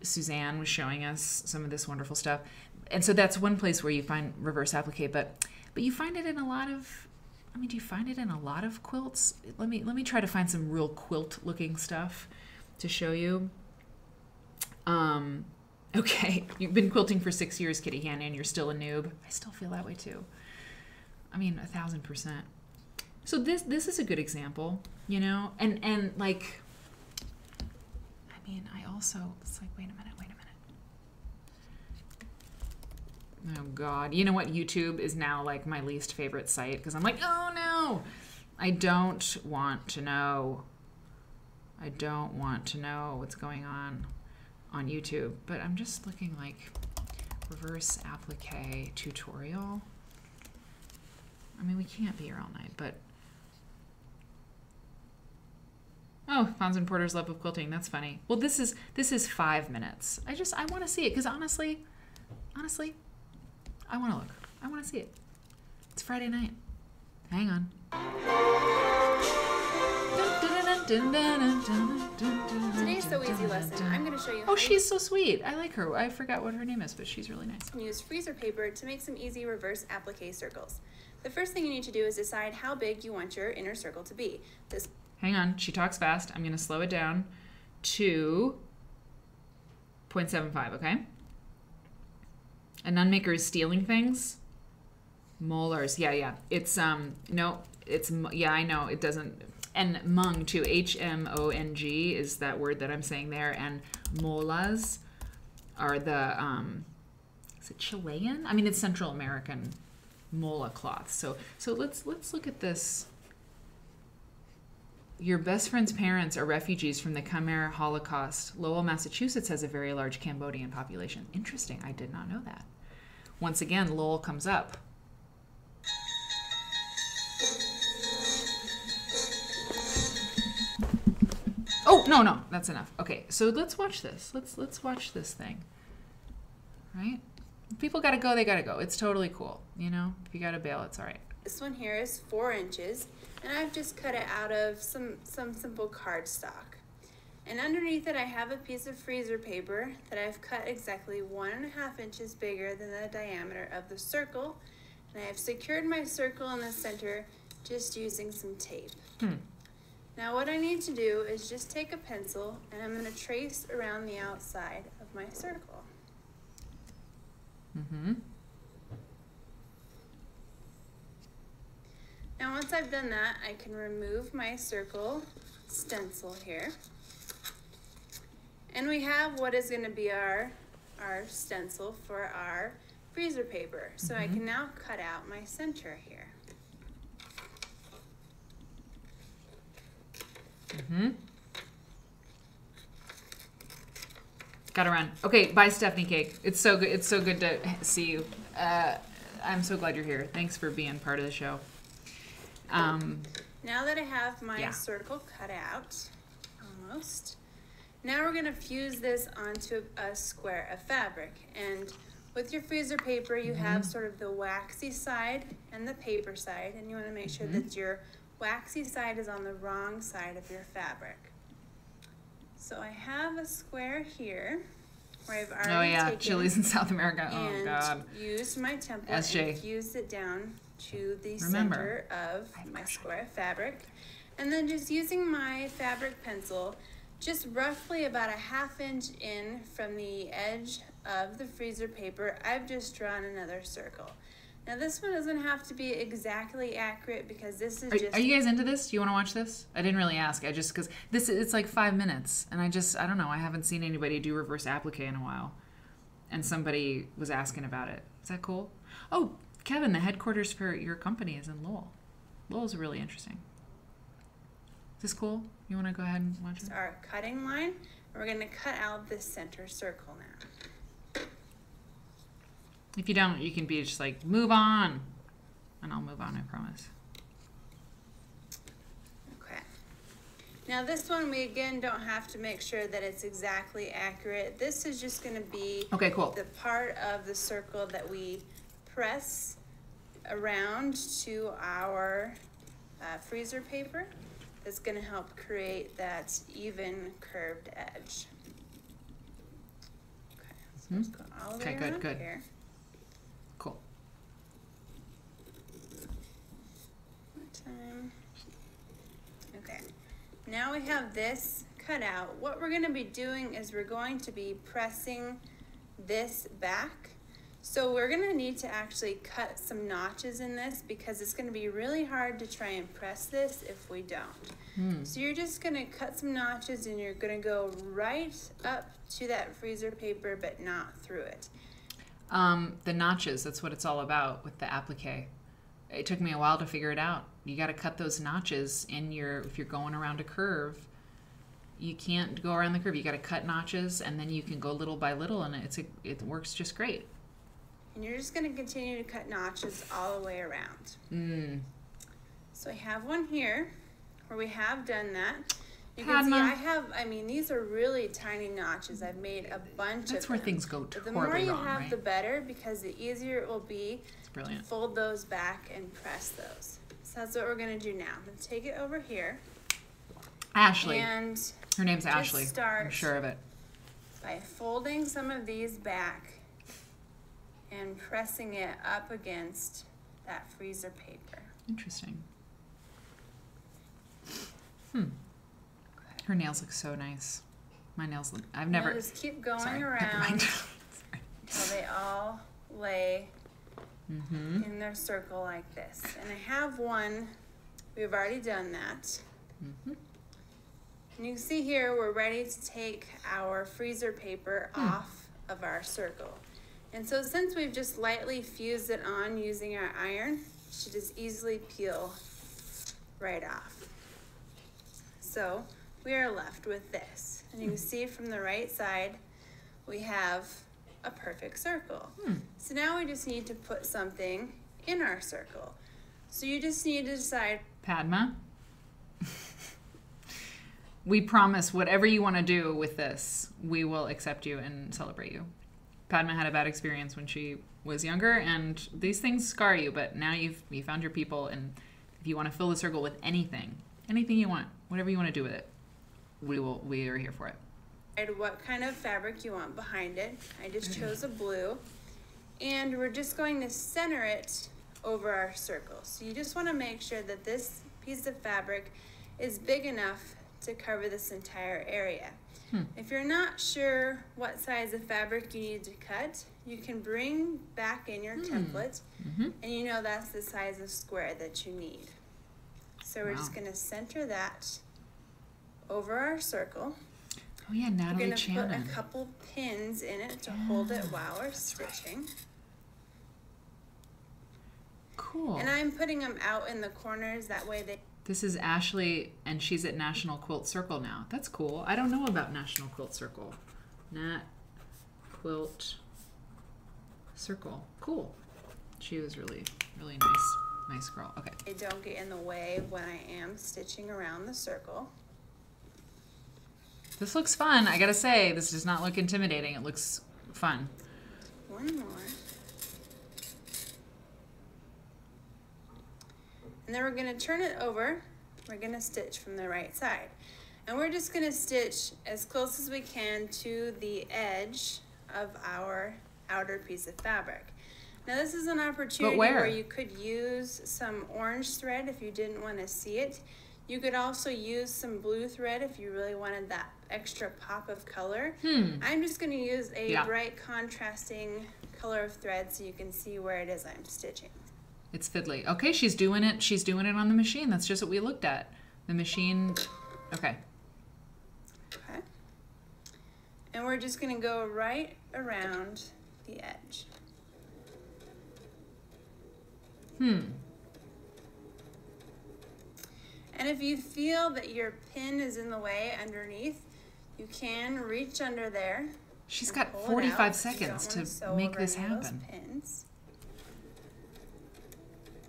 Speaker 1: Suzanne was showing us some of this wonderful stuff. And so that's one place where you find reverse applique, but you find it in a lot of, I mean, do you find it in a lot of quilts? Let me try to find some real quilt looking stuff to show you. Okay, you've been quilting for 6 years, Kitty Hanna, and you're still a noob. I still feel that way too. I mean, 1,000%. So this is a good example, you know, and like, I mean, I also, it's like, wait a minute. Oh God, you know what? YouTube is now like my least favorite site because I'm like, oh no, I don't want to know. I don't want to know what's going on YouTube, but I'm just looking like reverse applique tutorial. I mean, we can't be here all night, but oh, Fons and Porter's love of quilting. That's funny. Well, this is 5 minutes. I want to see it because honestly, I want to look. I want to see it. It's Friday night. Hang on.
Speaker 3: Today's So Easy lesson, I'm going to show you how
Speaker 1: Oh, she's so sweet. I like her. I forgot what her name is, but she's really nice.
Speaker 3: you can use freezer paper to make some easy reverse applique circles. The first thing you need to do is decide how big you want your inner circle to be.
Speaker 1: Hang on. She talks fast. I'm going to slow it down to 0.75, okay? A nun maker is stealing things. Molars. Yeah. It's, no, it's, yeah, I know. It doesn't, and mung too. H-M-O-N-G is that word that I'm saying there. And molas are the, is it Chilean? I mean, it's Central American mola cloth. So let's look at this. Your best friend's parents are refugees from the Khmer Holocaust. Lowell, Massachusetts has a very large Cambodian population. Interesting. I did not know that. Once again, Lowell comes up. Oh, no, that's enough. Okay, so let's watch this. Let's watch this thing. Right? If people gotta go, they gotta go. It's totally cool. You know, if you gotta bail, it's all right.
Speaker 3: This one here is 4 inches, and I've just cut it out of some simple cardstock. And underneath it, I have a piece of freezer paper that I've cut exactly 1.5 inches bigger than the diameter of the circle. And I have secured my circle in the center just using some tape. Now what I need to do is just take a pencil and I'm going to trace around the outside of my circle. Now once I've done that, I can remove my circle stencil here. And we have what is going to be our stencil for our freezer paper. So I can now cut out my center here.
Speaker 1: Gotta run. Okay, bye, Stephanie Cake. It's so good. It's so good to see you. I'm so glad you're here. Thanks for being part of the show.
Speaker 3: Now that I have my circle cut out, almost, now we're going to fuse this onto a square of fabric. And with your freezer paper, you have sort of the waxy side and the paper side, and you want to make sure that your waxy side is on the wrong side of your fabric. So I have a square here where I've already taken
Speaker 1: Chile's in South America. Oh God.
Speaker 3: Used my template and fused it down to the center of my square of fabric. And then just using my fabric pencil, just roughly about 1/2 inch in from the edge of the freezer paper, I've just drawn another circle. Now this one doesn't have to be exactly accurate because this is
Speaker 1: Are you guys into this? Do you want to watch this? I didn't really ask. I just, because it's like 5 minutes, and I don't know. I haven't seen anybody do reverse applique in a while, and somebody was asking about it. Is that cool? Oh, Kevin, the headquarters for your company is in Lowell. Lowell's really interesting. Is this cool? You want to go ahead and watch it?
Speaker 3: Our cutting line. We're going to cut out this center circle now.
Speaker 1: If you don't, you can be just like, move on. And I'll move on, I promise.
Speaker 3: Okay. Now this one, we again don't have to make sure that it's exactly accurate. This is just going to be the part of the circle that we press around to our freezer paper. That's going to help create that even curved edge. Okay, so let's go all the way around here. Now we have this cut out. What we're going to be doing is we're going to be pressing this back. So we're going to need to actually cut some notches in this because it's going to be really hard to try and press this if we don't. So you're just going to cut some notches and you're going to go right up to that freezer paper but not through it.
Speaker 1: The notches, that's what it's all about with the applique. It took me a while to figure it out. You got to cut those notches in if you're going around a curve. You can't go around the curve. You got to cut notches, and then you can go little by little, and it works just great.
Speaker 3: And you're just going to continue to cut notches all the way around. So I have one here where we have done that. You can see these are really tiny notches. I've made a bunch of them.
Speaker 1: That's where things go
Speaker 3: But the
Speaker 1: horribly
Speaker 3: more
Speaker 1: wrong,
Speaker 3: you have,
Speaker 1: right?
Speaker 3: the better, because the easier it will be
Speaker 1: Brilliant.
Speaker 3: to fold those back and press those. So that's what we're going to do now. I'm going to take it over here.
Speaker 1: Ashley.
Speaker 3: And
Speaker 1: her name's Ashley.
Speaker 3: Start
Speaker 1: I'm sure of it.
Speaker 3: by folding some of these back and pressing it up against that freezer paper.
Speaker 1: Interesting. Her nails look so nice. My nails look... I've never...
Speaker 3: You'll just keep going
Speaker 1: Sorry, never
Speaker 3: around
Speaker 1: mind.
Speaker 3: until they all lay in their circle like this. And I have one. We've already done that. And you can see here we're ready to take our freezer paper off of our circle. And so since we've just lightly fused it on using our iron, it should just easily peel right off. So we are left with this. And you can see from the right side, we have a perfect circle. So now we just need to put something in our circle. So you just need to decide.
Speaker 1: Padma, we promise whatever you want to do with this, we will accept you and celebrate you. Padma had a bad experience when she was younger, and these things scar you, but now you found your people, and if you want to fill the circle with anything you want, whatever you want to do with it, we are here for it.
Speaker 3: What kind of fabric you want behind it. I just chose a blue, and we're just going to center it over our circle. So you just want to make sure that this piece of fabric is big enough to cover this entire area. If you're not sure what size of fabric you need to cut, you can bring back in your template, and you know that's the size of square that you need. So we're just going to center that over our circle.
Speaker 1: Oh yeah, Natalie
Speaker 3: We're
Speaker 1: Shannon.
Speaker 3: going to put a couple pins in it to hold it while we're stitching.
Speaker 1: Cool.
Speaker 3: And I'm putting them out in the corners, that way they...
Speaker 1: This is Ashley, and she's at National Quilt Circle now. That's cool. I don't know about National Quilt Circle. Nat Quilt Circle. Cool. She was really, really nice girl. Okay.
Speaker 3: They don't get in the way when I am stitching around the circle.
Speaker 1: This looks fun. I gotta say, this does not look intimidating. It looks fun.
Speaker 3: One more. And then we're going to turn it over. We're going to stitch from the right side. And we're just going to stitch as close as we can to the edge of our outer piece of fabric. Now this is an opportunity where you could use some orange thread if you didn't want to see it. You could also use some blue thread if you really wanted that extra pop of color. I'm just going to use a bright contrasting color of thread so you can see where it is I'm stitching.
Speaker 1: It's fiddly. Okay, she's doing it. She's doing it on the machine. That's just what we looked at. The machine. Okay.
Speaker 3: Okay. And we're just going to go right around the edge. And if you feel that your pin is in the way underneath, you can reach under there.
Speaker 1: She's got 45 seconds to make this happen.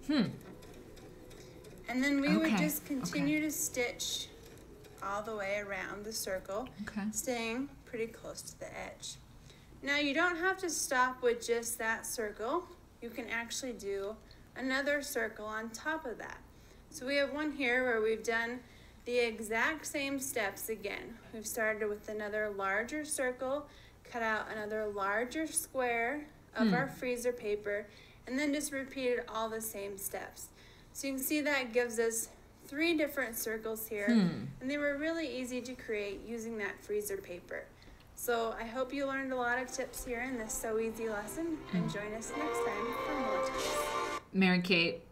Speaker 3: And then we would just continue to stitch all the way around the circle, staying pretty close to the edge. Now you don't have to stop with just that circle. You can actually do another circle on top of that. So we have one here where we've done the exact same steps again. We've started with another larger circle, cut out another larger square of our freezer paper, and then just repeated all the same steps. So you can see that gives us 3 different circles here, and they were really easy to create using that freezer paper. So I hope you learned a lot of tips here in this So Easy lesson, and join us next time for more tips.
Speaker 1: Mary Kate,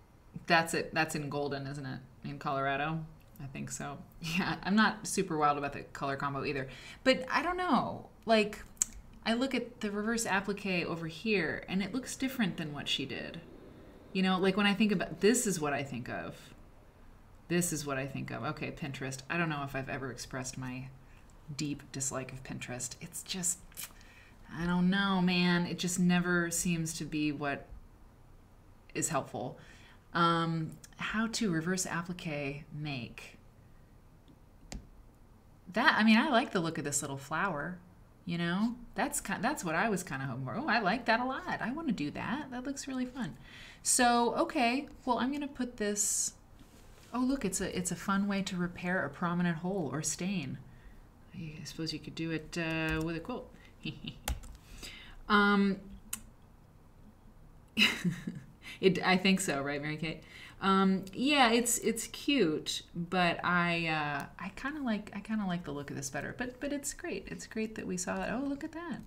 Speaker 1: that's it. That's in Golden, isn't it? In Colorado? I think so. Yeah, I'm not super wild about the color combo either. But I don't know. Like, I look at the reverse applique over here, and it looks different than what she did. You know, like when I think about, this is what I think of. This is what I think of. Okay, Pinterest. I don't know if I've ever expressed my deep dislike of Pinterest. It's just, I don't know, man. It just never seems to be what is helpful. How to reverse applique make. That, I mean, I like the look of this little flower. You know, that's what I was kind of hoping for. Oh, I like that a lot. I want to do that. That looks really fun. So, okay, well, I'm going to put this. Oh, look, it's a fun way to repair a prominent hole or stain. I suppose you could do it with a quilt. I think so, right, Mary Kate? Yeah, it's cute, but I kind of like the look of this better. But it's great. It's great that we saw that. Oh, look at that,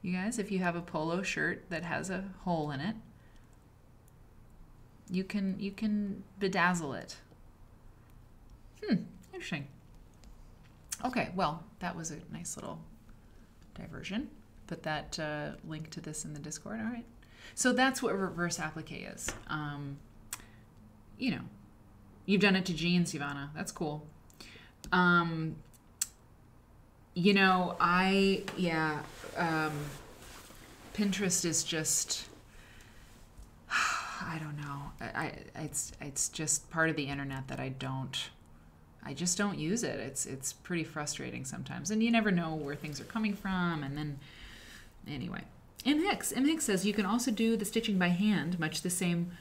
Speaker 1: you guys! If you have a polo shirt that has a hole in it, you can bedazzle it. Interesting. Okay, well, that was a nice little diversion. Put that link to this in the Discord. All right. So that's what reverse applique is. You know, you've done it to jeans, Ivana. That's cool. You know, Pinterest is just, I don't know. It's just part of the internet that I just don't use it. It's pretty frustrating sometimes. And you never know where things are coming from. And then, anyway. M. Hicks says you can also do the stitching by hand, much the same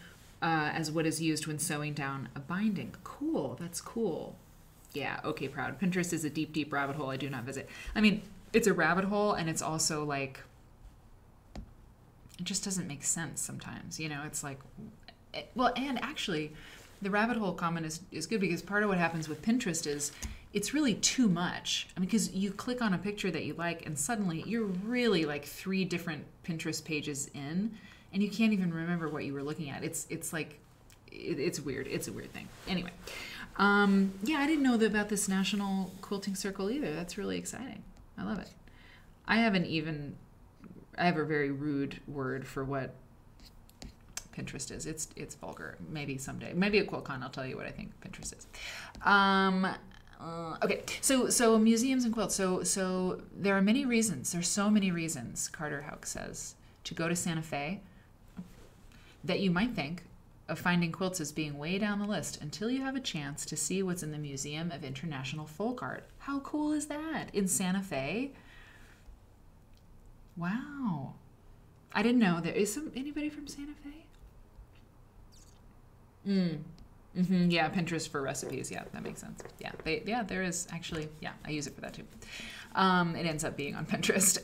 Speaker 1: as what is used when sewing down a binding. Cool. That's cool. Yeah. Okay, proud. Pinterest is a deep, deep rabbit hole I do not visit. I mean, it's a rabbit hole, and it's also like, it just doesn't make sense sometimes. You know, it's like, well, and actually, the rabbit hole comment is good, because part of what happens with Pinterest is it's really too much. I mean, because you click on a picture that you like, and suddenly you're really like 3 different Pinterest pages in, and you can't even remember what you were looking at. It's like, it's weird. It's a weird thing. Anyway, yeah, I didn't know about this National Quilting Circle either. That's really exciting. I love it. I have a very rude word for what Pinterest is. It's vulgar. Maybe someday. Maybe at QuiltCon I'll tell you what I think Pinterest is. Okay, so museums and quilts. So there are many reasons. There's so many reasons, Carter Houck says, to go to Santa Fe that you might think of finding quilts as being way down the list until you have a chance to see what's in the Museum of International Folk Art. How cool is that? In Santa Fe? Wow. I didn't know. There is anybody from Santa Fe? Yeah, Pinterest for recipes. Yeah, that makes sense. Yeah, there is actually. Yeah, I use it for that too. It ends up being on Pinterest.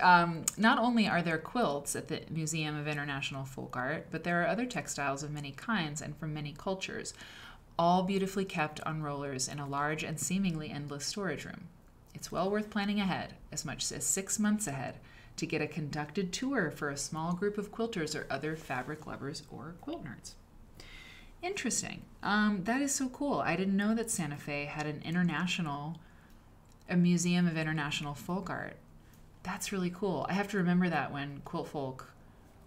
Speaker 1: Not only are there quilts at the Museum of International Folk Art, but there are other textiles of many kinds and from many cultures, all beautifully kept on rollers in a large and seemingly endless storage room. It's well worth planning ahead, as much as 6 months ahead, to get a conducted tour for a small group of quilters or other fabric lovers or quilt nerds. Interesting. That is so cool. I didn't know that Santa Fe had a Museum of International Folk Art. That's really cool. I have to remember that when Quilt Folk,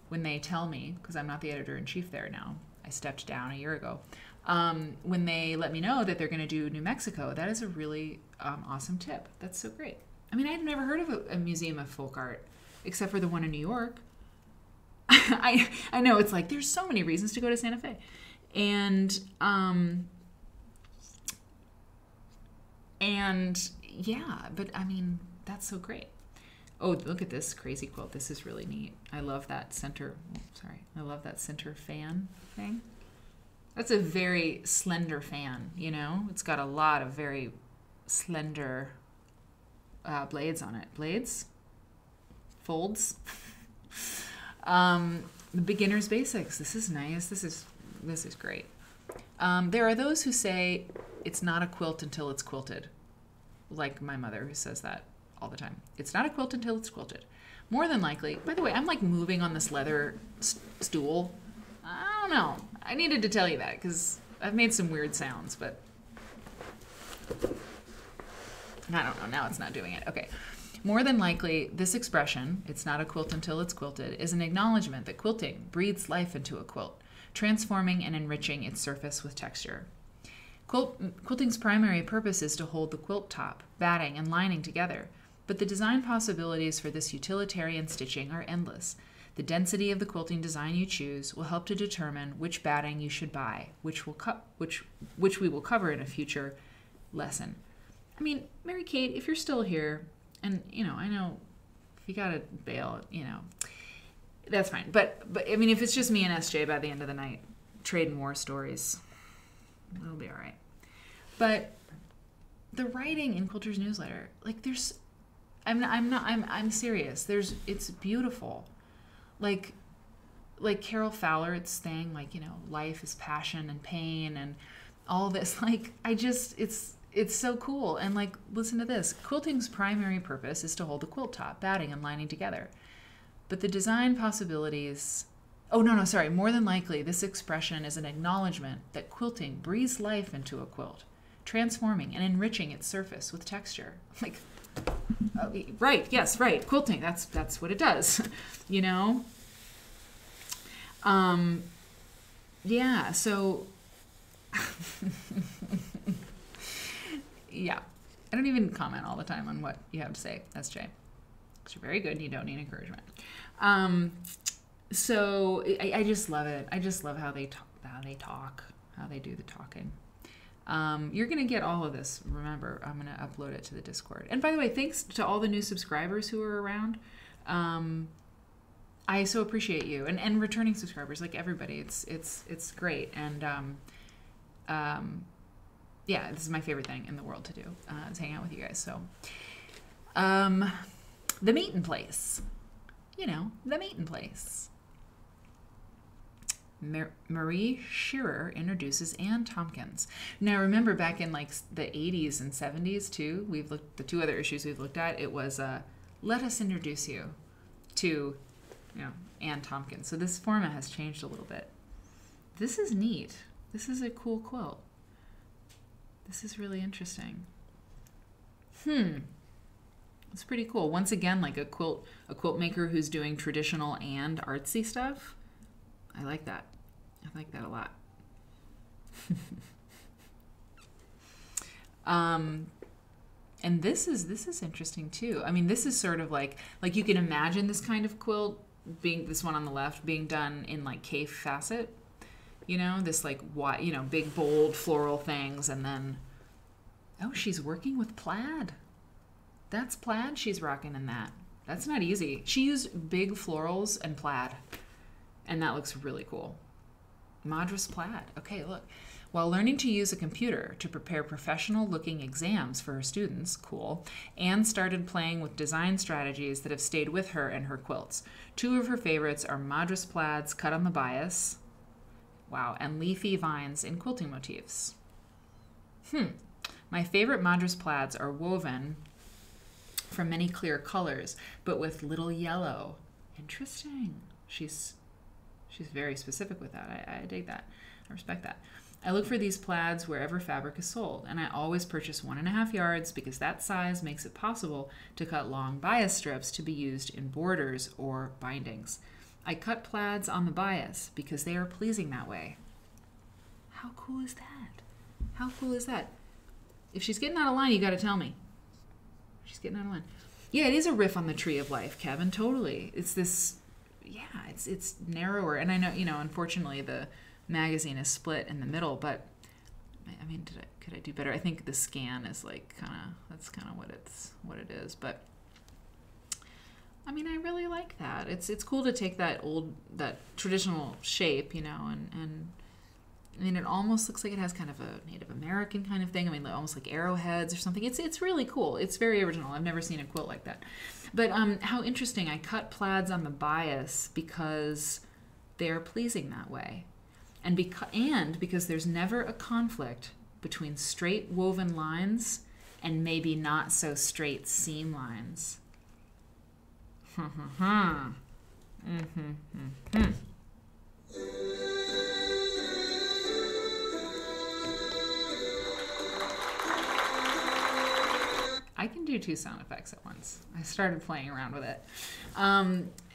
Speaker 1: when they tell me, because I'm not the editor-in-chief there now, I stepped down a year ago, when they let me know that they're going to do New Mexico, that is a really awesome tip. That's so great. I mean, I'd never heard of a Museum of Folk Art, except for the one in New York. I know, it's like, there's so many reasons to go to Santa Fe. And yeah, but I mean, that's so great. Oh, look at this crazy quilt. This is really neat. I love that center. I love that center fan thing. That's a very slender fan, you know? It's got a lot of very slender blades on it. Blades? Folds? The beginner's basics. This is nice. This is great. There are those who say it's not a quilt until it's quilted. Like my mother, who says that all the time. It's not a quilt until it's quilted. More than likely, by the way, I'm like moving on this leather stool. I don't know. I needed to tell you that because I've made some weird sounds, but I don't know. Now it's not doing it. Okay. More than likely, this expression, it's not a quilt until it's quilted, is an acknowledgement that quilting breathes life into a quilt, transforming and enriching its surface with texture. Quilting's primary purpose is to hold the quilt top, batting, and lining together, but the design possibilities for this utilitarian stitching are endless. The density of the quilting design you choose will help to determine which batting you should buy, which we will cover in a future lesson. I mean, Mary Kate, if you're still here, and, you know, I know if you gotta bail, you know, that's fine. But I mean, if it's just me and SJ by the end of the night, trade and war stories, it'll be all right. But the writing in Quilters Newsletter, like I'm serious. It's beautiful. Like Carol Fowler, it's saying like, you know, life is passion and pain and all this. Like, it's so cool. And like, listen to this. Quilting's primary purpose is to hold the quilt top, batting, and lining together. But the design possibilities... More than likely, this expression is an acknowledgement that quilting breathes life into a quilt, transforming and enriching its surface with texture. Like, right, yes, right. Quilting, that's what it does, you know? Yeah, so... Yeah, I don't even comment all the time on what you have to say, SJ, because you're very good and you don't need encouragement. So I just love it. I just love how they talk, how they do the talking. You're gonna get all of this. Remember, I'm gonna upload it to the Discord. And by the way, thanks to all the new subscribers who are around. I so appreciate you and returning subscribers, like everybody. It's great. And yeah, this is my favorite thing in the world to do, is hang out with you guys. So, the meeting place, you know, the meeting place. Marie Shearer introduces Anne Tompkins. Now, remember back in like the 80s and 70s too, we've looked, the two other issues we've looked at, it was, let us introduce you to, you know, Anne Tompkins. So this format has changed a little bit. This is neat. This is a cool quilt. This is really interesting. It's pretty cool. Once again, like a quilt maker who's doing traditional and artsy stuff. I like that. I like that a lot. And this is interesting too. I mean, this is sort of like you can imagine this kind of quilt being, this one on the left, being done in like Kaffe Fassett. You know, this like wide, you know, big bold floral things, and then she's working with plaid. That's plaid she's rocking in that. That's not easy. She used big florals and plaid, and that looks really cool. Madras plaid. Okay, look. While learning to use a computer to prepare professional-looking exams for her students, cool, Anne started playing with design strategies that have stayed with her and her quilts. Two of her favorites are Madras plaids cut on the bias, wow, and leafy vines in quilting motifs. My favorite Madras plaids are woven from many clear colors, but with little yellow. Interesting. She's very specific with that. I dig that. I respect that. I look for these plaids wherever fabric is sold, and I always purchase 1.5 yards because that size makes it possible to cut long bias strips to be used in borders or bindings. I cut plaids on the bias because they are pleasing that way. How cool is that? How cool is that? If she's getting out of line, you got to tell me. She's getting out of line. Yeah, it is a riff on the Tree of Life, Kevin. Totally. It's this, yeah, it's narrower. And I know, you know, unfortunately the magazine is split in the middle, but I mean, could I do better? I think the scan is like that's kind of what it is. But I mean, I really like that. It's cool to take that traditional shape, you know, and I mean, it almost looks like it has kind of a Native American kind of thing. I mean, almost like arrowheads or something. It's really cool. It's very original. I've never seen a quilt like that. But how interesting. I cut plaids on the bias because they're pleasing that way. And because there's never a conflict between straight woven lines and maybe not so straight seam lines. I can do 2 sound effects at once. I started playing around with it.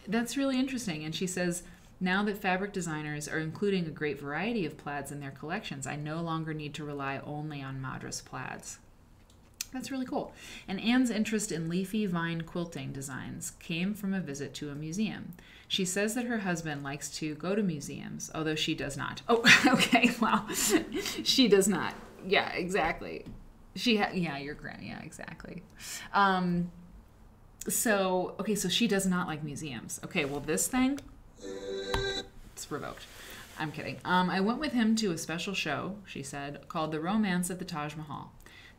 Speaker 1: That's really interesting. And she says, now that fabric designers are including a great variety of plaids in their collections, I no longer need to rely only on Madras plaids. That's really cool. And Anne's interest in leafy vine quilting designs came from a visit to a museum. She says that her husband likes to go to museums, although she does not. Oh, okay, wow. She does not. Yeah, exactly. Yeah, you're grand. Yeah, exactly. So she does not like museums. Okay, well, this thing, it's revoked. I'm kidding. I went with him to a special show, she said, called The Romance of the Taj Mahal.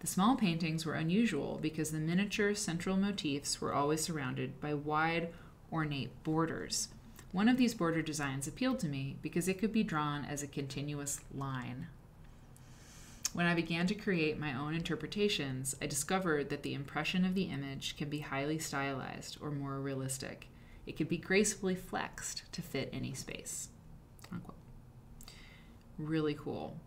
Speaker 1: The small paintings were unusual because the miniature central motifs were always surrounded by wide, ornate borders. One of these border designs appealed to me because it could be drawn as a continuous line. When I began to create my own interpretations, I discovered that the impression of the image can be highly stylized or more realistic. It can be gracefully flexed to fit any space. Unquote. Really cool.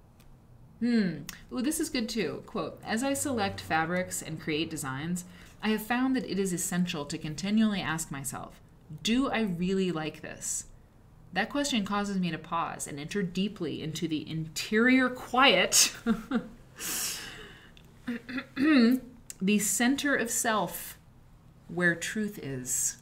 Speaker 1: Ooh, this is good too. Quote, as I select fabrics and create designs, I have found that it is essential to continually ask myself, do I really like this? That question causes me to pause and enter deeply into the interior quiet, the center of self, where truth is.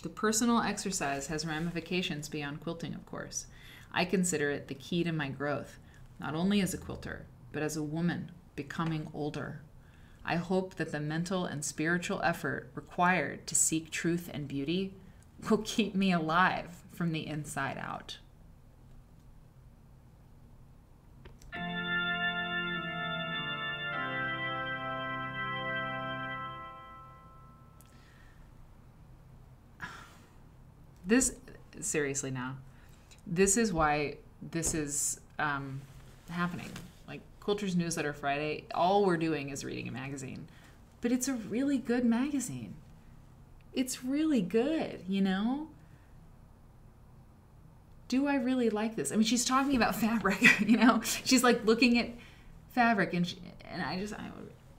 Speaker 1: The personal exercise has ramifications beyond quilting, of course. I consider it the key to my growth, not only as a quilter, but as a woman becoming older. I hope that the mental and spiritual effort required to seek truth and beauty will keep me alive from the inside out. This, seriously now, this is why this is happening. Like Quilters Newsletter Friday, all we're doing is reading a magazine. But it's a really good magazine. It's really good, you know? Do I really like this? I mean, she's talking about fabric, you know? She's like looking at fabric and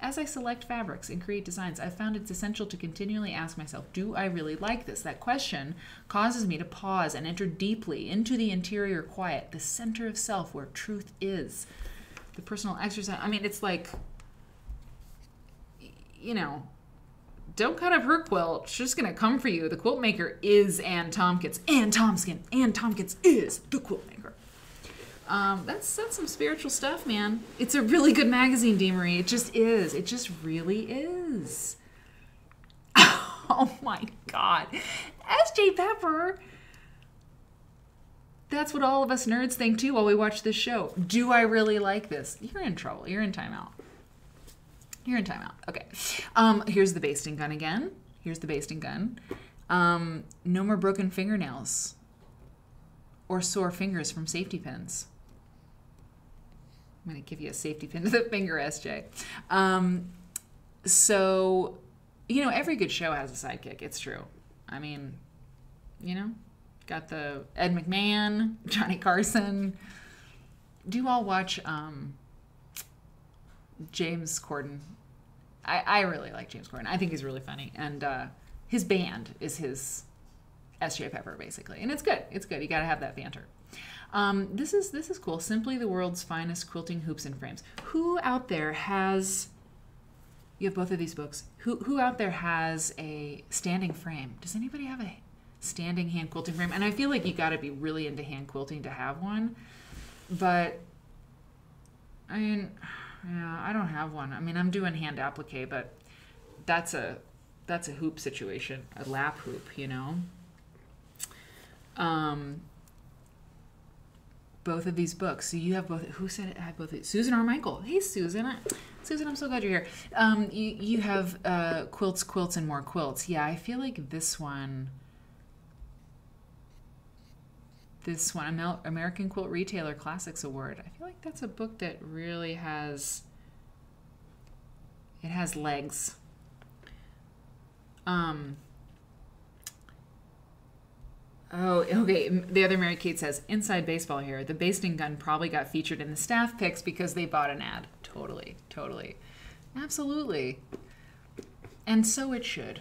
Speaker 1: as I select fabrics and create designs, I've found it's essential to continually ask myself, do I really like this? That question causes me to pause and enter deeply into the interior quiet, the center of self where truth is. The personal exercise, I mean, it's like, you know, don't cut up her quilt. She's just going to come for you. The Quilt Maker is Anne Tompkins. Anne Tompkins is the Quilt Maker. That's some spiritual stuff, man. It's a really good magazine, Deamery. It just is. It just really is. Oh my God. S.J. Pepper. That's what all of us nerds think too while we watch this show. Do I really like this? You're in trouble. You're in timeout. You're in timeout. Okay. Here's the basting gun again. Here's the basting gun. No more broken fingernails or sore fingers from safety pins. I'm going to give you a safety pin to the finger, SJ. So, you know, every good show has a sidekick. It's true. I mean, you know, got the Ed McMahon, Johnny Carson. Do you all watch James Corden? I really like James Corden. I think he's really funny. And his band is his S.J. Pepper, basically. And it's good. It's good. You got to have that banter. This is cool. Simply the world's finest quilting hoops and frames. Who out there has... You have both of these books. Who out there has a standing frame? Does anybody have a standing hand quilting frame? And I feel like you got to be really into hand quilting to have one. But, I mean, yeah, I don't have one. I mean, I'm doing hand applique, but that's a hoop situation, a lap hoop, you know? Both of these books. So you have both. Who said it? I have both. Susan R. Michael. Hey, Susan. Susan, I'm so glad you're here. You have Quilts, and More Quilts. Yeah, I feel like this one. This one, American Quilt Retailer Classics Award. I feel like that's a book that really has legs. Oh, okay. The other Mary Kate says, inside baseball here. The basting gun probably got featured in the staff picks because they bought an ad. Totally. Absolutely. And so it should.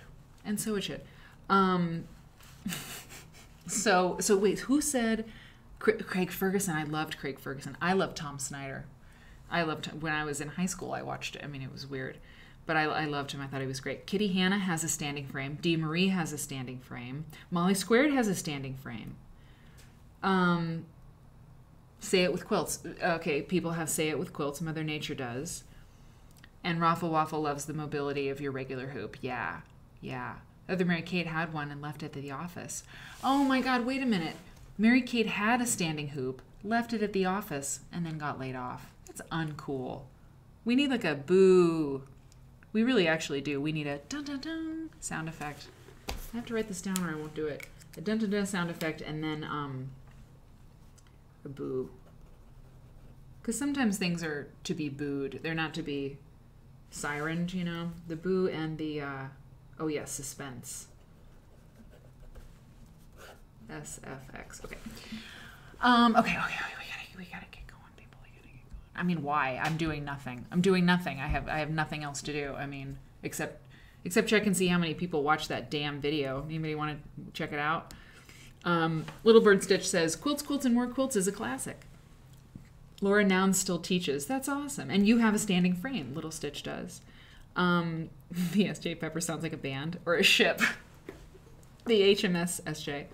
Speaker 1: So wait, who said Craig Ferguson? I loved Craig Ferguson. I loved Tom Snyder. When I was in high school, I watched it. I mean, it was weird. But I loved him. I thought he was great. Kitty Hannah has a standing frame. Dee Marie has a standing frame. Molly Squared has a standing frame. Say It with Quilts. Okay, people have Say It with Quilts. Mother Nature does. And Raffle Waffle loves the mobility of your regular hoop. Yeah. Other Mary Kate had one and left it at the office. Oh my God, wait a minute. Mary Kate had a standing hoop, left it at the office, and then got laid off. That's uncool. We need like a boo. We really actually do. We need a dun-dun-dun sound effect. I have to write this down or I won't do it. A dun-dun-dun sound effect and then a boo. Because sometimes things are to be booed. They're not to be sirened, you know? The boo and the, suspense. SFX. Okay. Okay. We gotta get going, people. I mean, why? I'm doing nothing. I have nothing else to do. I mean, except check and see how many people watch that damn video. Anybody want to check it out? Little Bird Stitch says, Quilts, and More Quilts is a classic. Laura Nouns still teaches. That's awesome. And you have a standing frame. Little Stitch does. The SJ Pepper sounds like a band or a ship. The HMS SJ.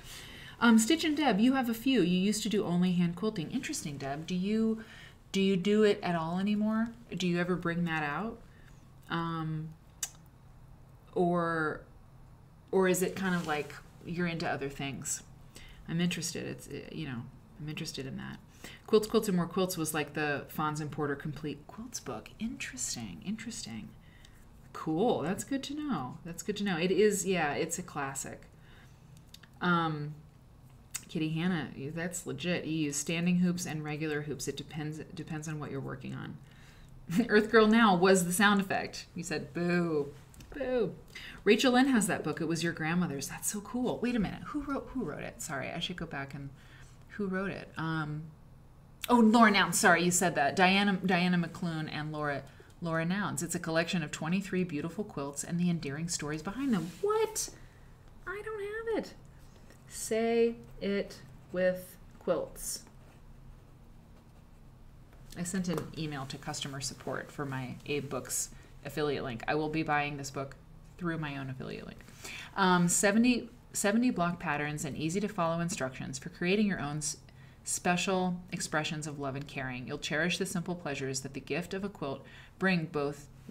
Speaker 1: Stitch and Deb, you have a few. You used to do only hand quilting. Interesting, Deb. Do you do it at all anymore? Do you ever bring that out? Or is it kind of like you're into other things? I'm interested. I'm interested in that. Quilts, and More Quilts was like the Fons and Porter Complete Quilts book. Interesting. Cool. That's good to know. It is, it's a classic. Kitty Hannah, that's legit. You use standing hoops and regular hoops. It depends on what you're working on. Earth Girl Now was the sound effect. You said boo. Rachel Lynn has that book. It was your grandmother's. That's so cool. Wait a minute. Who wrote it? Sorry, I should go back and who wrote it? Laura Nouns. Sorry, you said that. Diana McClune and Laura Nouns. It's a collection of 23 beautiful quilts and the endearing stories behind them. What? I don't have it. Say It with Quilts. I sent an email to customer support for my Abe Books affiliate link. I will be buying this book through my own affiliate link. 70 block patterns and easy to follow instructions for creating your own special expressions of love and caring. You'll cherish the simple pleasures that the gift of a quilt bring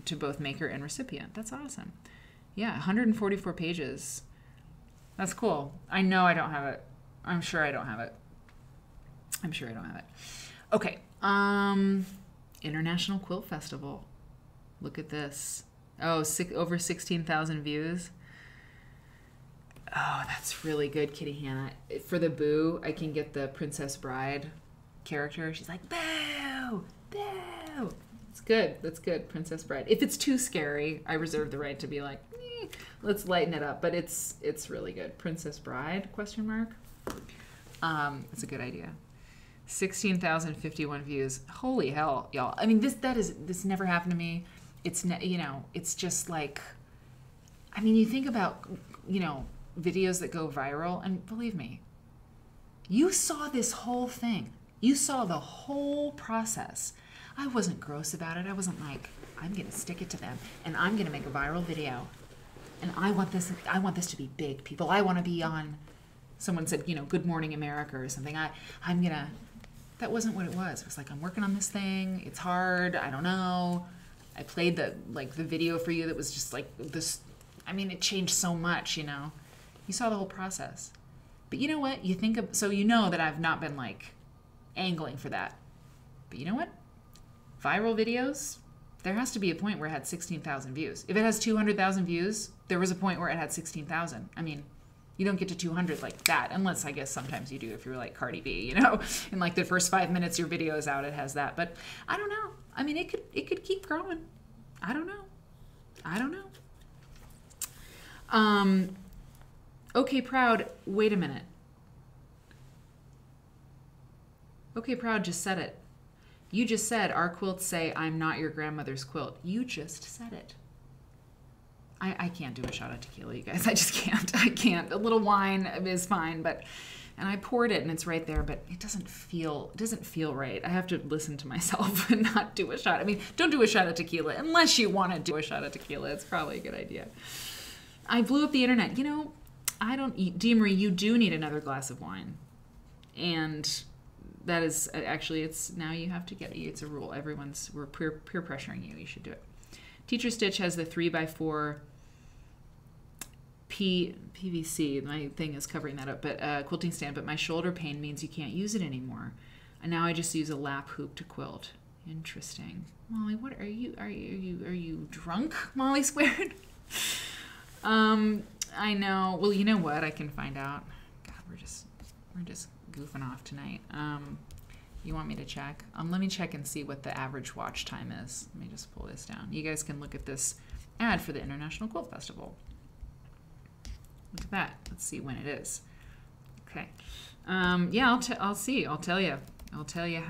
Speaker 1: to both maker and recipient. That's awesome. Yeah, 144 pages. That's cool. I know I don't have it. I'm sure I don't have it. Okay. International Quilt Festival. Look at this. Over 16,000 views. Oh, that's really good, Kitty Hannah. For the boo, I can get the Princess Bride character. She's like, boo, boo. It's good. That's good, Princess Bride. If it's too scary, I reserve the right to be like, let's lighten it up. But it's really good. Princess Bride, ? It's a good idea. 16,051 views. Holy hell, y'all. I mean, this never happened to me. It's just like, I mean, you think about, videos that go viral, and believe me, you saw this whole thing. You saw the whole process. I wasn't gross about it. I wasn't like, I'm going to stick it to them, and I'm going to make a viral video, and I want this to be big, people. I want to be on, someone said, Good Morning America or something. That wasn't what it was. It was like, I'm working on this thing. It's hard. I don't know. I played the video for you that was just like this. I mean, it changed so much, You saw the whole process. But you know what? So you know that I've not been like angling for that. But you know what? Viral videos, there has to be a point where it had 16,000 views. If it has 200,000 views, there was a point where it had 16,000. I mean, You don't get to 200 like that, unless I guess sometimes you do if you're like Cardi B, you know, in like the first 5 minutes your video is out, it has that. But I don't know. I mean, it could keep growing. I don't know. Okay, Proud, wait a minute. Okay, Proud just said it. You just said our quilts say I'm not your grandmother's quilt. You just said it. I can't do a shot of tequila, you guys. I just can't. I can't. A little wine is fine, and I poured it and it's right there, but it doesn't feel right. I have to listen to myself and not do a shot. I mean, don't do a shot of tequila unless you want to do a shot of tequila. It's probably a good idea. I blew up the internet. You know, I don't eat. Deamery, you do need another glass of wine. And that is actually, it's now you have to get it. It's a rule. We're peer pressuring you. You should do it. Teacher Stitch has the 3x4 PVC. My thing is covering that up, but quilting stand. But my shoulder pain means you can't use it anymore. And now I just use a lap hoop to quilt. Interesting. Molly, what are you drunk? Molly squared. I know. Well, you know what? I can find out. God, we're just goofing off tonight. You want me to check? Let me check and see what the average watch time is. Let me just pull this down. You guys can look at this ad for the International Quilt Festival. Look at that. Let's see when it is. Okay. Yeah, I'll see. I'll tell you. I'll tell you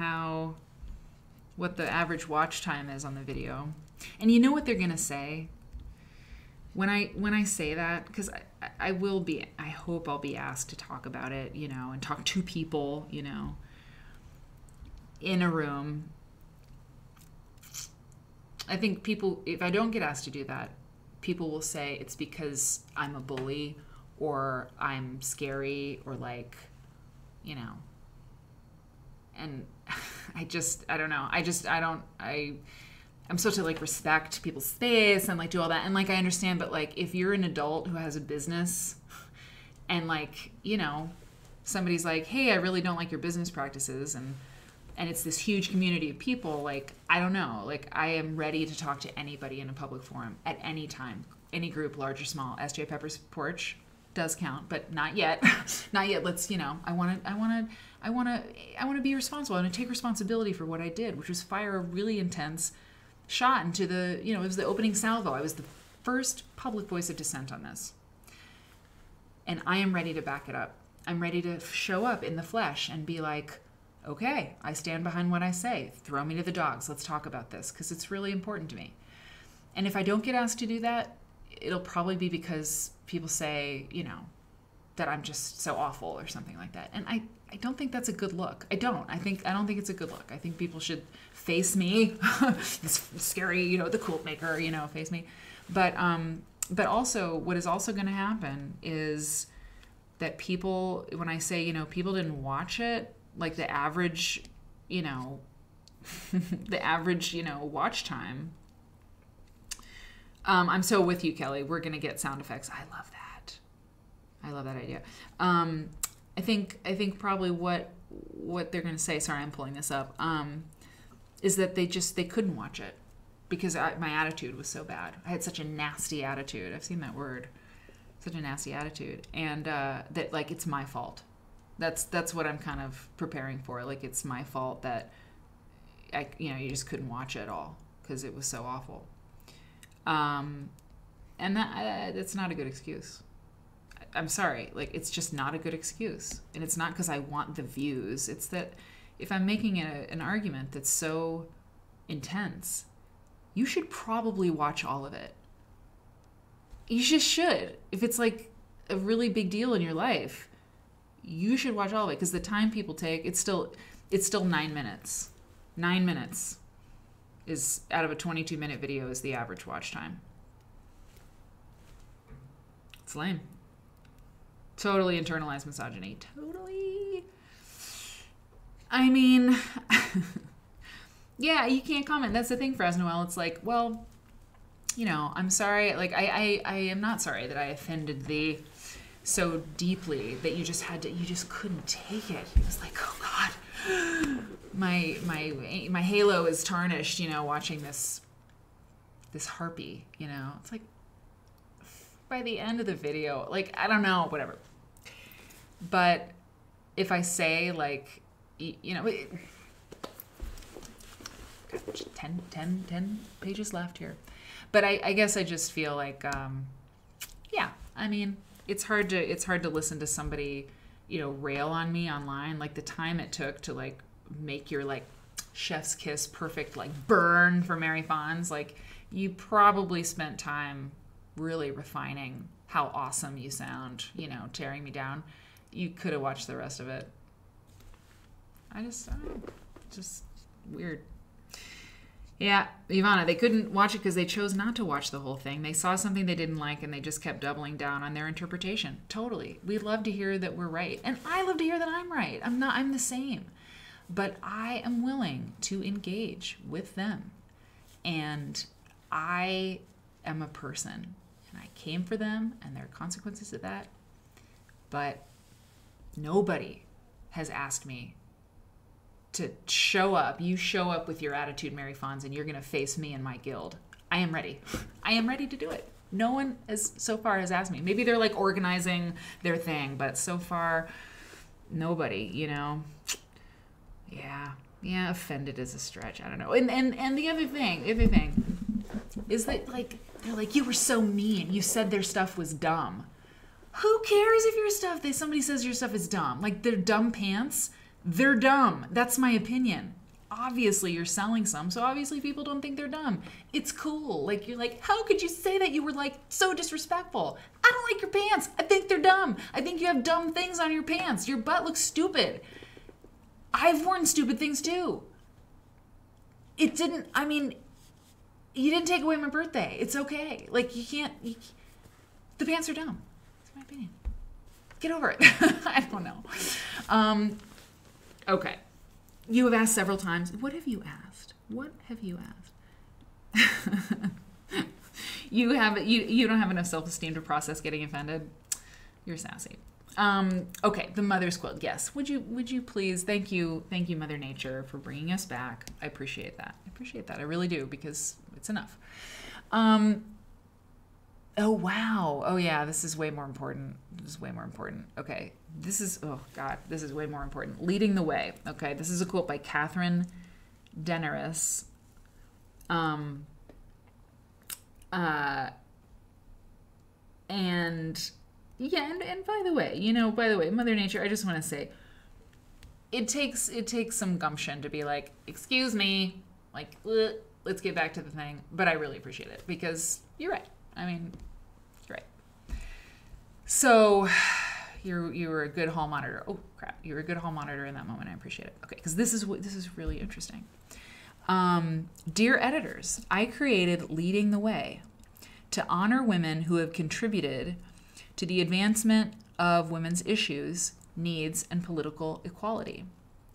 Speaker 1: what the average watch time is on the video. And you know what they're gonna say when I say that, because I hope I'll be asked to talk about it, you know, and talk to people, you know, in a room. I think people, if I don't get asked to do that, people will say it's because I'm a bully or I'm scary or like, you know, and I don't know. I'm supposed to like respect people's space and like do all that. And like, I understand, but like, if you're an adult who has a business and like, you know, somebody's like, hey, I really don't like your business practices. And it's this huge community of people, like, I don't know, like, I am ready to talk to anybody in a public forum at any time, any group, large or small. SJ Pepper's porch does count, but not yet. Not yet. Let's, you know, I want to be responsible. I want to take responsibility for what I did, which was fire a really intense shot into the, you know, it was the opening salvo. I was the first public voice of dissent on this. And I am ready to back it up. I'm ready to show up in the flesh and be like, okay, I stand behind what I say. Throw me to the dogs. Let's talk about this because it's really important to me. And if I don't get asked to do that, it'll probably be because people say, you know, that I'm just so awful or something like that. And I don't think that's a good look. I don't think it's a good look. I think people should face me. This scary, you know, the Quilt Maker, you know, face me. But also what is also going to happen is that people, when I say, you know, people didn't watch it, like the average, you know, watch time. I'm so with you, Kelly. We're going to get sound effects. I love that idea. I think probably what they're going to say, sorry, I'm pulling this up, is that they couldn't watch it because my attitude was so bad. I had such a nasty attitude. I've seen that word. Such a nasty attitude. And that, like, it's my fault. That's what I'm kind of preparing for. Like, it's my fault that you just couldn't watch it at all because it was so awful. And that's not a good excuse. I'm sorry. Like, it's just not a good excuse. And it's not because I want the views. It's that if I'm making an argument that's so intense, you should probably watch all of it. You just should. If it's like a really big deal in your life, you should watch all of it because the time people take, it's still 9 minutes. 9 minutes is out of a 22-minute video is the average watch time. It's lame. Totally internalized misogyny. Totally. I mean, yeah, you can't comment. That's the thing for Noel. It's like, well, you know, I'm sorry. Like, I am not sorry that I offended thee so deeply that you just couldn't take it. It was like, oh God, my halo is tarnished, you know, watching this harpy, you know. It's like, by the end of the video, like, I don't know, whatever. But if I say, like, you know, 10 pages left here. But I guess I just feel like, yeah, I mean, it's hard to listen to somebody, you know, rail on me online. Like the time it took to like make your like chef's kiss perfect, like burn for Mary Fons. Like you probably spent time really refining how awesome you sound, you know, tearing me down. You could have watched the rest of it. I don't know, just weird. Yeah, Ivana, they couldn't watch it because they chose not to watch the whole thing. They saw something they didn't like and they just kept doubling down on their interpretation. Totally. We love to hear that we're right. And I love to hear that I'm right. I'm the same. But I am willing to engage with them. And I am a person. And I came for them and there are consequences to that. But nobody has asked me to show up. You show up with your attitude, Mary Fons, and you're going to face me and my guild. I am ready. I am ready to do it. No one so far has asked me. Maybe they're like organizing their thing, but so far, nobody, you know. Yeah, offended is a stretch. I don't know. And the other thing is that like, they're like, you were so mean. You said their stuff was dumb. Who cares if somebody says your stuff is dumb? Like their dumb pants, they're dumb. That's my opinion. Obviously, you're selling some, so obviously people don't think they're dumb. It's cool. Like, you're like, how could you say that? You were, like, so disrespectful. I don't like your pants. I think they're dumb. I think you have dumb things on your pants. Your butt looks stupid. I've worn stupid things, too. You didn't take away my birthday. It's okay. Like, the pants are dumb. That's my opinion. Get over it. I don't know. Okay. You have asked several times. What have you asked? You don't have enough self-esteem to process getting offended. You're sassy. Okay, the mother's quilt. Yes. Would you please? Thank you, Mother Nature, for bringing us back. I appreciate that. I really do, because it's enough. Oh, wow. Oh, yeah, this is way more important. Okay, this is way more important. Leading the Way. Okay, this is a quote by Catherine Deneris. And by the way, Mother Nature, I just want to say, it takes some gumption to be like, excuse me, like, let's get back to the thing. But I really appreciate it, because you're right. I mean, you're right. So you were a good hall monitor. Oh crap, you were a good hall monitor in that moment. I appreciate it. Okay, because this is really interesting. Dear editors, I created Leading the Way to honor women who have contributed to the advancement of women's issues, needs, and political equality.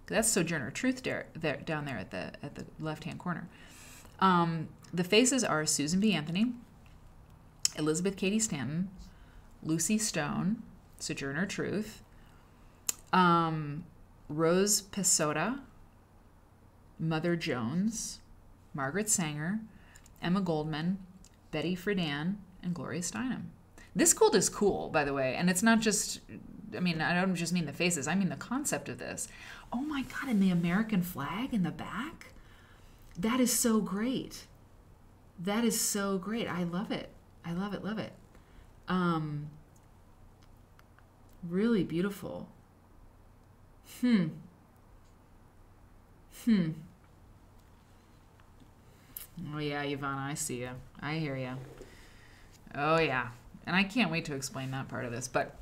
Speaker 1: That's Sojourner Truth down there at the left-hand corner. The faces are Susan B. Anthony, Elizabeth Cady Stanton, Lucy Stone, Sojourner Truth, Rose Pessoa, Mother Jones, Margaret Sanger, Emma Goldman, Betty Friedan, and Gloria Steinem. This quilt is cool, by the way, and it's not just, I don't just mean the faces, I mean the concept of this. Oh my God, and the American flag in the back? That is so great. I love it. Love it. Really beautiful. Oh yeah, Ivana, I see you. I hear you. Oh yeah. And I can't wait to explain that part of this, but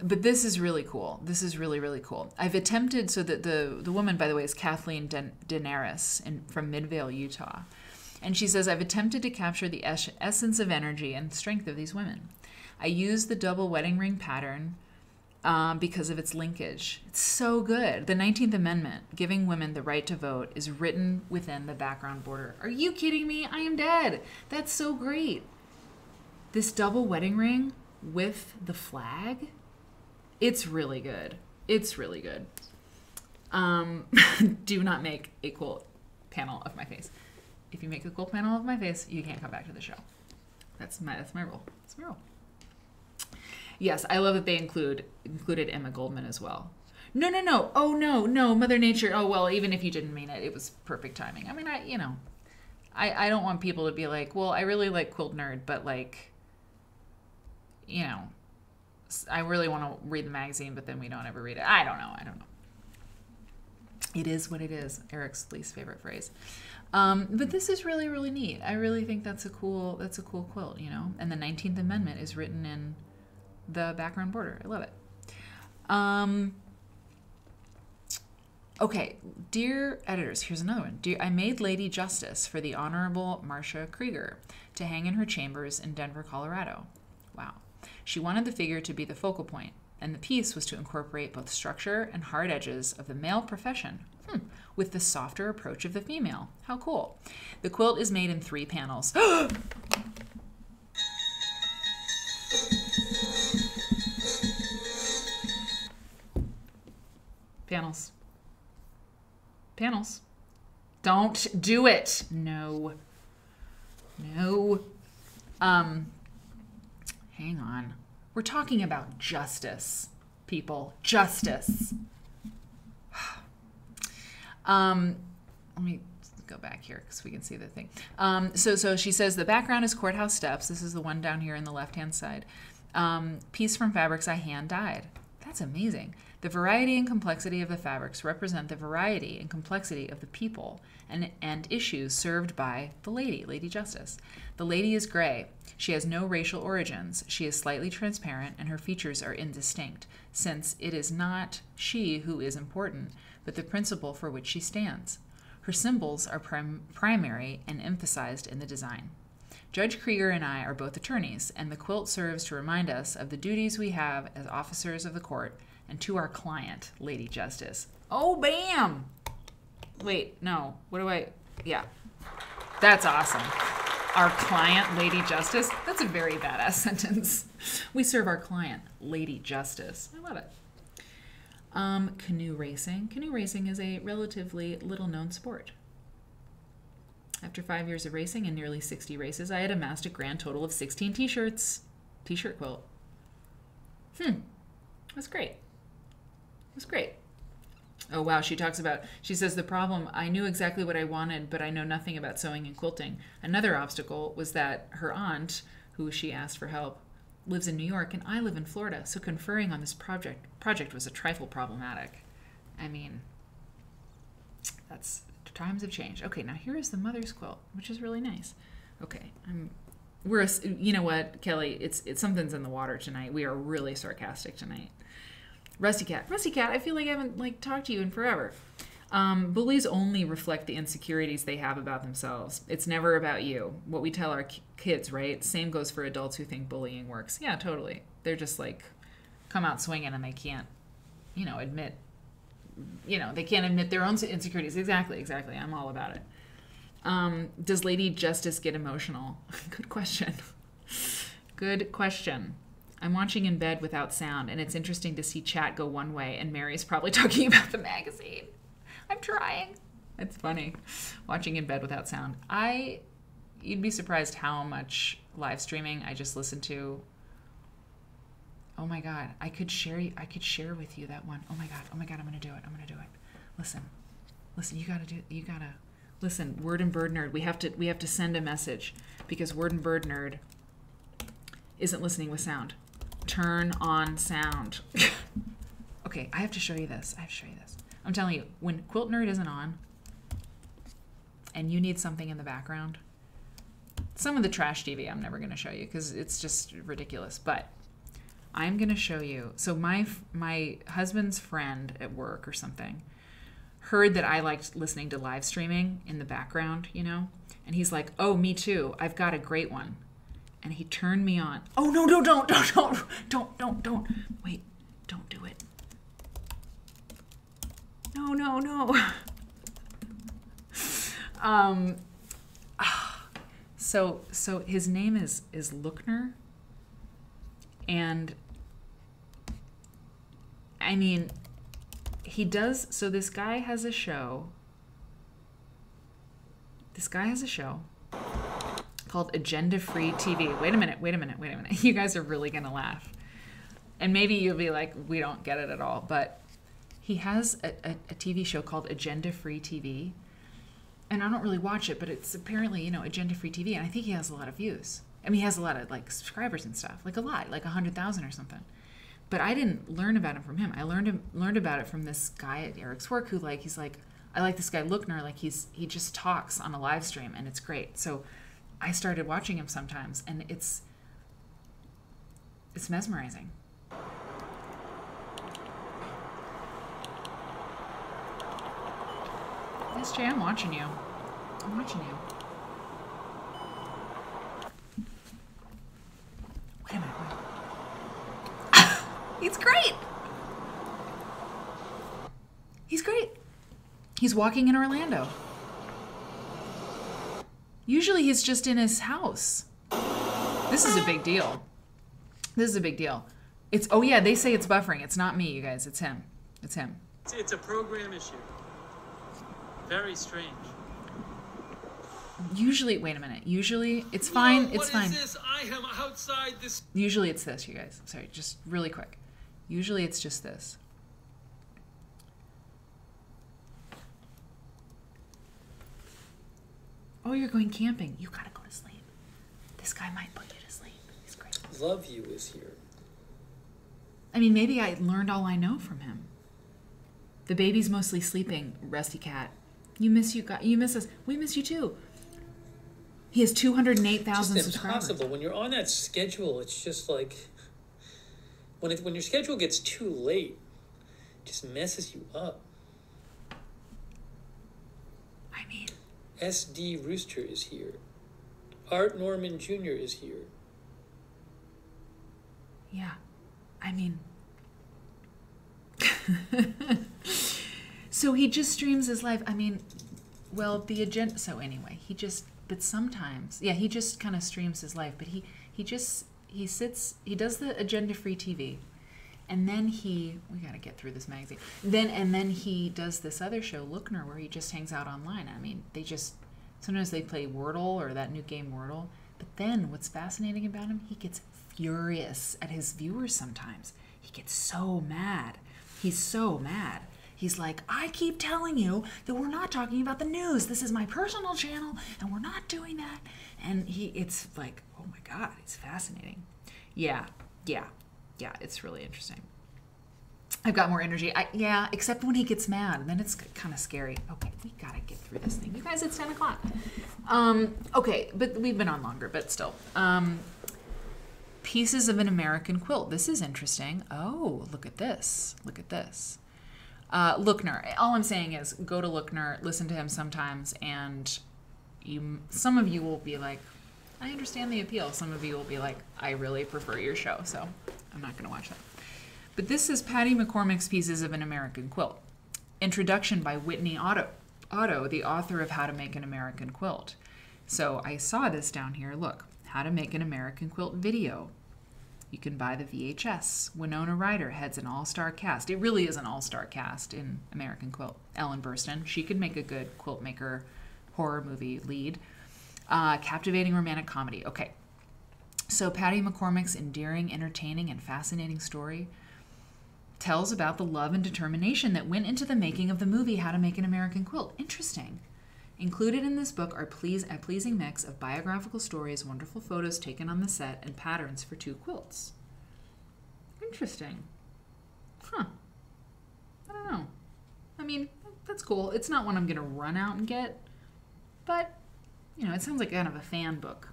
Speaker 1: this is really cool. This is really, really cool. I've attempted, so that the woman, by the way, is Kathleen Daenerys from Midvale, Utah. And she says, I've attempted to capture the essence of energy and strength of these women. I use the double wedding ring pattern because of its linkage. It's so good. The 19th Amendment, giving women the right to vote, is written within the background border. Are you kidding me? I am dead. That's so great. This double wedding ring with the flag, it's really good. Do not make a quilt panel of my face. If you make a quilt panel of my face, you can't come back to the show. That's my rule. That's my rule. Yes, I love that they included Emma Goldman as well. No. Oh, no, Mother Nature. Oh, well, even if you didn't mean it, it was perfect timing. I mean, I don't want people to be like, well, I really like Quilt Nerd, but like, I really want to read the magazine, but then we don't ever read it. I don't know. It is what it is. Eric's least favorite phrase. But this is really, really neat. I really think that's a cool quilt, And the 19th Amendment is written in the background border. I love it. Okay, dear editors, here's another one. I made Lady Justice for the Honorable Marcia Krieger to hang in her chambers in Denver, Colorado. Wow. She wanted the figure to be the focal point, and the piece was to incorporate both structure and hard edges of the male profession with the softer approach of the female. How cool. The quilt is made in 3 panels. Panels. Don't do it. No. Hang on. We're talking about justice, people. Justice. Let me go back here because we can see the thing. So she says the background is courthouse steps. This is the one down here in the left-hand side. Piece from fabrics I hand-dyed. That's amazing. The variety and complexity of the fabrics represent the variety and complexity of the people and issues served by the lady, Lady Justice. The lady is gray. She has no racial origins. She is slightly transparent, and her features are indistinct, since it is not she who is important, but the principle for which she stands. Her symbols are primary and emphasized in the design. Judge Krieger and I are both attorneys, and the quilt serves to remind us of the duties we have as officers of the court and to our client, Lady Justice. Oh, bam! Wait, no. Yeah. That's awesome. Our client, Lady Justice. That's a very badass sentence. We serve our client, Lady Justice. I love it. Canoe racing. Canoe racing is a relatively little-known sport. After 5 years of racing and nearly 60 races, I had amassed a grand total of 16 t-shirts. T-shirt quilt. That's great. That's great. Oh, wow. She says the problem, I knew exactly what I wanted, but I know nothing about sewing and quilting. Another obstacle was that her aunt, who she asked for help, lives in New York and I live in Florida, so conferring on this project was a trifle problematic. I mean, times have changed. Okay, now here is the mother's quilt, which is really nice. Okay, you know what, Kelly? It's something's in the water tonight. We are really sarcastic tonight. Rusty Cat, I feel like I haven't talked to you in forever. Bullies only reflect the insecurities they have about themselves. It's never about you. What we tell our kids, right? Same goes for adults who think bullying works. Yeah, totally. They're just come out swinging and they can't, admit, they can't admit their own insecurities. Exactly. I'm all about it. Does Lady Justice get emotional? Good question. I'm watching in bed without sound, and it's interesting to see chat go one way, and Mary's probably talking about the magazine. I'm trying. It's funny. Watching in bed without sound. You'd be surprised how much live streaming I just listened to. Oh my God. I could share with you that one. Oh my God. I'm going to do it. Listen, you gotta listen, Word and Bird Nerd. We have to send a message because Word and Bird Nerd isn't listening with sound. Turn on sound. Okay, I have to show you this. I'm telling you, when Quilt Nerd isn't on and you need something in the background, some of the trash TV I'm never going to show you because it's just ridiculous, but I'm going to show you. So my husband's friend at work or something heard that I liked listening to live streaming in the background, and he's like, oh, me too. I've got a great one. And he turned me on. Oh, no, don't. Wait, don't do it. No. So his name is Lookner. And I mean, he does, so this guy has a show called Agenda Free TV. Wait a minute. You guys are really going to laugh. And maybe you'll be like, we don't get it at all. But he has a TV show called Agenda Free TV. And I don't really watch it, but it's apparently, you know, Agenda Free TV. And I think he has a lot of views. I mean, he has a lot of, like, subscribers and stuff. Like, a lot. Like 100,000 or something. But I didn't learn about him from him. I learned about it from this guy at Eric's work who, like, he's like, I like this guy Lookner. Like, he just talks on a live stream, and it's great. So I started watching him sometimes, and it's mesmerizing. Yes, Jay, I'm watching you. I'm watching you. Wait a minute. He's great. He's great. He's walking in Orlando. Usually he's just in his house. This is a big deal. This is a big deal. It's, oh yeah, they say it's buffering. It's not me, you guys. It's him. It's him.
Speaker 4: It's a program issue. Very strange.
Speaker 1: Usually, wait a minute. Usually, it's fine. It's fine.
Speaker 4: What is this? I am outside this.
Speaker 1: Usually it's this, you guys. Sorry, just really quick. Usually it's just this. Oh, you're going camping. You gotta go to sleep. This guy might put you to sleep. He's great.
Speaker 4: Love You is here.
Speaker 1: I mean, maybe I learned all I know from him. The baby's mostly sleeping, Rusty Cat. You miss us. We miss you too. He has 208,000
Speaker 4: It's
Speaker 1: subscribers.
Speaker 4: impossible. When you're on that schedule, it's just like when your schedule gets too late, it just messes you up.
Speaker 1: I mean,
Speaker 4: SD Rooster is here. Art Norman Jr. is here.
Speaker 1: yeah. I mean, so he just streams his life. I mean, well, the agenda. So anyway, but sometimes, yeah, he just kind of streams his life. But he does the Agenda Free TV, and then we got to get through this magazine. Then he does this other show, Lookner, where he just hangs out online. I mean, sometimes they play Wordle or that new game Wordle. But then what's fascinating about him, he gets furious at his viewers sometimes. He gets so mad. He's so mad. He's like, I keep telling you that we're not talking about the news. This is my personal channel, and we're not doing that. And it's like, oh my God, it's fascinating. Yeah, it's really interesting. I've got more energy. Except when he gets mad, then it's kind of scary. Okay, we gotta get through this thing. You guys, it's 10 o'clock. Okay, but we've been on longer, but still. Pieces of an American quilt. This is interesting. Oh, look at this. Look at this. Lookner. All I'm saying is go to Lookner, listen to him sometimes, and some of you will be like, I understand the appeal. Some of you will be like, I really prefer your show, so I'm not going to watch that. But this is Patty McCormick's Pieces of an American Quilt. Introduction by Whitney Otto, the author of How to Make an American Quilt. So I saw this down here. Look, How to Make an American Quilt video. You can buy the VHS. Winona Ryder heads an all-star cast. It really is an all-star cast in American Quilt. Ellen Burstyn, she could make a good Quilt Maker horror movie lead. Captivating romantic comedy. Okay, so Patty McCormick's endearing, entertaining, and fascinating story tells about the love and determination that went into the making of the movie How to Make an American Quilt. Interesting. Included in this book are a pleasing mix of biographical stories, wonderful photos taken on the set, and patterns for 2 quilts. Interesting. Huh. I don't know. I mean, that's cool. It's not one I'm going to run out and get, but, you know, it sounds like kind of a fan book.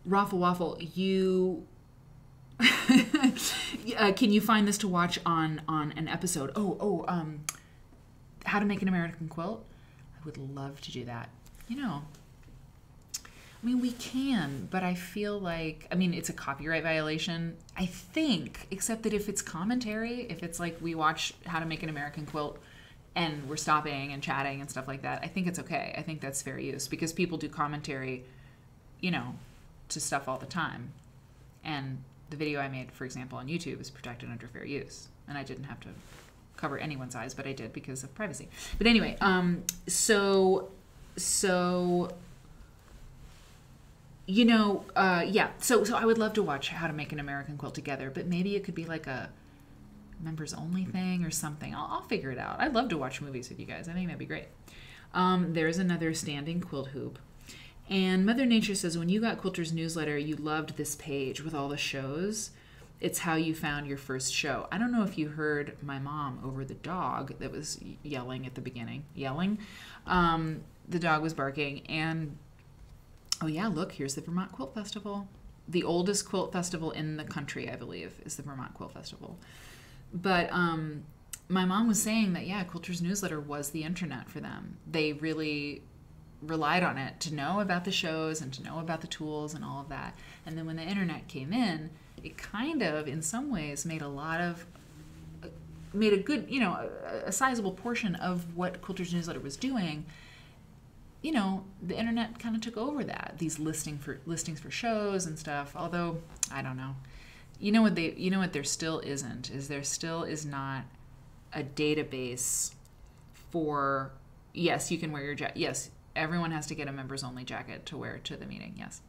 Speaker 1: Raffle Waffle, can you find this to watch on an episode? How to Make an American Quilt? I would love to do that. You know, I mean, we can, but I feel like, I mean, it's a copyright violation, I think, except that if it's commentary, if it's like we watch How to Make an American Quilt and we're stopping and chatting and stuff like that, I think it's okay. I think that's fair use because people do commentary, you know, to stuff all the time. And the video I made, for example, on YouTube is protected under fair use. And I didn't have to cover anyone's eyes, but I did because of privacy. But anyway, Yeah. So I would love to watch How to Make an American Quilt Together, but maybe it could be like a members only thing or something. I'll figure it out. I'd love to watch movies with you guys. I think that'd be great. There's another standing quilt hoop. And Mother Nature says, when you got Quilters Newsletter, you loved this page with all the shows. It's how you found your first show. I don't know if you heard my mom over the dog that was yelling at the beginning. Yelling. The dog was barking. And, oh yeah, look, here's the Vermont Quilt Festival. The oldest quilt festival in the country, I believe, is the Vermont Quilt Festival. But my mom was saying that, yeah, Quilters Newsletter was the internet for them. They really relied on it to know about the shows and to know about the tools and all of that. And then when the internet came in, it kind of, in some ways, made a good, a sizable portion of what Quilters Newsletter was doing. The internet kind of took over that, these listings for shows and stuff. Although, I don't know. What there still isn't is there still is not a database for, yes, you can wear your jacket. Yes, everyone has to get a members only jacket to wear to the meeting. Yes.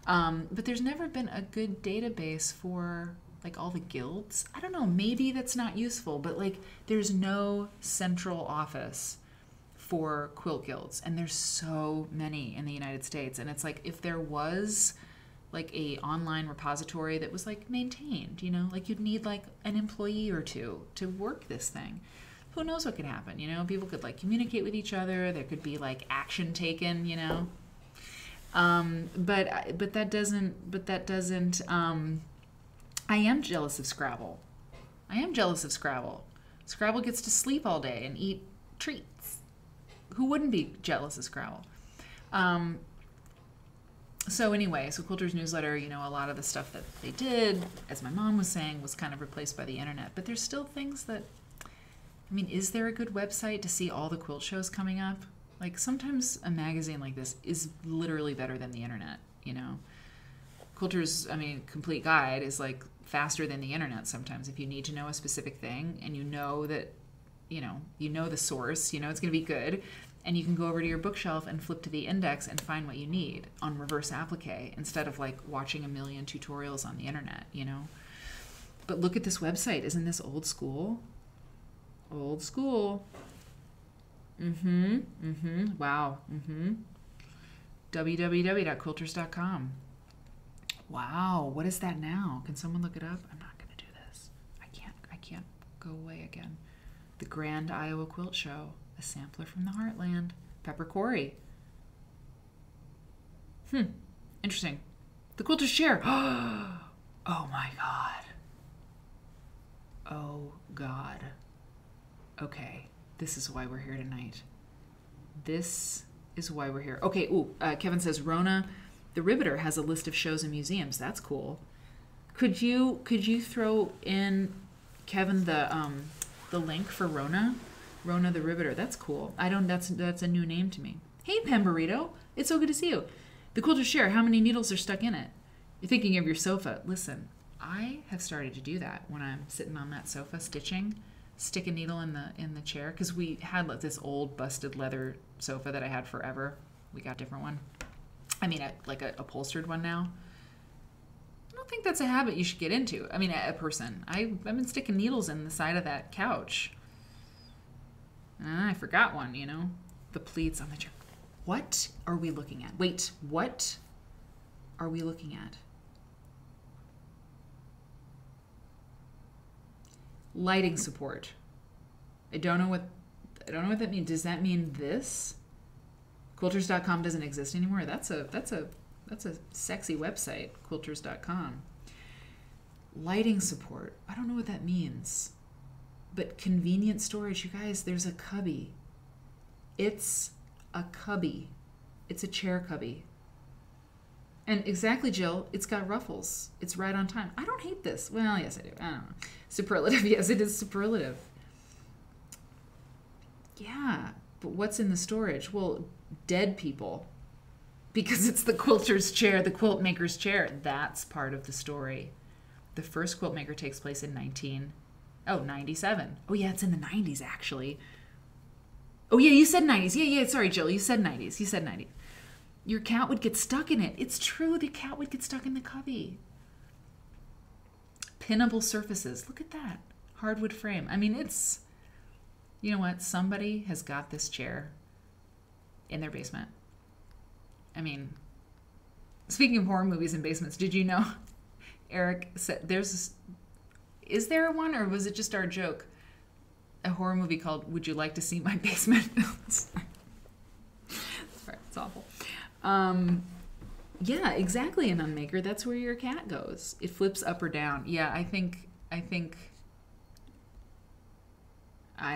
Speaker 1: But there's never been a good database for like all the guilds. I don't know, maybe that's not useful, but like there's no central office for quilt guilds, and there's so many in the United States. And it's like, if there was like a online repository that was like maintained, like you'd need like an employee or two to work this thing. Who knows what could happen? People could like communicate with each other. There could be like action taken, but that doesn't, I am jealous of Scrabble. Scrabble gets to sleep all day and eat treats. Who wouldn't be jealous of Scrabble? So anyway, Quilters Newsletter, a lot of the stuff that they did, as my mom was saying, was kind of replaced by the internet. But there's still things that, is there a good website to see all the quilt shows coming up? Like, sometimes a magazine like this is literally better than the internet, Quilters, Complete Guide is like faster than the internet sometimes. If you need to know a specific thing and you know that, the source, it's going to be good, and you can go over to your bookshelf and flip to the index and find what you need on reverse applique instead of like watching a million tutorials on the internet, But look at this website. Isn't this old school? Old school. Wow. www.quilters.com. Wow. What is that now? Can someone look it up? I'm not going to do this. I can't go away again. The Grand Iowa Quilt Show. A sampler from the Heartland. Pepper Quarry. Interesting. The Quilter's Chair. Oh my God. Oh God. Okay. This is why we're here tonight. This is why we're here. Okay. Kevin says Rona, the Riveter, has a list of shows and museums. That's cool. Could you throw in, Kevin, the link for Rona the Riveter? That's cool. That's a new name to me. Hey, Pemberito. It's so good to see you. The Quilter's Chair. How many needles are stuck in it? You're thinking of your sofa. Listen, I have started to do that when I'm sitting on that sofa stitching. Stick a needle in the chair, because we had like this old busted leather sofa that I had forever. We got a different one. Like a upholstered one now. I don't think that's a habit you should get into. A person. I've been sticking needles in the side of that couch. I forgot one, The pleats on the chair. What are we looking at? Wait, what are we looking at? Lighting support. I don't know what that means. Does that mean this? Quilters.com doesn't exist anymore. That's a sexy website, quilters.com. Lighting support. I don't know what that means. But convenient storage, you guys, there's a cubby. It's a cubby. It's a chair cubby. And exactly, Jill, it's got ruffles. It's right on time. I don't hate this. Well, yes, I do. I don't know. Superlative. Yes, it is superlative. Yeah, but what's in the storage? Well, dead people. Because it's the quilter's chair, the quilt maker's chair. That's part of the story. The first quilt maker takes place in 97. Oh, yeah, it's in the 90s, actually. Oh, yeah, you said 90s. Yeah, sorry, Jill, you said 90s. your cat would get stuck in it. It's true, the cat would get stuck in the cubby. Pinnable surfaces. Look at that. Hardwood frame. I mean, it's, you know what? Somebody has got this chair in their basement. I mean, speaking of horror movies in basements, did you know, Eric said, is there one, or was it just our joke? A horror movie called Would You Like to See My Basement? Sorry, it's awful. Yeah, exactly, an Unmaker. That's where your cat goes. It flips up or down. Yeah, I think I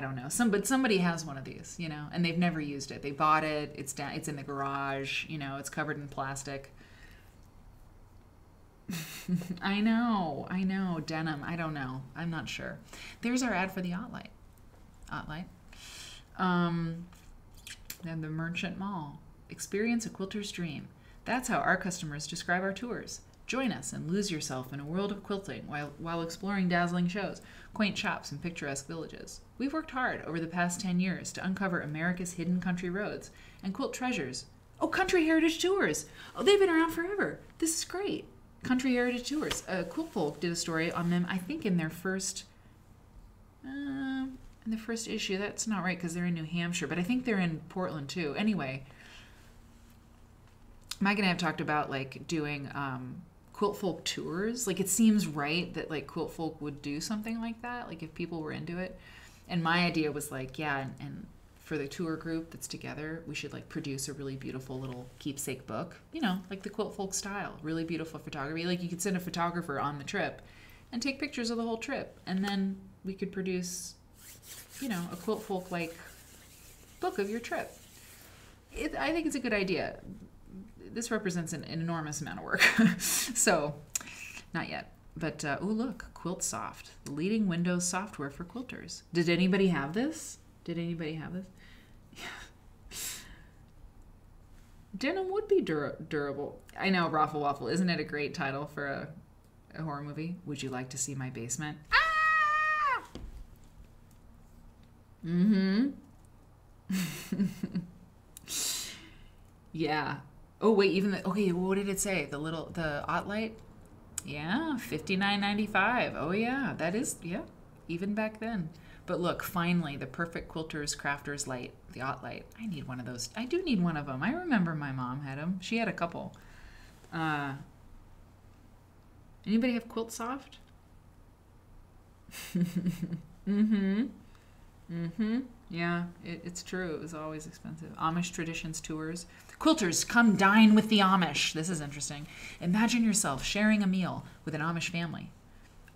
Speaker 1: don't know. But somebody has one of these, you know, and they've never used it. They bought it. It's down. It's in the garage. You know, it's covered in plastic. I know. Denim. I don't know. I'm not sure. There's our ad for the Otlight. Then the Merchant Mall. Experience a quilter's dream. That's how our customers describe our tours. Join us and lose yourself in a world of quilting while exploring dazzling shows, quaint shops, and picturesque villages. We've worked hard over the past 10 years to uncover America's hidden country roads and quilt treasures. Oh, Country Heritage Tours! Oh, they've been around forever. This is great. Country Heritage Tours. Quilt Folk did a story on them, I think, in their first issue. That's not right because they're in New Hampshire, but I think they're in Portland too. Anyway, Mike and I have talked about like doing Quilt Folk tours. Like, it seems right that like Quilt Folk would do something like that, like if people were into it. And my idea was like, yeah, and for the tour group that's together, we should like produce a really beautiful little keepsake book, you know, like the Quilt Folk style, really beautiful photography. Like, you could send a photographer on the trip and take pictures of the whole trip, and then we could produce, you know, a Quilt Folk like book of your trip. I think it's a good idea. This represents an enormous amount of work. So, not yet. But, oh, look, Quilt Soft, the leading Windows software for quilters. Did anybody have this? Denim would be durable. I know, Raffle Waffle. Isn't it a great title for a horror movie? Would you like to see my basement? Ah! Mm-hmm. Yeah. Oh, wait, okay, what did it say? The Otlight? Yeah, $59.95. Oh, yeah, that is, yeah, even back then. But look, finally, the perfect quilter's crafter's light, the Otlight. I need one of those. I do need one of them. I remember my mom had them. She had a couple. Anybody have Quilt Soft? Mm-hmm. Yeah, it's true. It was always expensive. Amish Traditions Tours. Quilters, come dine with the Amish. This is interesting. Imagine yourself sharing a meal with an Amish family.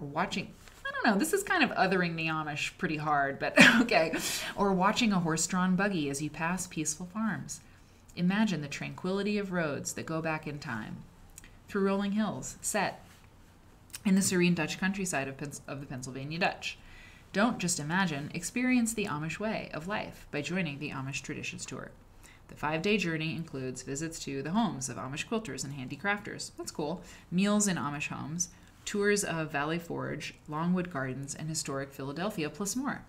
Speaker 1: Or watching, I don't know, this is kind of othering the Amish pretty hard, but okay. Or watching a horse-drawn buggy as you pass peaceful farms. Imagine the tranquility of roads that go back in time. Through rolling hills, set in the serene Dutch countryside of the Pennsylvania Dutch. Don't just imagine, experience the Amish way of life by joining the Amish Traditions Tour. The 5-day journey includes visits to the homes of Amish quilters and handicrafters. That's cool. Meals in Amish homes, tours of Valley Forge, Longwood Gardens, and historic Philadelphia, plus more.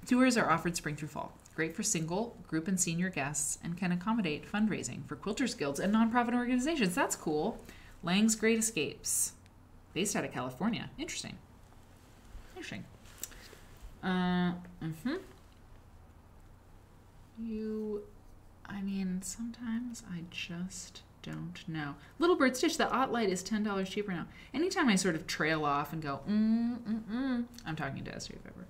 Speaker 1: Tours are offered spring through fall. Great for single, group, and senior guests, and can accommodate fundraising for quilters guilds and nonprofit organizations. That's cool. Lang's Great Escapes, based out of California. Interesting. Sometimes I just don't know. Little Bird Stitch, the Otlight is $10 cheaper now. Anytime I sort of trail off and go, I'm talking to Esther Pepper.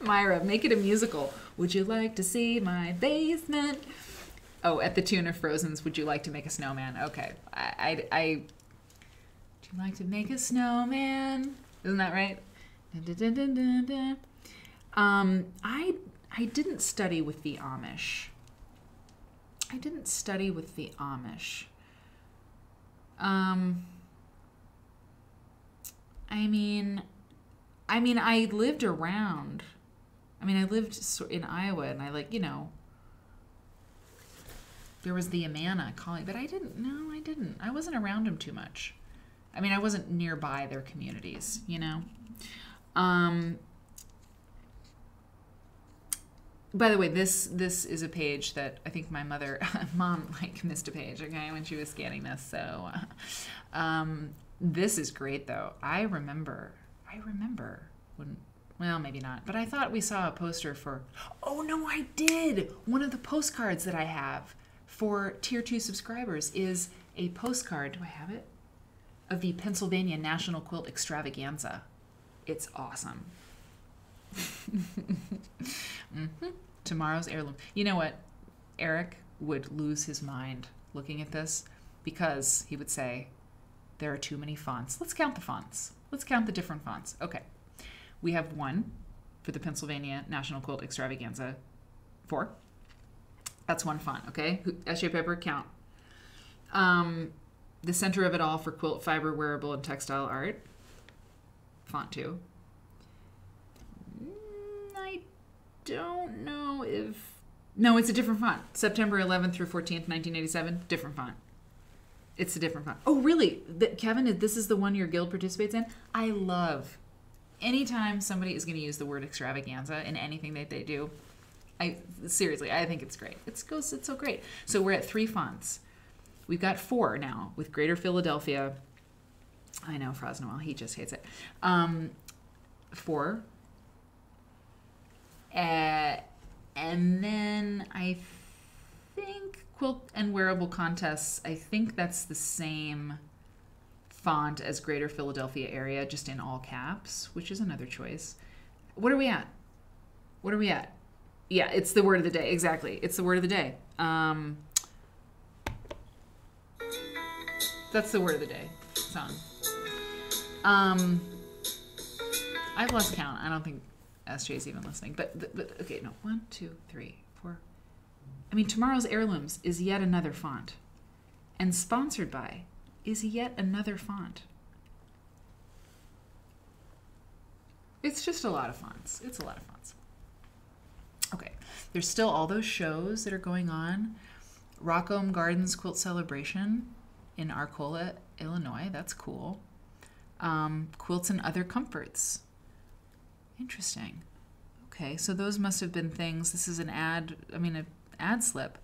Speaker 1: Myra, make it a musical. Would you like to see my basement? Oh, at the tune of Frozen's Would You Like to Make a Snowman? Okay. Would you like to make a snowman? Isn't that right? I didn't study with the Amish. I lived around. I lived in Iowa, and there was the Amana calling, but I didn't. I wasn't around them too much. I wasn't nearby their communities, By the way, this is a page that I think my mom like missed a page, okay, when she was scanning this. So this is great though. I remember when, well, maybe not, but I thought we saw a poster for, oh no, I did. One of the postcards that I have for Tier 2 subscribers is a postcard, do I have it? Of the Pennsylvania National Quilt Extravaganza. It's awesome. Tomorrow's heirloom. You know what? Eric would lose his mind looking at this because he would say, there are too many fonts. Let's count the fonts. Let's count the different fonts. Okay. We have 1 for the Pennsylvania National Quilt Extravaganza. 4. That's 1 font, okay? S.J. Pepper, count. The center of it all for quilt, fiber, wearable, and textile art. Font 2. I don't know if... No, it's a different font. September 11th through 14th, 1987. Different font. It's a different font. Oh, really? Kevin, this is the one your guild participates in? I love... Anytime somebody is going to use the word extravaganza in anything that they do, seriously, I think it's great. It's so great. So we're at 3 fonts. We've got 4 now with Greater Philadelphia. I know, Frosnoel, he just hates it. 4. And then I think Quilt and Wearable Contests, I think that's the same font as Greater Philadelphia area, just in all caps, which is another choice. What are we at? Yeah, it's the word of the day. Exactly. It's the word of the day. That's the word of the day song. I've lost count. I don't think SJ's even listening. But okay, no. 1, 2, 3, 4. I mean, Tomorrow's Heirlooms is yet another font. And Sponsored By is yet another font. It's just a lot of fonts. It's a lot of fonts. Okay, there's still all those shows that are going on. Rockome Gardens Quilt Celebration in Arcola, Illinois. That's cool. Quilts and Other Comforts. Interesting. Okay, so those must have been things. This is an ad slip.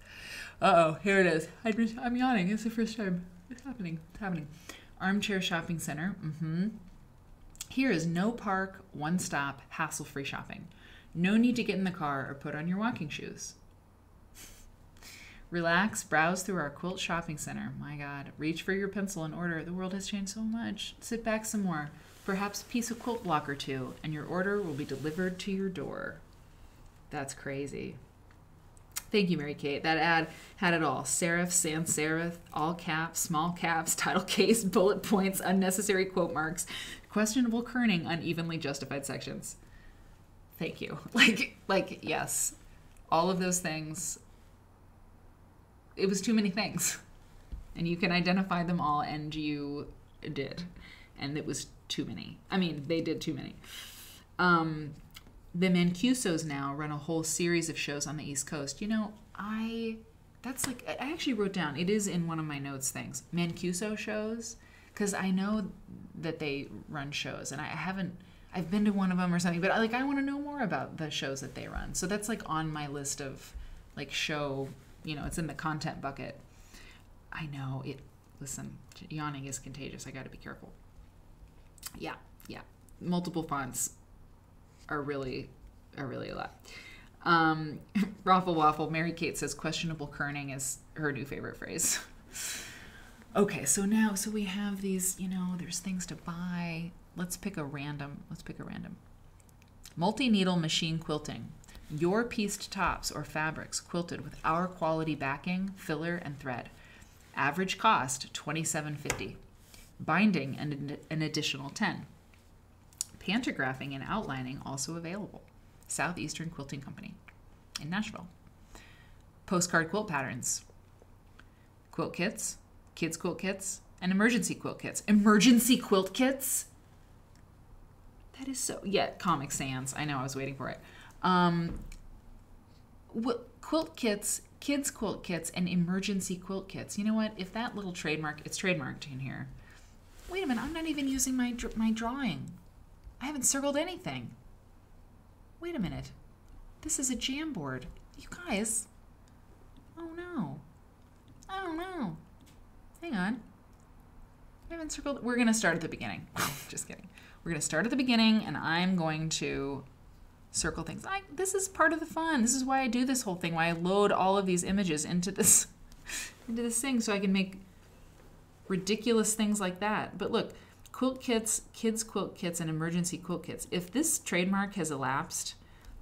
Speaker 1: Uh-oh, here it is. I'm yawning. It's the first time. It's happening. Armchair Shopping Center. Here is no park, one-stop, hassle-free shopping. No need to get in the car or put on your walking shoes. Relax, browse through our quilt shopping center. My God, reach for your pencil and order. The world has changed so much. Sit back some more. Perhaps a piece of quilt block or 2, and your order will be delivered to your door. That's crazy. Thank you, Mary Kate. That ad had it all. Serif, sans serif, all caps, small caps, title case, bullet points, unnecessary quote marks, questionable kerning, unevenly justified sections. Thank you. Like, yes. All of those things. It was too many things. And you can identify them all, and you did. And it was too many. I mean, they did too many. The Mancusos now run a whole series of shows on the East Coast. You know, I actually wrote down, it is in one of my notes things, Mancuso shows, because I know that they run shows, and I've been to one of them or something, but I want to know more about the shows that they run. So that's on my list of show, it's in the content bucket. I know listen, yawning is contagious. I got to be careful. Yeah. Multiple fonts are really a lot. Raffle Waffle, Mary Kate says questionable kerning is her new favorite phrase. Okay, so we have these, there's things to buy. Let's pick a random. Multi-needle machine quilting. Your pieced tops or fabrics quilted with our quality backing, filler, and thread. Average cost $27.50. Binding an additional $10. Pantographing and outlining also available. Southeastern Quilting Company in Nashville. Postcard quilt patterns. Quilt kits, kids quilt kits, and emergency quilt kits. Emergency quilt kits? That is so... Yeah, Comic Sans. I know, I was waiting for it. Quilt kits, kids quilt kits, and emergency quilt kits. You know what? If that little trademark... It's trademarked in here. Wait a minute, I'm not even using my drawing. I haven't circled anything. Wait a minute. This is a Jamboard. You guys. Oh no. Hang on. I haven't circled. We're going to start at the beginning. Just kidding. We're going to start at the beginning, and I'm going to circle things. This is part of the fun. This is why I do this whole thing, why I load all of these images into this thing so I can make ridiculous things like that. But look, quilt kits, kids quilt kits, and emergency quilt kits. If this trademark has elapsed,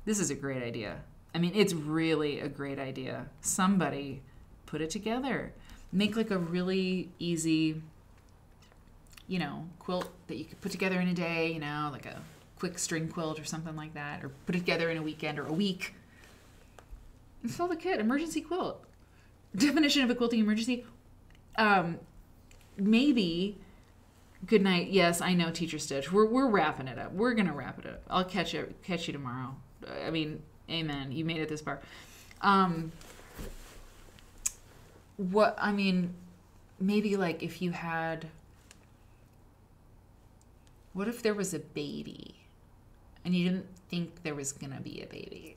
Speaker 1: this is a great idea. I mean, it's really a great idea. Somebody put it together. Make like a really easy, quilt that you could put together in a day, like a quick string quilt or something like that, or put it together in a weekend or a week. And sell the kit, emergency quilt. Definition of a quilting emergency. Maybe, good night. Yes, I know, Teacher Stitch. We're wrapping it up. We're gonna wrap it up. I'll catch you tomorrow. I mean, amen. You made it this far. Maybe like if you had, what if there was a baby and you didn't think there was gonna be a baby?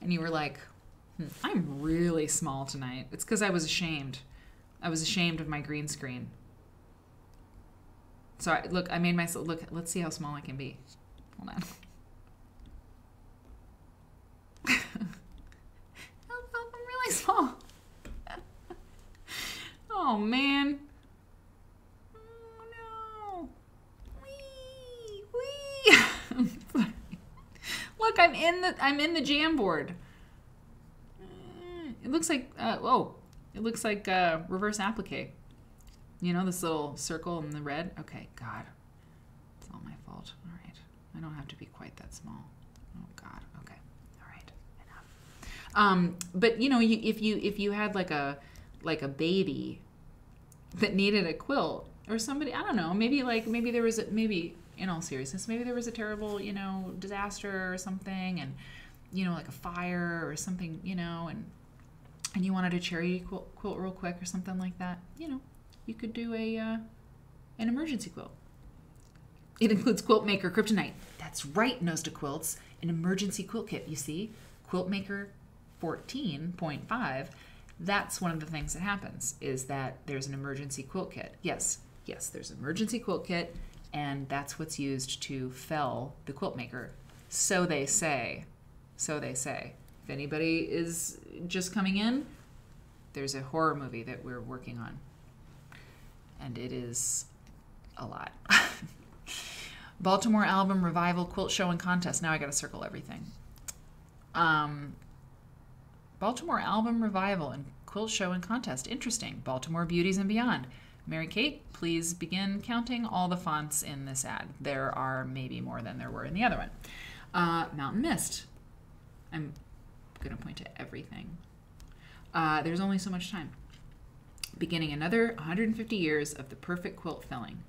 Speaker 1: And you were like, I'm really small tonight. It's because I was ashamed. I was ashamed of my green screen. So I made myself, let's see how small I can be. Hold on. I'm really small. Oh man. Oh no. Wee. Look, I'm in the Jamboard. It looks like reverse applique. This little circle in the red. Okay, God, it's all my fault. All right, I don't have to be quite that small. Oh God. Okay. All right. Enough. But if you had like a baby that needed a quilt, or somebody, I don't know, maybe there was in all seriousness, maybe there was a terrible disaster or something, and like a fire or something, and you wanted a charity quilt real quick or something like that, you could do an emergency quilt. It includes Quilt Maker Kryptonite. That's right, Nose to Quilts, an emergency quilt kit. You see, Quilt Maker 14.5. That's one of the things that happens, is that there's an emergency quilt kit. Yes, there's an emergency quilt kit, and that's what's used to fell the Quilt Maker. So they say. If anybody is just coming in, there's a horror movie that we're working on. And it is a lot. Baltimore Album Revival Quilt Show and Contest. Now I got to circle everything. Baltimore Album Revival and Quilt Show and Contest. Interesting. Baltimore Beauties and Beyond. Mary Kate, please begin counting all the fonts in this ad. There are maybe more than there were in the other one. Mountain Mist. I'm going to point to everything. There's only so much time. Beginning another 150 years of the perfect quilt filling.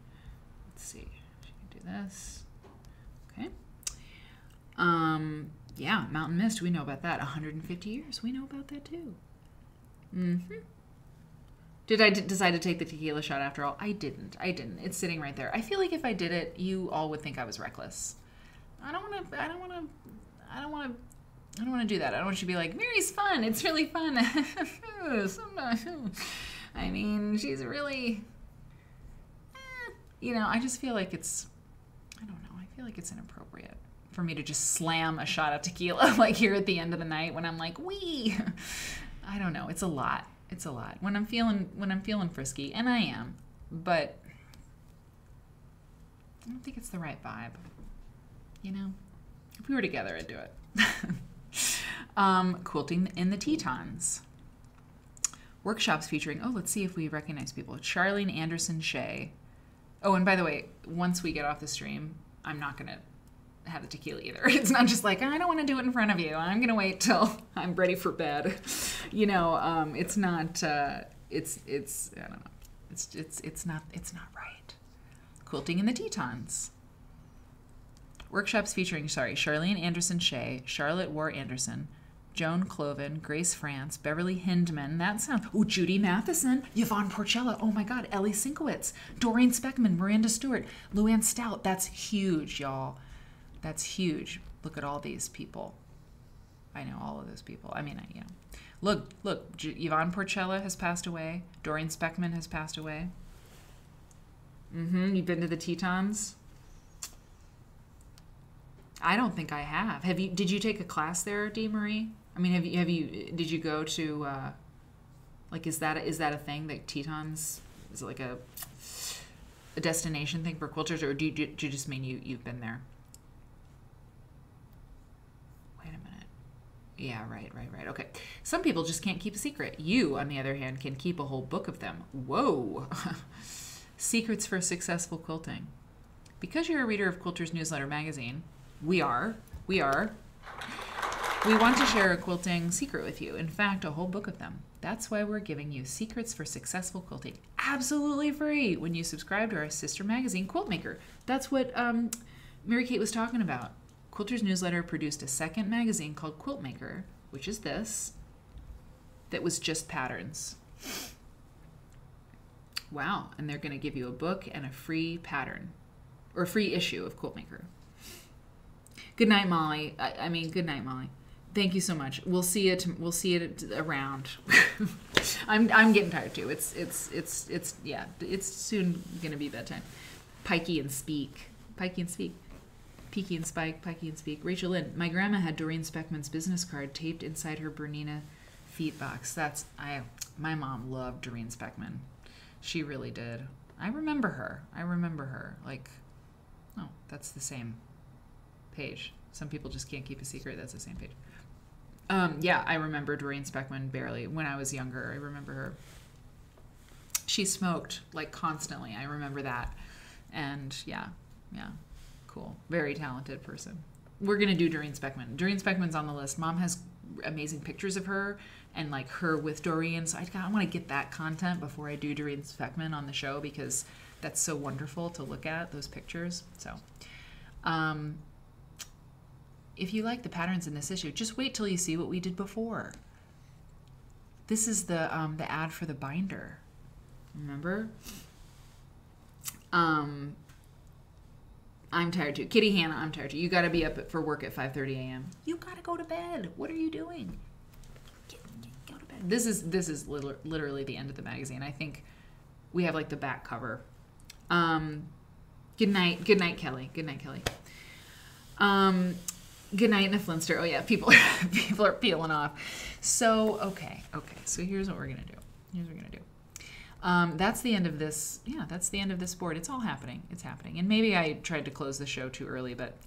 Speaker 1: Let's see. She can do this. Okay. Yeah, Mountain Mist, we know about that. 150 years, we know about that too. Mm-hmm. Did I decide to take the tequila shot after all? I didn't. It's sitting right there. I feel like if I did it, you all would think I was reckless. I don't want to do that. I don't want you to be like, Mary's fun. It's really fun. I mean, she's really, I just feel like it's inappropriate for me to just slam a shot of tequila like here at the end of the night when I'm like, wee. I don't know. It's a lot. When I'm feeling frisky, and I am, but I don't think it's the right vibe. If we were together, I'd do it. Quilting in the Tetons. Workshops featuring, let's see if we recognize people. Charlene Anderson Shea. Oh, and by the way, once we get off the stream, I'm not going to have the tequila either. It's not just like, I don't want to do it in front of you. I'm going to wait till I'm ready for bed. It's not, I don't know. It's not right. Quilting in the Tetons. Workshops featuring, Charlene Anderson Shea, Charlotte War Anderson, Joan Cloven, Grace France, Beverly Hindman, Judy Matheson, Yvonne Porcella, oh my God, Ellie Sinkowitz, Doreen Speckman, Miranda Stewart, Luann Stout. That's huge, y'all. That's huge. Look at all these people. I know all of those people. I mean, Look, Yvonne Porcella has passed away. Doreen Speckman has passed away. You've been to the Tetons? I don't think I have. Have you? Did you take a class there, Dee Marie? I mean, did you go to, like, is that a thing that Tetons, is it like a destination thing for quilters, or do you just mean you've been there? Wait a minute. Yeah, right. Okay. Some people just can't keep a secret. You, on the other hand, can keep a whole book of them. Whoa. Secrets for successful quilting. Because you're a reader of Quilters Newsletter magazine, we want to share a quilting secret with you. In fact, a whole book of them. That's why we're giving you Secrets for Successful Quilting absolutely free when you subscribe to our sister magazine, Quilt Maker. That's what Mary Kate was talking about. Quilters Newsletter produced a second magazine called Quilt Maker, which is this, that was just patterns. Wow, and they're going to give you a book and a free pattern, or a free issue of Quilt Maker. Good night, Molly. Good night, Molly. Thank you so much. We'll see it around. I'm getting tired too. It's soon gonna be bedtime. Pikey and Spike. Peaky and Spike, Pikey and Speak. Rachel Lynn. My grandma had Doreen Speckman's business card taped inside her Bernina feet box. My mom loved Doreen Speckman. She really did. I remember her. Like, oh, that's the same page. Some people just can't keep a secret. That's the same page. Yeah, I remember Doreen Speckman barely. When I was younger, I remember her. She smoked, like, constantly. I remember that. And, yeah. Cool. Very talented person. We're going to do Doreen Speckman. Doreen Speckman's on the list. Mom has amazing pictures of her and, like, her with Doreen. So I want to get that content before I do Doreen Speckman on the show, because that's so wonderful to look at, those pictures. So, if you like the patterns in this issue, just wait till you see what we did before. This is the ad for the binder. Remember? I'm tired too. Kitty Hannah, I'm tired too. You got to be up for work at 5:30 a.m. You got to go to bed. What are you doing? Go to bed. This is literally the end of the magazine. I think we have, like, the back cover. Good night, Kelly. Good night, Kelly. Good night, in a Flinster. Oh yeah, people are peeling off. So okay. So here's what we're gonna do. That's the end of this. Yeah, that's the end of this board. It's all happening. It's happening. And maybe I tried to close the show too early, but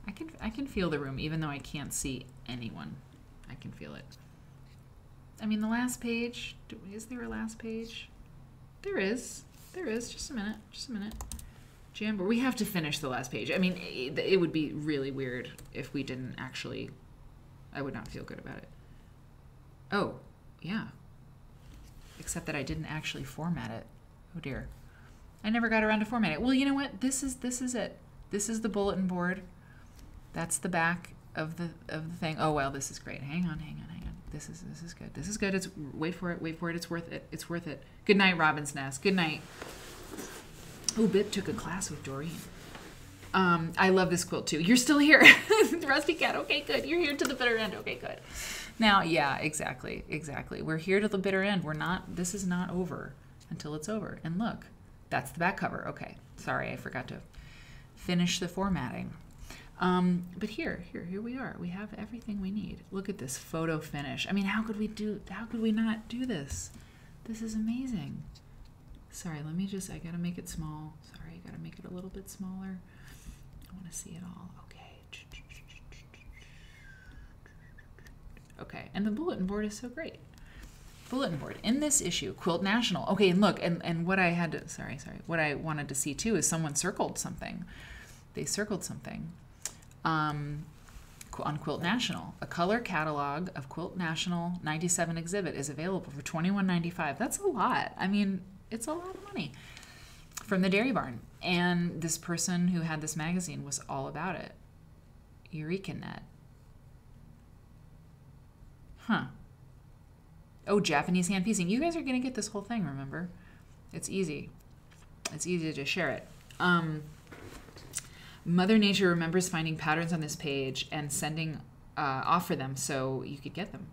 Speaker 1: I can feel the room, even though I can't see anyone. I can feel it. I mean, the last page. Is there a last page? There is. Just a minute. Jamboard. We have to finish the last page. I mean, it would be really weird if we didn't actually. I would not feel good about it. Oh, yeah. Except that I didn't actually format it. Oh dear. I never got around to format it. Well, you know what? This is it. This is the bulletin board. That's the back of the thing. Oh well, this is great. Hang on. This is good. This is good. Wait for it. It's worth it. Good night, Robin's Nest. Good night. Oh, Bip took a class with Doreen. I love this quilt too. You're still here. Rusty Cat. Okay, good. You're here to the bitter end. Okay, good. Now, yeah, exactly. We're here to the bitter end. This is not over until it's over. And look, that's the back cover. Okay. Sorry, I forgot to finish the formatting. But here we are. We have everything we need. Look at this photo finish. I mean, how could we not do this? This is amazing. Sorry, I gotta make it small. Sorry, I gotta make it a little bit smaller. I want to see it all. Okay, and the bulletin board is so great. Bulletin board in this issue, Quilt National. Okay, and look, and what I had to, what I wanted to see too is someone circled something. They circled something on Quilt National. A color catalog of Quilt National 97 exhibit is available for $21.95. That's a lot. I mean, it's a lot of money from the Dairy Barn. And this person who had this magazine was all about it. Eureka Net. Huh. Oh, Japanese hand piecing. You guys are going to get this whole thing, remember? It's easy. It's easy to share it. Mother Nature remembers finding patterns on this page and sending off for them so you could get them.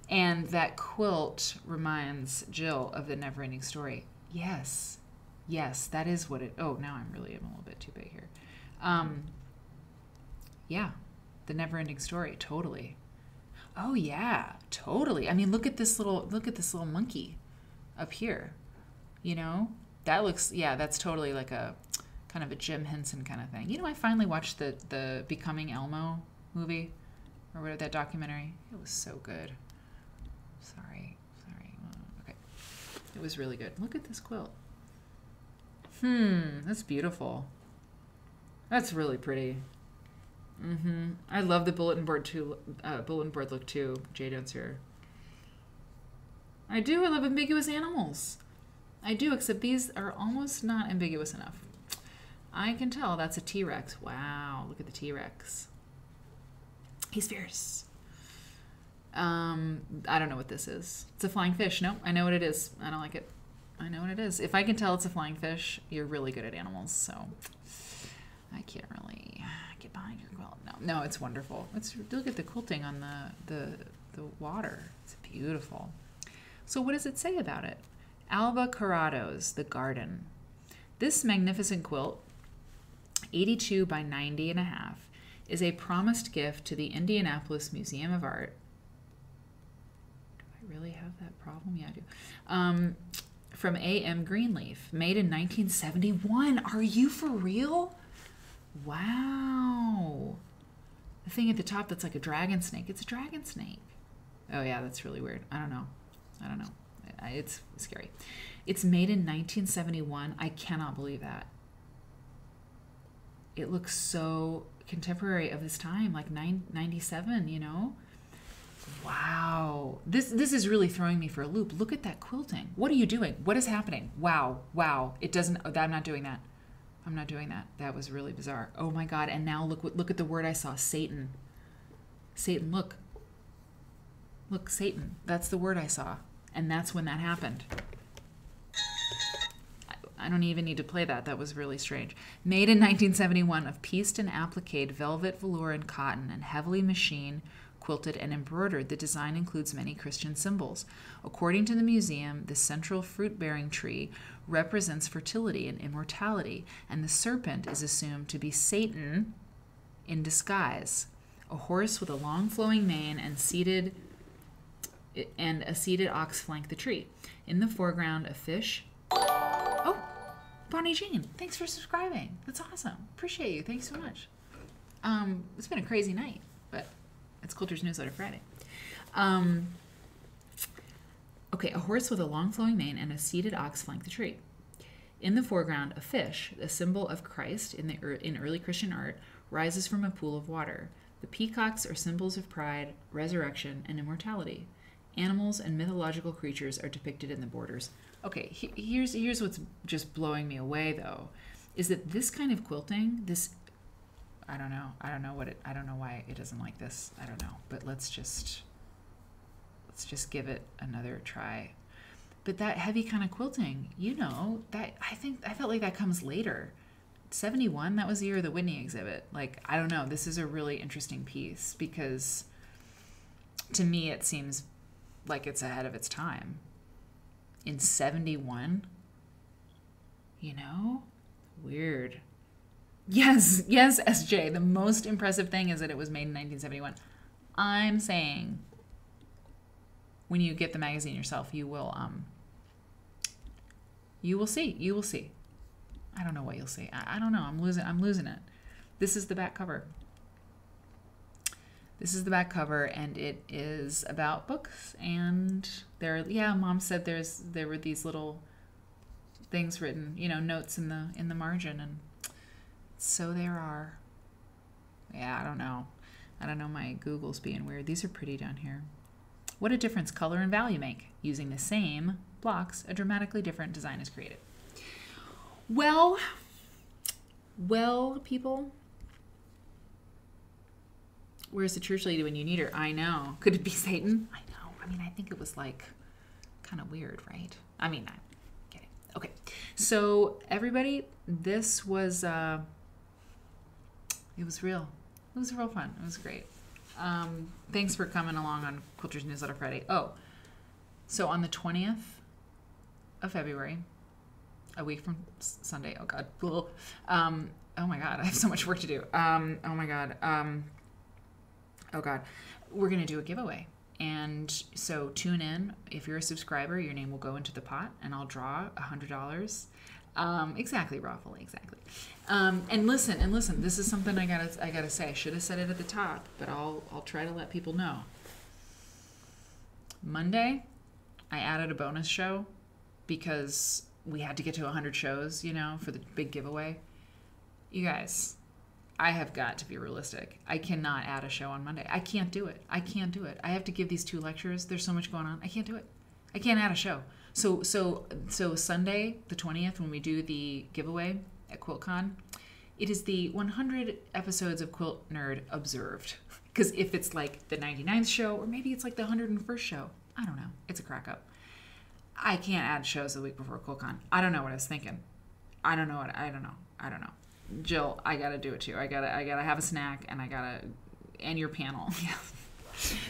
Speaker 1: And that quilt reminds Jill of the never-ending story. Yes, that is what it... Oh, now I'm a little bit too big here. Yeah, the never-ending story, totally. Oh yeah, totally. I mean, look at this little monkey up here. You know, that looks... Yeah, that's totally like a kind of a Jim Henson kind of thing. You know, I finally watched the Becoming Elmo movie, or whatever, that documentary. It was so good. Sorry. Okay. It was really good. Look at this quilt. That's beautiful. That's really pretty. I love the bulletin board look too. Jay Jones here. I do. I love ambiguous animals. I do, except these are almost not ambiguous enough. I can tell that's a T-Rex. Wow, look at the T-Rex. He's fierce. I don't know what this is. It's a flying fish. No, I know what it is. I don't like it. I know what it is. If I can tell it's a flying fish, you're really good at animals, so I can't really get behind your quilt. No, it's wonderful. Look at the quilting on the water. It's beautiful. So what does it say about it? Alba Corrado's The Garden. This magnificent quilt, 82 by 90 and a half, is a promised gift to the Indianapolis Museum of Art. Do I really have that problem? Yeah, I do. From A.M. Greenleaf, made in 1971. Are you for real? Wow. The thing at the top that's like a dragon snake. It's a dragon snake. Oh yeah, that's really weird. I don't know. It's scary. It's made in 1971. I cannot believe that. It looks so contemporary of this time, like 97, you know? Wow. This is really throwing me for a loop. Look at that quilting. What are you doing? What is happening? Wow. It doesn't... I'm not doing that. That was really bizarre. Oh my God. And now look at the word I saw. Satan. Satan, look. Look, Satan. That's the word I saw. And that's when that happened. I don't even need to play that. That was really strange. Made in 1971 of pieced and appliqued velvet, velour, and cotton, and heavily machined, quilted, and embroidered, the design includes many Christian symbols. According to the museum, the central fruit-bearing tree represents fertility and immortality, and the serpent is assumed to be Satan in disguise. A horse with a long flowing mane and a seated ox flank the tree. In the foreground, a fish. Oh, Bonnie Jean, thanks for subscribing. That's awesome. Appreciate you. Thanks so much. It's been a crazy night, but it's Quilters Newsletter Friday. Okay, a horse with a long flowing mane and a seated ox flank the tree. In the foreground, a fish, a symbol of Christ in early Christian art, rises from a pool of water. The peacocks are symbols of pride, resurrection, and immortality. Animals and mythological creatures are depicted in the borders. Okay, here's what's just blowing me away though, is that this kind of quilting, I don't know why it doesn't like this. I don't know, but let's just give it another try. But that heavy kind of quilting, you know, I felt like that comes later. 71, that was the year of the Whitney exhibit. Like, I don't know, this is a really interesting piece because to me it seems like it's ahead of its time. In 71, you know? Weird. Yes, SJ. The most impressive thing is that it was made in 1971. I'm saying when you get the magazine yourself, you will see. I don't know what you'll see. I don't know. I'm losing it. This is the back cover. And it is about books, and Mom said there were these little things written, you know, notes in the margin, and so there are. Yeah, I don't know. My Google's being weird. These are pretty down here. What a difference color and value make. Using the same blocks, a dramatically different design is created. Well, people. Where's the church lady when you need her? I know. Could it be Satan? I know. I mean, I think it was like kind of weird, right? I mean, I'm kidding. Okay. So everybody, this was It was real. It was real fun. It was great. Thanks for coming along on Quilters Newsletter Friday. Oh, so on the 20th of February, a week from Sunday. Oh God. Oh my God. I have so much work to do. Oh my God. Oh God. We're going to do a giveaway. And so tune in. If you're a subscriber, your name will go into the pot and I'll draw $100. Exactly, Raffle. Exactly. And listen, this is something I gotta say. I should have said it at the top, but I'll try to let people know. Monday, I added a bonus show because we had to get to 100 shows, for the big giveaway. You guys, I have got to be realistic. I cannot add a show on Monday. I can't do it. I have to give these 2 lectures. There's so much going on. I can't do it. I can't add a show. So Sunday, the 20th, when we do the giveaway at QuiltCon, it is the 100 episodes of Quilt Nerd observed. Because if it's like the 99th show, or maybe it's like the 101st show, I don't know. It's a crack up. I can't add shows the week before QuiltCon. I don't know what I was thinking. I don't know. Jill, I gotta do it too. I gotta have a snack, and and your panel. Yeah.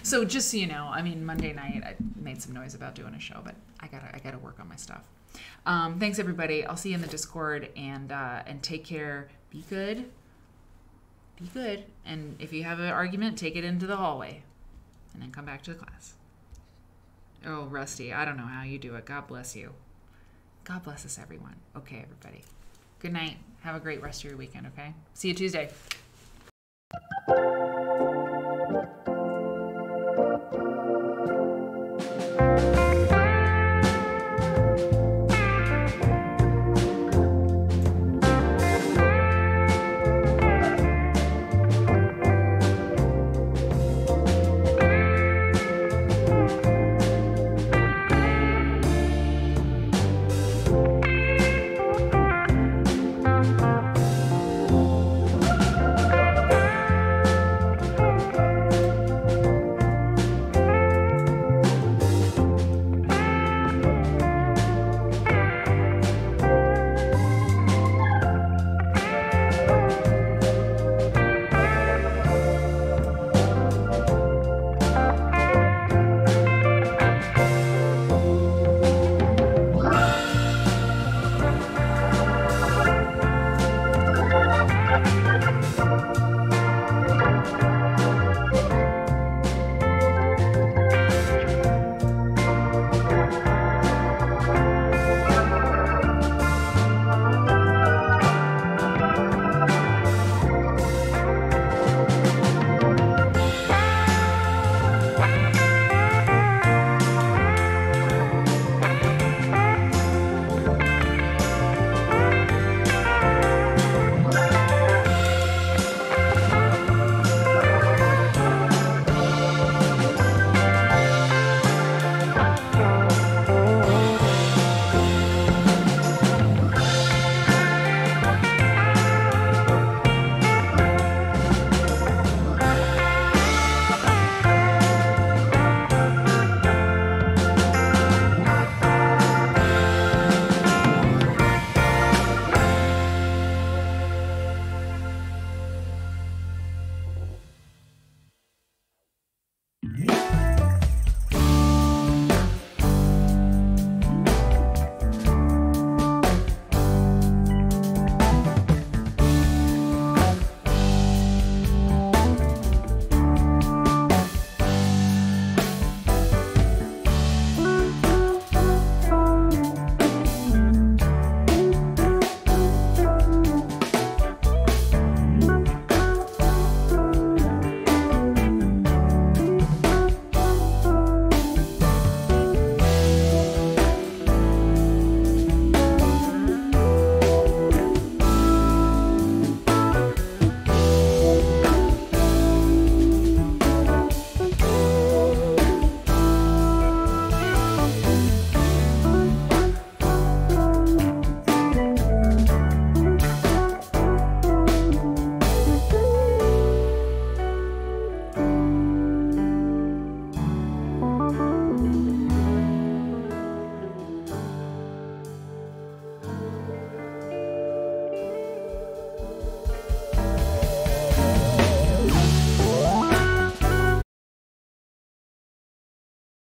Speaker 1: So just so you know, Monday night I made some noise about doing a show, but I gotta work on my stuff. Thanks everybody. I'll see you in the Discord, and take care. Be good. And if you have an argument, take it into the hallway, and then come back to the class. Oh, Rusty, I don't know how you do it. God bless you. God bless us, everyone. Okay, everybody. Good night. Have a great rest of your weekend, okay? See you Tuesday.